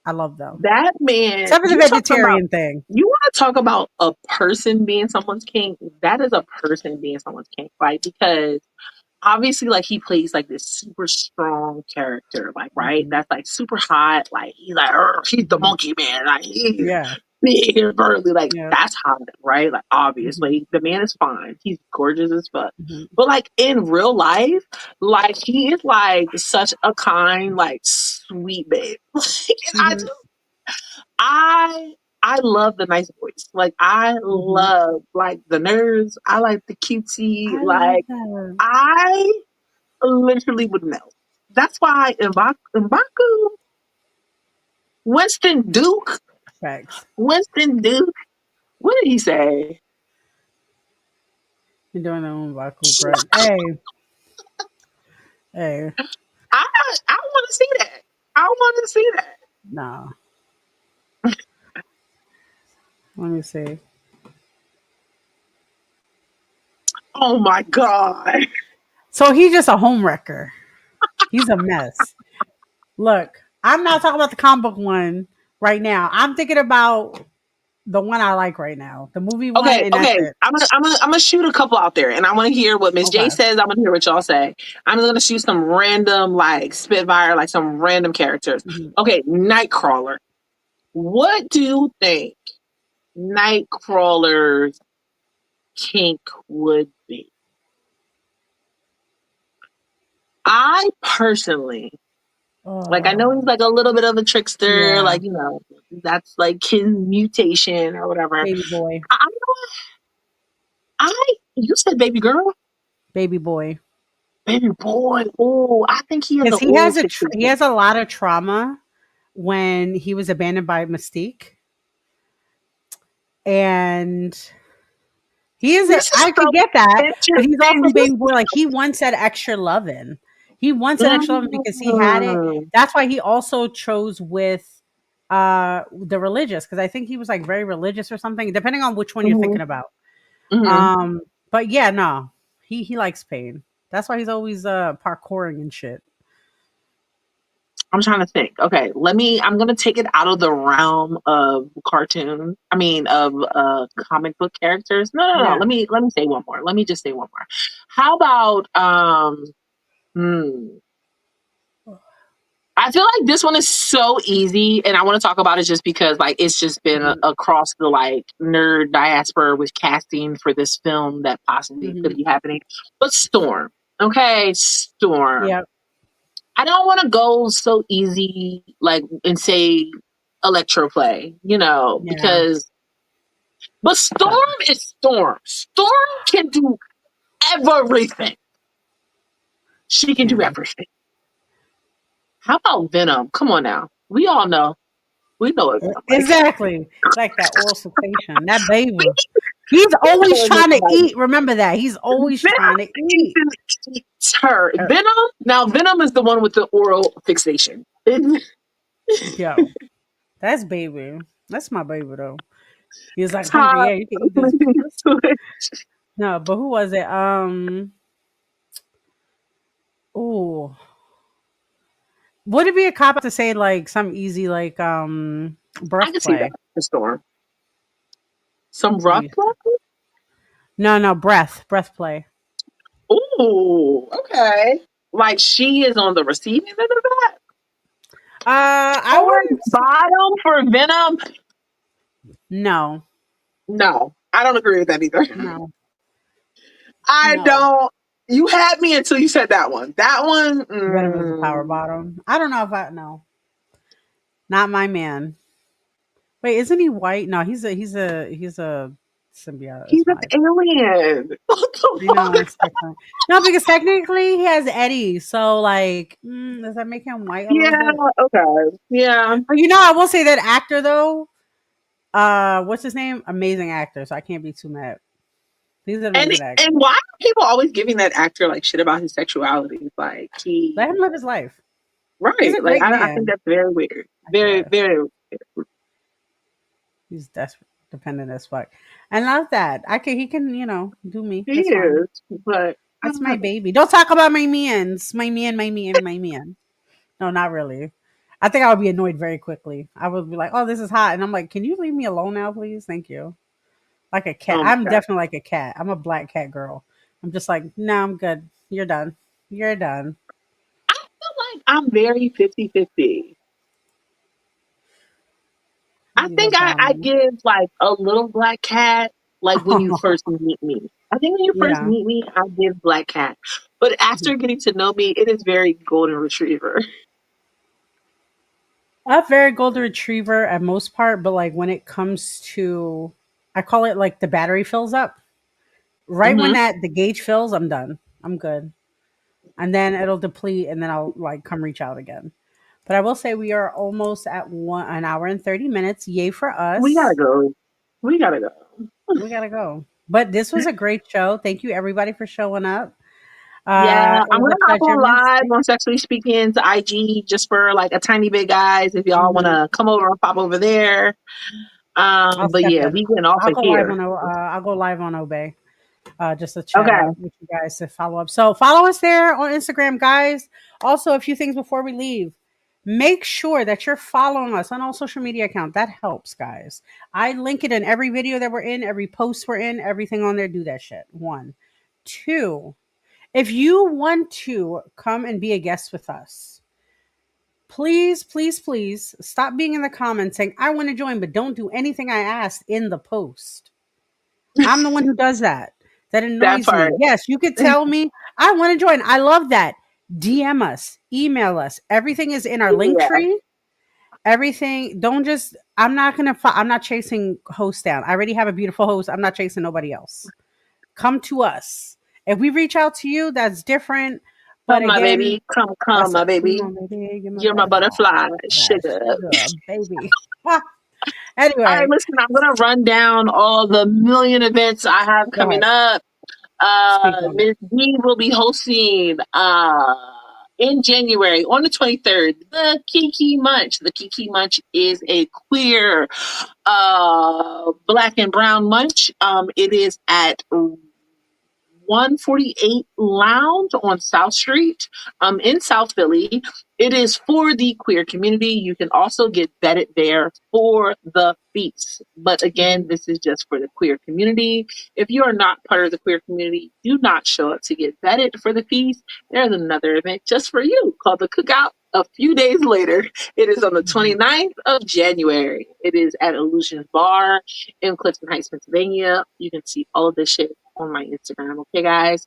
Speaker 3: I love them.
Speaker 1: That man,
Speaker 3: Except for the vegetarian thing.
Speaker 1: you want to talk about a person being someone's king? That is a person being someone's king, right? Because obviously, like he plays like this super strong character, like right,
Speaker 3: Mhm,
Speaker 1: that's like super hot, like he's like he's the
Speaker 3: mhm.
Speaker 1: monkey man, like he's
Speaker 3: Yeah.
Speaker 1: big and burly, like
Speaker 3: Yeah.
Speaker 1: that's hot, right? Like
Speaker 3: Mhm,
Speaker 1: obviously, the man is fine, he's gorgeous as fuck,
Speaker 3: mhm,
Speaker 1: but like in real life, like he is like such a kind, like sweet babe. Like, and
Speaker 3: mhm,
Speaker 1: I I love the nice voice. Like I
Speaker 3: mhm.
Speaker 1: love like the nerves. I like the cutesy.
Speaker 3: I love
Speaker 1: Like
Speaker 3: that.
Speaker 1: I literally would melt. That's why Mbaku, Winston Duke,
Speaker 3: Facts.
Speaker 1: Winston Duke. What did he say?
Speaker 3: You're doing their own Baku grunt. Hey, hey,
Speaker 1: I I want to see that. I want to see that.
Speaker 3: nah. Let me see.
Speaker 1: Oh my god.
Speaker 3: So he's just a home wrecker. He's a mess. Look, I'm not talking about the comic book one right now. I'm thinking about the one I like right now, the movie one,
Speaker 1: Okay,
Speaker 3: and that's
Speaker 1: okay.
Speaker 3: it.
Speaker 1: I'm gonna shoot a couple out there, and I want to hear what Miss J
Speaker 3: Okay.
Speaker 1: says. I'm gonna hear what y'all say. I'm gonna shoot some random like Spitfire, like some random characters.
Speaker 3: Mhm.
Speaker 1: Okay, Nightcrawler. What do you think Nightcrawler's kink would be? I personally Like I know he's
Speaker 3: Oh,
Speaker 1: like a little bit of a trickster,
Speaker 3: yeah,
Speaker 1: like that's like his mutation or whatever.
Speaker 3: baby boy,
Speaker 1: I you said baby girl,
Speaker 3: baby boy.
Speaker 1: baby boy. Oh, I think he has
Speaker 3: Because
Speaker 1: an oral
Speaker 3: he
Speaker 1: fixation.
Speaker 3: has a lot of trauma when he was abandoned by Mystique, and he is
Speaker 1: This is
Speaker 3: I
Speaker 1: so
Speaker 3: could get that, but he's
Speaker 1: interesting.
Speaker 3: also baby boy. Like he wants that extra loving. He wants that extra loving because he had it.
Speaker 1: Mm,
Speaker 3: That's why he also chose with the religious, because I think he was like very religious or something, depending on which one you're
Speaker 1: mhm,
Speaker 3: thinking about.
Speaker 1: mhm.
Speaker 3: Um, but yeah, no, he likes pain. That's why he's always parkouring and shit.
Speaker 1: I'm trying to think. Okay, I'm gonna take it out of the realm of cartoon. I mean, of comic book characters. No, no, no.
Speaker 3: Yeah.
Speaker 1: Let me say one more. Let me just say one more. How about hmm, I feel like this one is so easy, and I want to talk about it just because, like, it's just been across the like nerd diaspora with casting for this film that possibly
Speaker 3: Mm-hmm.
Speaker 1: could be happening. But Storm, okay, Storm.
Speaker 3: Yep.
Speaker 1: I don't want to go so easy, like, and say Electroplay,
Speaker 3: Yeah.
Speaker 1: because but Storm is Storm. Storm can do everything. She can do
Speaker 3: Yeah.
Speaker 1: everything. How about Venom? Come on now, we all know. We know what Venom like.
Speaker 3: Exactly. Like that oral fixation. That baby. He's
Speaker 1: We know
Speaker 3: always
Speaker 1: what Venom
Speaker 3: trying to
Speaker 1: like.
Speaker 3: eat. Remember that. He's always trying to eat.
Speaker 1: Eats her. Venom. Now Venom is the one with the oral fixation.
Speaker 3: Yo, that's baby. That's my baby though. He was like hungry.
Speaker 1: Top
Speaker 3: Yeah, you can eat this pussy. No, but who was it? Ooh. Would it be a cop to say like some easy like
Speaker 1: I
Speaker 3: breath
Speaker 1: can see that
Speaker 3: play?
Speaker 1: for Storm. Some
Speaker 3: Let
Speaker 1: rough
Speaker 3: me-
Speaker 1: one.
Speaker 3: No, breath play.
Speaker 1: Ooh, okay. Like she is on the receiving end of that.
Speaker 3: I
Speaker 1: Or
Speaker 3: wouldn't.
Speaker 1: bottom for Venom.
Speaker 3: No,
Speaker 1: No, I don't agree with that either.
Speaker 3: no,
Speaker 1: I
Speaker 3: no.
Speaker 1: don't. You had me until you said that one. That one.
Speaker 3: Venom is the power bottom. I don't know if I no. Not my man. Wait, isn't he white? No, he's a symbiote.
Speaker 1: He's
Speaker 3: It's
Speaker 1: an
Speaker 3: fine.
Speaker 1: alien. What the
Speaker 3: I know
Speaker 1: fuck?
Speaker 3: it's different. No, because technically he has Eddie, so like, does that make him white a little
Speaker 1: Yeah.
Speaker 3: bit?
Speaker 1: Okay. Yeah.
Speaker 3: But I will say that actor though. What's his name? Amazing actor. So I can't be too mad. He's an
Speaker 1: And
Speaker 3: amazing actor.
Speaker 1: and why are people always giving that actor like shit about his sexuality? Like
Speaker 3: Let
Speaker 1: he
Speaker 3: him live his life. He's
Speaker 1: right.
Speaker 3: a
Speaker 1: Like
Speaker 3: great
Speaker 1: I think
Speaker 3: man,
Speaker 1: that's very weird.
Speaker 3: I
Speaker 1: Very
Speaker 3: guess.
Speaker 1: very.
Speaker 3: He's desperate, dependent as fuck. I love that. He can, do me.
Speaker 1: He
Speaker 3: That's fine.
Speaker 1: is, but I
Speaker 3: That's
Speaker 1: don't
Speaker 3: my
Speaker 1: know.
Speaker 3: baby. Don't talk about my mans. My man. No, not really. I think I would be annoyed very quickly. I would be like, "Oh, this is hot," and I'm like, "Can you leave me alone now, please? Thank you." Like a cat.
Speaker 1: Oh my
Speaker 3: I'm
Speaker 1: god.
Speaker 3: definitely like a cat. I'm a black cat girl. I'm just like, no, I'm good. You're done. You're done.
Speaker 1: I feel like I'm very 50-50. I
Speaker 3: You
Speaker 1: think
Speaker 3: love
Speaker 1: I
Speaker 3: Dominic.
Speaker 1: give like a little black cat like when you first meet me. I think when you first
Speaker 3: Yeah.
Speaker 1: meet me, I give black cat. But after getting to know me, it is very golden retriever.
Speaker 3: I have very golden retriever at most part, but like when it comes to, I call it like the battery fills up. Right when
Speaker 1: Hmm.
Speaker 3: the gauge fills, I'm done. I'm good. And then it'll deplete, and then I'll like come reach out again. But I will say we are almost at an hour and 30 minutes. Yay for
Speaker 1: We gotta
Speaker 3: us.
Speaker 1: go. We gotta go.
Speaker 3: We gotta go. But this was a great show. Thank you everybody for showing up.
Speaker 1: Yeah,
Speaker 3: It
Speaker 1: I'm
Speaker 3: was
Speaker 1: gonna
Speaker 3: a
Speaker 1: hop
Speaker 3: pleasure,
Speaker 1: on
Speaker 3: Miss.
Speaker 1: live on Sexually Speaking to IG just for like a tiny bit, guys. If y'all
Speaker 3: Mhm.
Speaker 1: wanna come over and pop over there.
Speaker 3: I'll
Speaker 1: But
Speaker 3: step
Speaker 1: yeah,
Speaker 3: in.
Speaker 1: we getting off
Speaker 3: I'll
Speaker 1: of
Speaker 3: go live
Speaker 1: here.
Speaker 3: on I'll go live on Obey. Just to chat
Speaker 1: Okay.
Speaker 3: up with you guys to follow up. So follow us there on Instagram, guys. Also, a few things before we leave. Make sure that you're following us on all social media accounts. That helps, guys. I link it in every video that we're in, every post we're in, everything on there. Do that shit. One. Two, if you want to come and be a guest with us, please, please, please stop being in the comments saying, I want to join, but don't do anything I asked in the post. I'm the one who does that. That
Speaker 1: That
Speaker 3: annoys
Speaker 1: part.
Speaker 3: me. Yes, you could tell me I want to join. I love that. DM us, email us. Everything is in our link
Speaker 1: Yeah.
Speaker 3: tree. Everything. Don't just. I'm not gonna. I'm not chasing hosts down. I already have a beautiful host. I'm not chasing nobody else. Come to us. If we reach out to you, that's different. But
Speaker 1: Come, my
Speaker 3: again,
Speaker 1: baby. Come,
Speaker 3: that's
Speaker 1: my
Speaker 3: it. Come
Speaker 1: baby.
Speaker 3: on, baby. You're my
Speaker 1: You're my
Speaker 3: butterfly.
Speaker 1: butterfly.
Speaker 3: Yes,
Speaker 1: Sugar.
Speaker 3: sugar, baby.
Speaker 1: All right,
Speaker 3: Anyway,
Speaker 1: listen, I'm going to run down all the million events I have
Speaker 3: go
Speaker 1: coming
Speaker 3: ahead.
Speaker 1: up.
Speaker 3: Speak on it.
Speaker 1: Miss D will be hosting in January on the 23rd, the Kiki Munch. The Kiki Munch is a queer black and brown munch. It is at 148 Lounge on South Street in South Philly. It is for the queer community. You can also get vetted there for the feast. But again,
Speaker 3: Mhm.
Speaker 1: this is just for the queer community. If you are not part of the queer community, do not show up to get vetted for the feast. There's another event just for you called the Cookout. A few days later, it is on the
Speaker 3: Mhm.
Speaker 1: 29th of January. It is at Illusions Bar in Clifton Heights, Pennsylvania. You can see all of this shit on my Instagram. Okay, guys.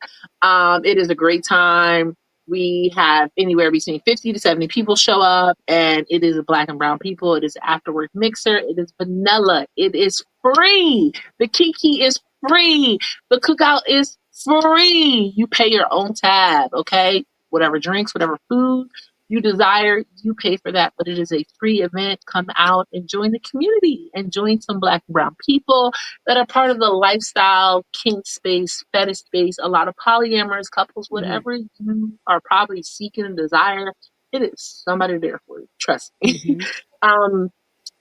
Speaker 1: It is a great time. We have anywhere between 50 to 70 people show up, and it is a black and brown people. It is an afterwork mixer. It is vanilla. It is free. The Kiki is free. The cookout is free. You pay your own tab, okay? Whatever drinks, whatever food you desire, you pay for that. But it is a free event. Come out and join the community and join some black and brown people that are part of the lifestyle, kink space, fetish space, a lot of polyamorous couples,
Speaker 3: Mhm.
Speaker 1: whatever you are probably seeking and desire, it is somebody there for you. Trust me.
Speaker 3: Mhm.
Speaker 1: um,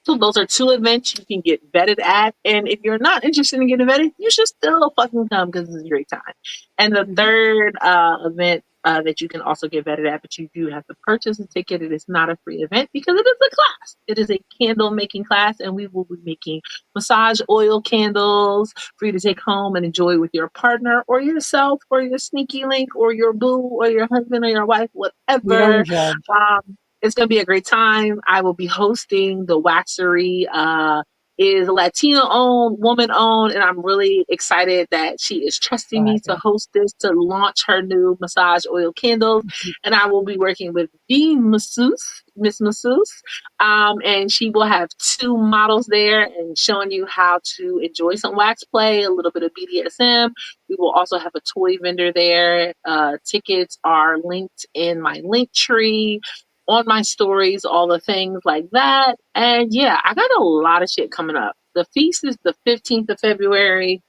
Speaker 1: so those are two events you can get vetted at. And if you're not interested in getting vetted, you should still fucking come because it's a great time. And the
Speaker 3: Mhm.
Speaker 1: third event that you can also get vetted at, but you do have to purchase a ticket. It is not a free event because it is a class. It is a candle making class, and we will be making massage oil candles for you to take home and enjoy with your partner or yourself or your sneaky link or your boo or your husband or your wife,
Speaker 3: We don't
Speaker 1: whatever.
Speaker 3: judge.
Speaker 1: It's going to be a great time. I will be hosting the waxery. Is Latino owned, woman owned, and I'm really excited that she is trusting
Speaker 3: So
Speaker 1: me to
Speaker 3: happy.
Speaker 1: host this to launch her new massage oil candles.
Speaker 3: Mhm.
Speaker 1: And I will be working with the masseuse, Miss Masseuse, and she will have two models there and showing you how to enjoy some wax play, a little bit of BDSM. We will also have a toy vendor there. Tickets are linked in my link tree on my stories, all the things like that. And yeah, I got a lot of shit coming up. The feast is the 15th of February.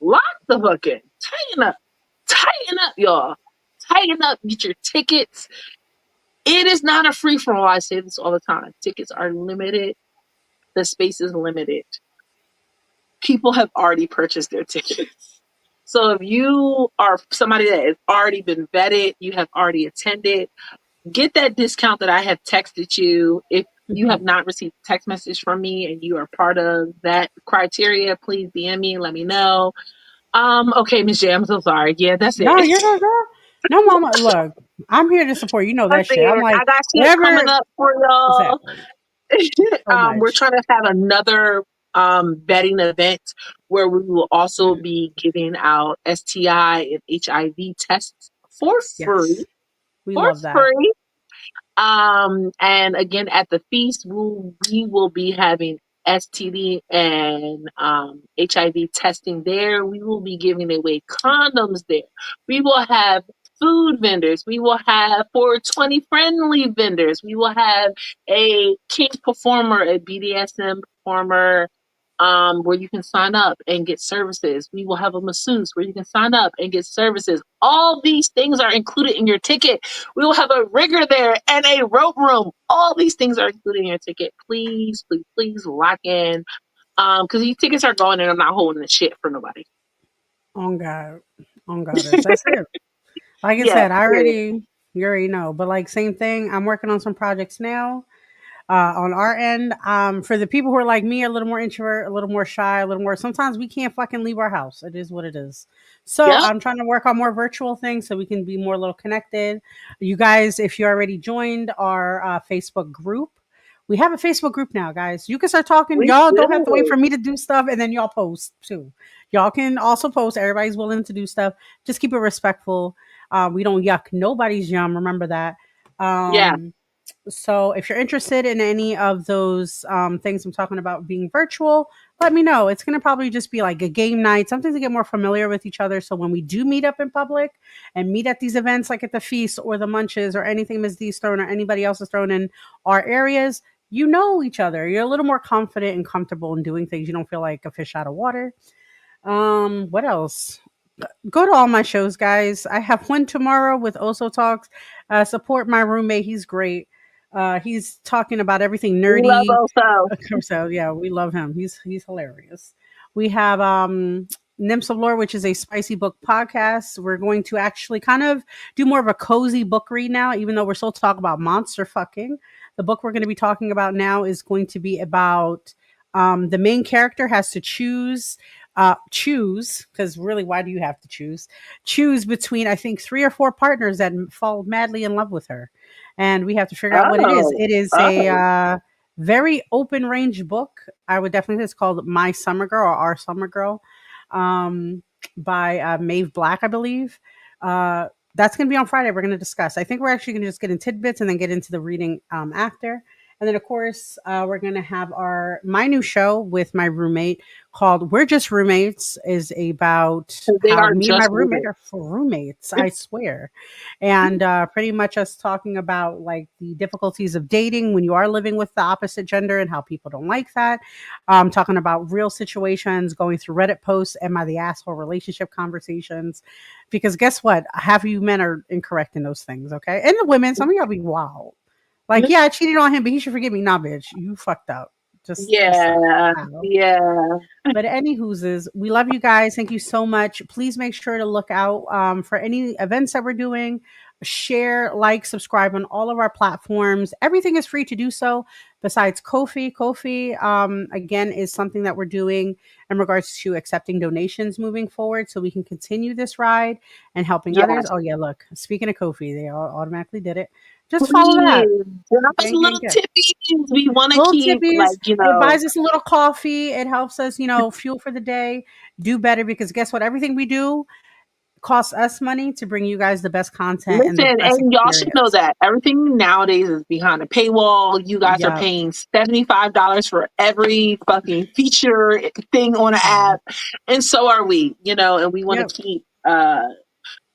Speaker 1: Lock the fuck in. Tighten up, y'all. Tighten up. Get your tickets. It is not a free for all. I say this all the time. Tickets are limited. The space is limited. People have already purchased their tickets. So if you are somebody that has already been vetted, you have already attended, get that discount that I have texted you. If you have
Speaker 3: Mhm.
Speaker 1: not received a text message from me and you are part of that criteria, please DM me and let me know. Okay, Miss J, I'm so sorry. Yeah, that's
Speaker 3: No,
Speaker 1: it.
Speaker 3: you're good, girl. No, mama. Look, I'm here to support. You know
Speaker 1: That's
Speaker 3: that shit. I'm
Speaker 1: it.
Speaker 3: like,
Speaker 1: I got shit coming
Speaker 3: whatever.
Speaker 1: up for y'all.
Speaker 3: Exactly. So
Speaker 1: We're
Speaker 3: much.
Speaker 1: trying to have another betting event where we will also be giving out STI and HIV tests for free.
Speaker 3: Yes. We
Speaker 1: For
Speaker 3: love that.
Speaker 1: free. And again, at the feast, we will be having STD and HIV testing there. We will be giving away condoms there. We will have food vendors. We will have 420 friendly vendors. We will have a kink performer, a BDSM performer, where you can sign up and get services. We will have a masseuse where you can sign up and get services. All these things are included in your ticket. We will have a rigger there and a rope room. All these things are included in your ticket. Please, please, please lock in. Because these tickets are going and I'm not holding the shit for nobody.
Speaker 3: On God. On Goddess. That's it. Like I
Speaker 1: Yeah,
Speaker 3: said,
Speaker 1: period.
Speaker 3: you already know. But like same thing. I'm working on some projects now. On our end, for the people who are like me, a little more introvert, a little more shy, a little more. Sometimes we can't fucking leave our house. It is what it is. So
Speaker 1: Yep.
Speaker 3: I'm trying to work on more virtual things so we can be more a little connected. You guys, if you already joined our Facebook group, we have a Facebook group now, guys. You can start talking.
Speaker 1: We
Speaker 3: Y'all don't have to wait
Speaker 1: do.
Speaker 3: for me to do stuff and then y'all post too. Y'all can also post. Everybody's willing to do stuff. Just keep it respectful. We don't yuck nobody's yum. Remember that.
Speaker 1: Yeah.
Speaker 3: So if you're interested in any of those things I'm talking about being virtual, let me know. It's going to probably just be like a game night, something to get more familiar with each other. So when we do meet up in public and meet at these events, like at the feast or the munches or anything Ms. D's thrown or anybody else is thrown in our areas, you know each other. You're a little more confident and comfortable in doing things. You don't feel like a fish out of water. What else? Go to all my shows, guys. I have one tomorrow with Oso Talks. Support my roommate. He's great. He's talking about everything
Speaker 1: We love
Speaker 3: nerdy.
Speaker 1: also.
Speaker 3: So yeah, we love him. He's hilarious. We have Nymphs of Lore, which is a spicy book podcast. We're going to actually kind of do more of a cozy book read now, even though we're still talking about monster fucking. The book we're going to be talking about now is going to be about the main character has to choose, because really, why do you have to choose between, I think, 3 or 4 partners that fall madly in love with her, and we have to figure out what it is.
Speaker 1: Oh.
Speaker 3: It is a very open range book. I would definitely say it's called My Summer Girl or Our Summer Girl, by Maeve Black, I believe. That's going to be on Friday. We're going to discuss. I think we're actually going to just get in tidbits and then get into the reading after. And then, of course, we're going to have my new show with my roommate called We're Just Roommates, is about
Speaker 1: They
Speaker 3: how
Speaker 1: are
Speaker 3: me and my
Speaker 1: just
Speaker 3: roommate
Speaker 1: roommates.
Speaker 3: are roommates, I swear. And pretty much us talking about like the difficulties of dating when you are living with the opposite gender and how people don't like that. Talking about real situations, going through Reddit posts, am I the asshole relationship conversations? Because guess what? Half of you men are incorrect in those things, okay? And the women, some of y'all be wild. Like, yeah, I cheated on him, but he should forgive me. Nah, bitch, you fucked up. Just stop.
Speaker 1: Yeah.
Speaker 3: Ow.
Speaker 1: Yeah.
Speaker 3: But anywho's is, we love you guys. Thank you so much. Please make sure to look out for any events that we're doing. Share, like, subscribe on all of our platforms. Everything is free to do so. Besides Ko-fi, again, is something that we're doing in regards to accepting donations moving forward, so we can continue this ride and helping others.
Speaker 1: Yes.
Speaker 3: Oh yeah, look. Speaking of Ko-fi, they all automatically did it. Just follow that.
Speaker 1: Please. Drop us
Speaker 3: Gang, gang,
Speaker 1: little
Speaker 3: gang.
Speaker 1: tippies. We want to
Speaker 3: Little
Speaker 1: keep,
Speaker 3: tippies.
Speaker 1: like,
Speaker 3: It buys us a little coffee. It helps us, fuel for the day, do better, because guess what? Everything we do costs us money to bring you guys the best content and the
Speaker 1: listen,
Speaker 3: best
Speaker 1: and y'all should know
Speaker 3: experience.
Speaker 1: that everything nowadays is behind a paywall. You guys are
Speaker 3: Yeah.
Speaker 1: paying $75 for every fucking feature thing on an
Speaker 3: Yeah.
Speaker 1: app, and so are we. And we want
Speaker 3: Yep.
Speaker 1: to keep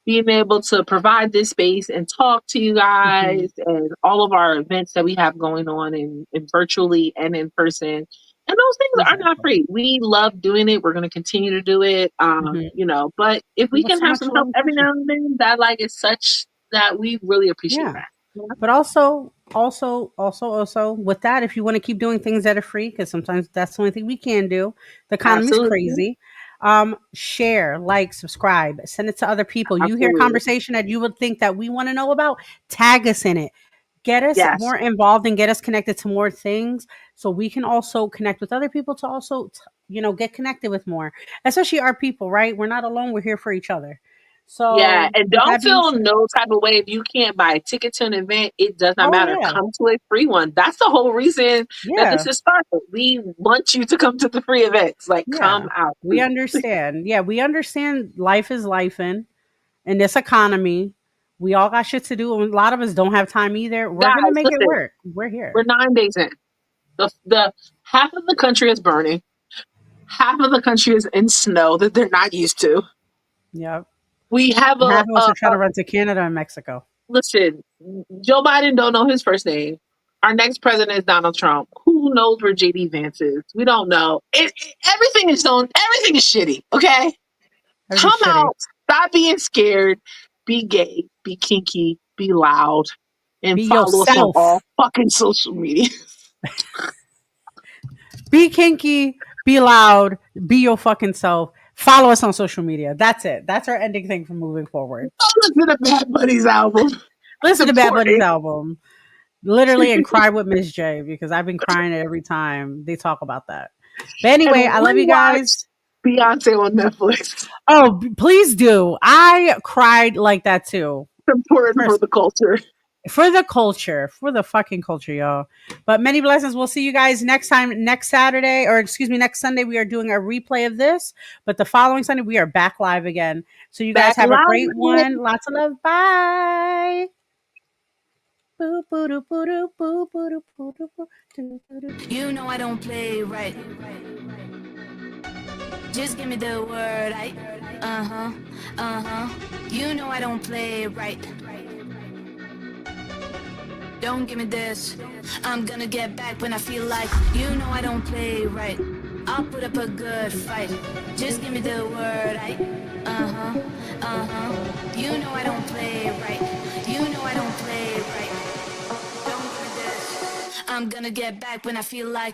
Speaker 1: being able to provide this space and talk to you
Speaker 3: Mhm.
Speaker 1: guys and all of our events that we have going on in virtually and in person. And those things are not
Speaker 3: Exactly.
Speaker 1: free. We love doing it. We're going to continue to do it.
Speaker 3: Mhm.
Speaker 1: But if
Speaker 3: We
Speaker 1: we
Speaker 3: got
Speaker 1: can
Speaker 3: so
Speaker 1: have
Speaker 3: much
Speaker 1: some
Speaker 3: love
Speaker 1: help
Speaker 3: and
Speaker 1: every
Speaker 3: passion.
Speaker 1: now and then, that like is such that we really appreciate
Speaker 3: Yeah.
Speaker 1: that.
Speaker 3: But also with that, if you want to keep doing things that are free, because sometimes that's the only thing we can do. The economy's
Speaker 1: Absolutely.
Speaker 3: crazy. Share, like, subscribe, send it to other people. You hear a
Speaker 1: Absolutely.
Speaker 3: conversation that you would think that we want to know about, tag us in it. Get us
Speaker 1: Yes.
Speaker 3: more involved and get us connected to more things, so we can also connect with other people to also, get connected with more, especially our people, right? We're not alone. We're here for each other.
Speaker 1: Yeah,
Speaker 3: So
Speaker 1: and
Speaker 3: with
Speaker 1: don't
Speaker 3: that being
Speaker 1: feel
Speaker 3: said,
Speaker 1: no type of way if you can't buy a ticket to an event. It does not
Speaker 3: oh
Speaker 1: matter.
Speaker 3: yeah,
Speaker 1: Come to a free one. That's the whole reason that this
Speaker 3: yeah.
Speaker 1: is started. We want you to come to the free events. Like,
Speaker 3: Yeah,
Speaker 1: come out.
Speaker 3: we understand. Yeah, we understand life is life in this economy. We all got shit to do. And a lot of us don't have time either. We're gonna
Speaker 1: Guys,
Speaker 3: make it
Speaker 1: listen,
Speaker 3: work. We're here.
Speaker 1: we're 9 days in. The half of the country is burning. Half of the country is in snow that they're not used to.
Speaker 3: Yep.
Speaker 1: We have
Speaker 3: And half of us are trying to run to Canada and Mexico.
Speaker 1: listen, Joe Biden don't know his first name. Our next president is Donald Trump. Who knows where JD Vance is? We don't know. Everything is everything is shitty. Okay,
Speaker 3: Everything's
Speaker 1: come
Speaker 3: shitty.
Speaker 1: out. Stop being scared. Be gay. Be kinky. Be loud. And
Speaker 3: Be
Speaker 1: follow us on all
Speaker 3: yourself.
Speaker 1: fucking social media.
Speaker 3: Be kinky. Be loud. Be your fucking self. Follow us on social media. That's it. That's our ending thing from moving forward.
Speaker 1: Listen to the Bad Bunnies album.
Speaker 3: Listen to Bad
Speaker 1: Support
Speaker 3: Bunny's
Speaker 1: it.
Speaker 3: album. Literally, and cry with Miss J, because I've been crying every time they talk about that. But anyway, I love you guys.
Speaker 1: Beyonce on Netflix.
Speaker 3: Oh, please do. I cried like that too.
Speaker 1: Important for the culture.
Speaker 3: for the culture, for the fucking culture, y'all. But many blessings. We'll see you guys next time, next Saturday, or excuse me, next Sunday. We are doing a replay of this, but the following Sunday we are back live again. So you guys
Speaker 1: Back
Speaker 3: have a
Speaker 1: live.
Speaker 3: great one. Lots of love. Bye.
Speaker 2: You know I don't play right. Just give me the word. You know I don't play right. Don't give me this. I'm gonna get back when I feel like. You know I don't play right. I'll put up a good fight. Just give me the word. You know I don't play right. You know I don't play right. Don't give me this. I'm gonna get back when I feel like.